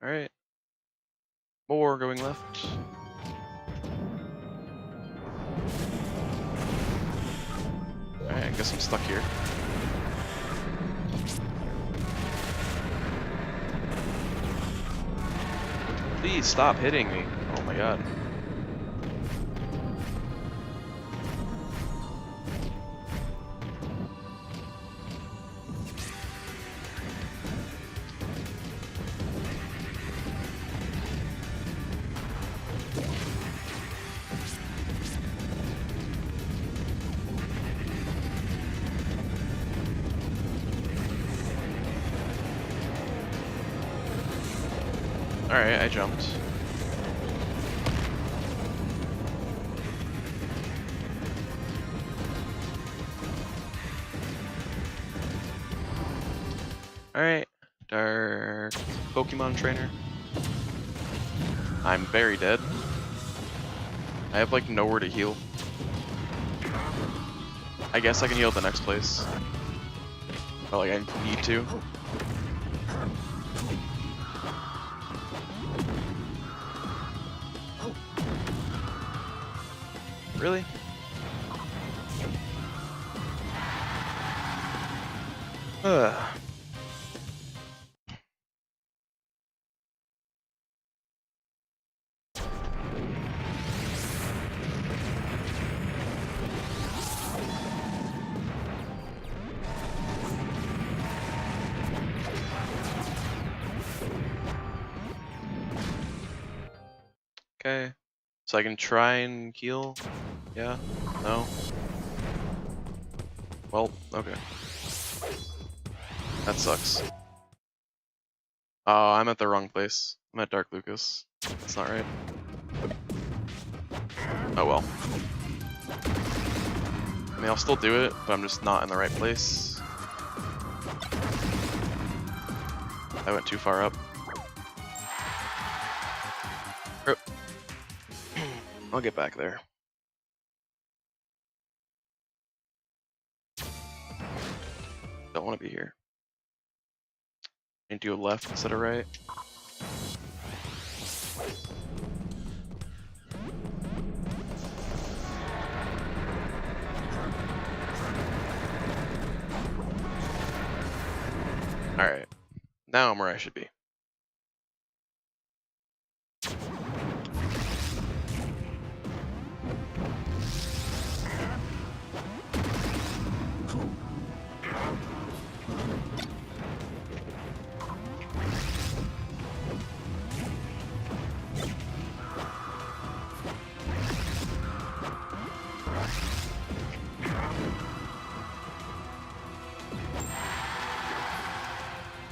Alright. More going left. Alright, I guess I'm stuck here. Please stop hitting me. Oh my god. Alright, I jumped. Alright, Dark Pokemon Trainer. I'm very dead. I have like nowhere to heal. I guess I can heal at the next place. But like I need to. Really? Ugh. Okay. So I can try and heal? Yeah? No? Well, okay. That sucks. Oh, I'm at the wrong place. I'm at Dark Lucas. That's not right. Oh well. I mean, I'll still do it, but I'm just not in the right place. I went too far up. I'll get back there. Don't want to be here. And do a left instead of right. Alright. Now I'm where I should be.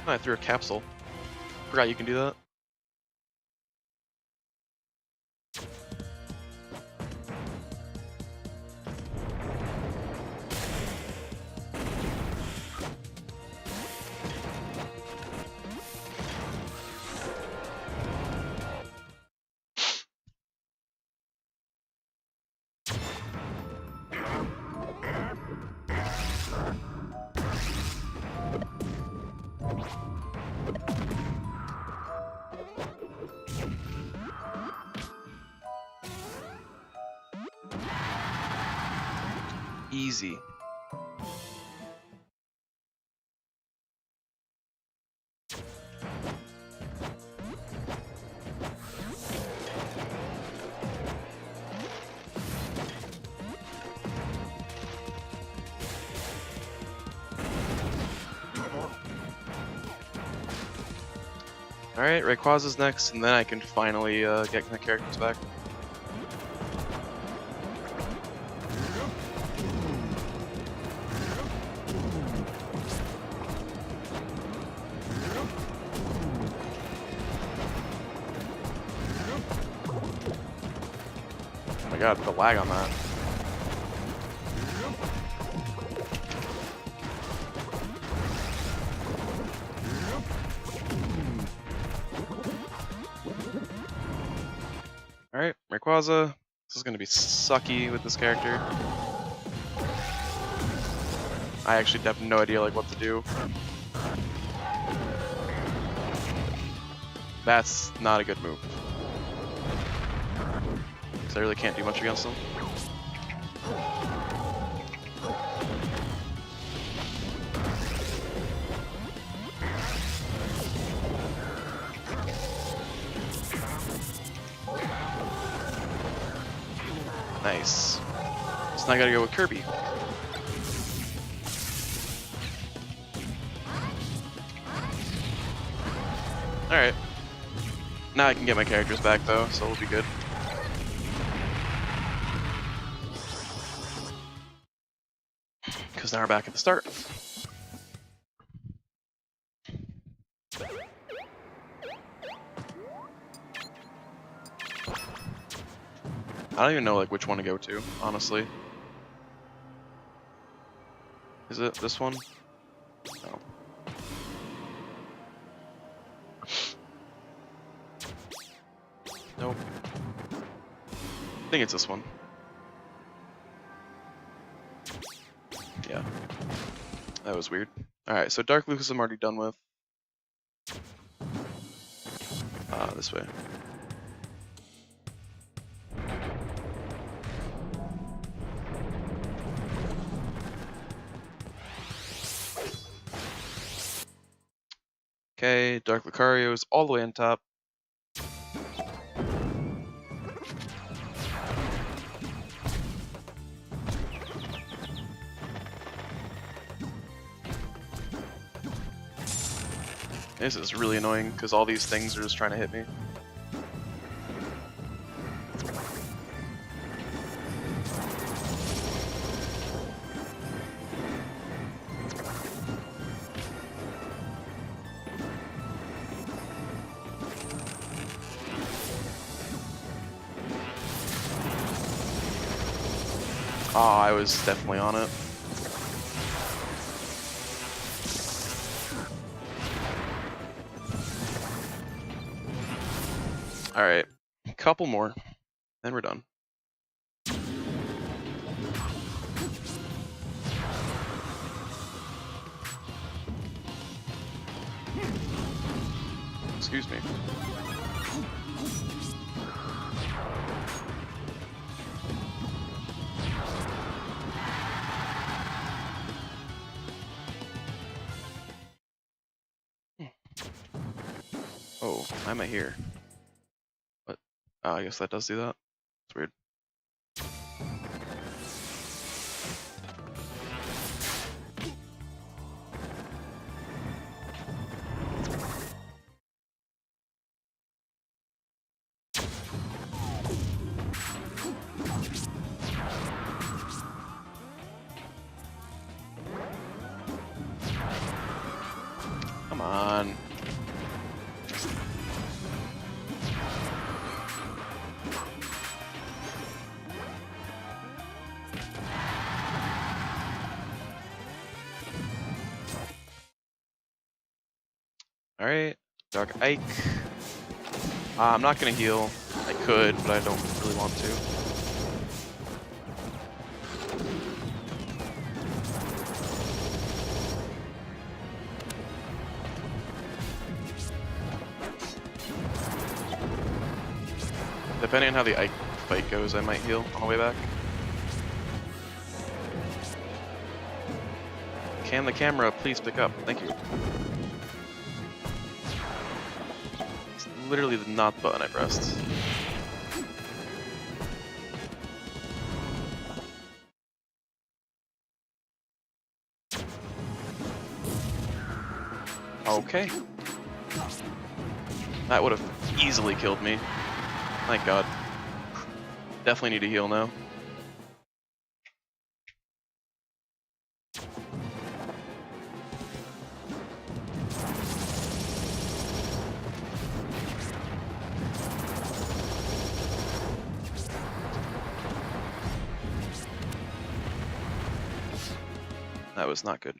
Oh, I threw a capsule. Forgot you can do that. Easy. Alright, Rayquaza's next, and then I can finally get my characters back. Oh my god, the lag on that. Alright, Rayquaza. This is gonna be sucky with this character. I actually have no idea like what to do. That's not a good move. Because I really can't do much against him. Nice. So now I gotta go with Kirby. Alright. Now I can get my characters back though, so we'll be good. Because now we're back at the start. I don't even know like which one to go to, honestly. Is it this one? No. Nope. I think it's this one. Yeah. That was weird. Alright, so Dark Lucas I'm already done with. This way. Okay, Dark Lucario's all the way on top. This is really annoying because all these things are just trying to hit me. Oh, I was definitely on it. Alright, a couple more, then we're done. Excuse me. Oh, why am I here? What? Oh, I guess that does do that. It's weird. Come on. Alright, Dark Ike. I'm not gonna heal. I could, but I don't really want to. Depending on how the Ike fight goes, I might heal on the way back. Can the camera please pick up? Thank you. It's literally the not button I pressed. Okay. That would have easily killed me. Thank God. Definitely need to heal now. That was not good.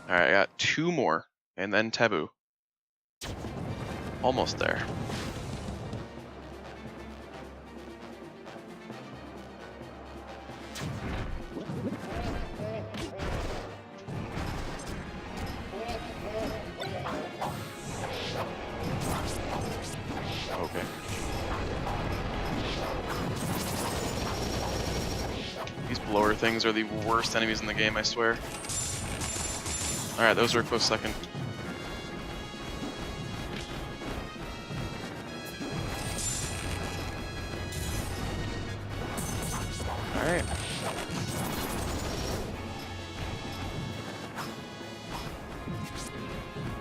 Alright, I got 2 more, and then Taboo. Almost there. Okay. These blower things are the worst enemies in the game, I swear. Alright, those are a close second. Alright.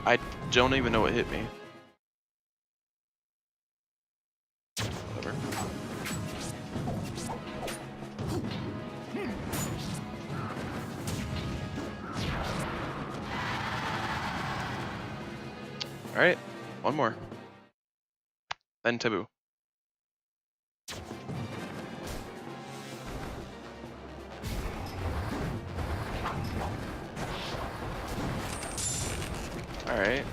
I don't even know what hit me. Whatever. Alright, one more. then Taboo. Alright.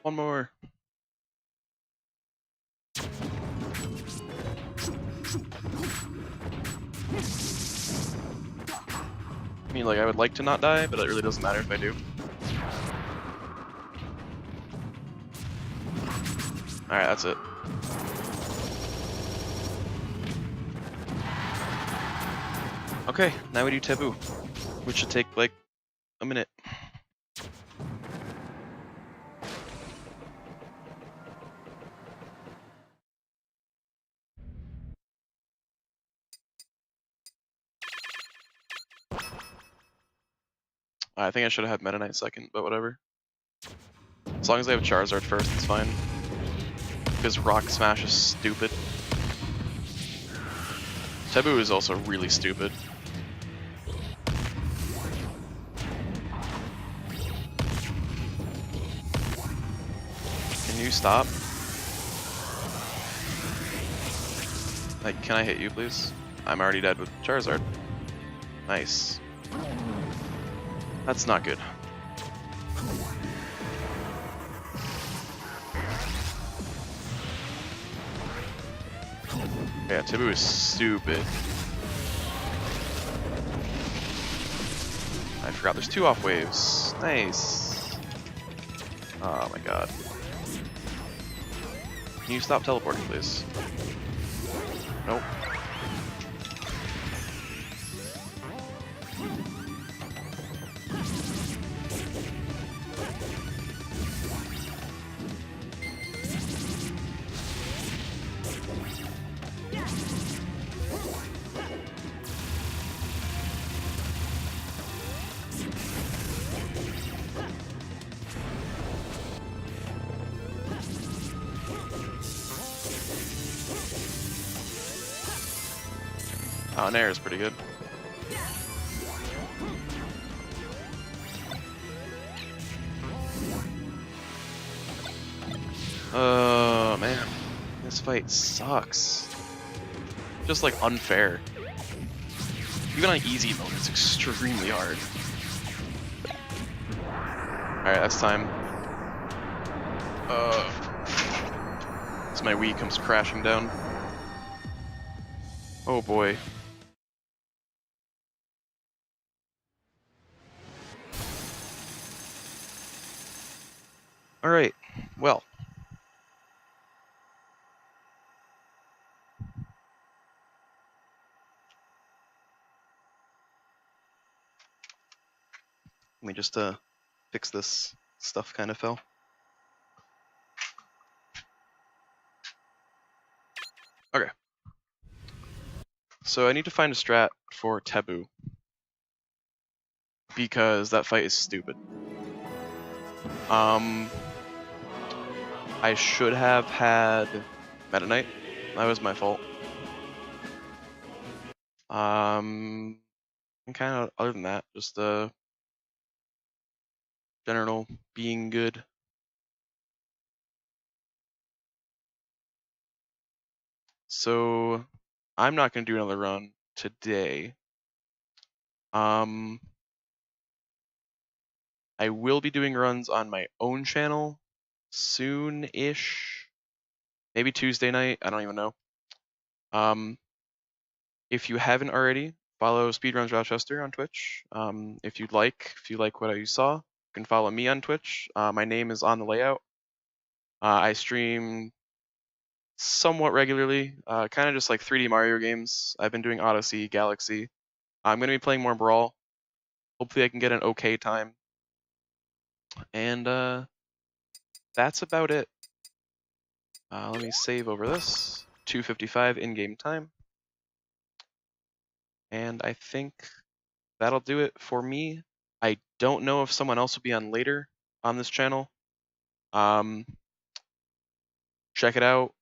One more. I mean, like, I would like to not die, but it really doesn't matter if I do. Alright, that's it. Okay, now we do Taboo, which should take, like, a minute. I think I should have had Meta Knight second, but whatever. As long as I have Charizard first, it's fine. Because Rock Smash is stupid. Taboo is also really stupid. Can you stop? Like, can I hit you, please? I'm already dead with Charizard. Nice. That's not good. Yeah, Taboo is stupid. I forgot there's 2 off waves. Nice. Oh my god. Can you stop teleporting, please? Nope. Oh, Nair is pretty good. Oh man, this fight sucks. Just like unfair. Even on easy mode, it's extremely hard. Alright, that's time. As my Wii comes crashing down. Oh boy. Alright, well. Let me just fix this. Stuff kind of fell. Okay. So I need to find a strat for Taboo. Because that fight is stupid. I should have had Meta Knight. That was my fault. And kind of other than that, just general being good. So I'm not gonna do another run today. I will be doing runs on my own channel soon-ish. Maybe Tuesday night, I don't even know. If you haven't already, follow Speedruns Rochester on Twitch. If you like what you saw, you can follow me on Twitch. My name is on the layout. I stream somewhat regularly, kind of just like 3D Mario games. I've been doing Odyssey, Galaxy. I'm going to be playing more Brawl. Hopefully I can get an okay time. And that's about it. Let me save over this. 2:55 in-game time. And I think that'll do it for me. I don't know if someone else will be on later on this channel. check it out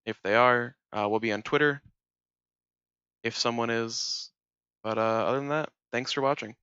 if they are. We'll be on Twitter if someone is. But other than that, thanks for watching.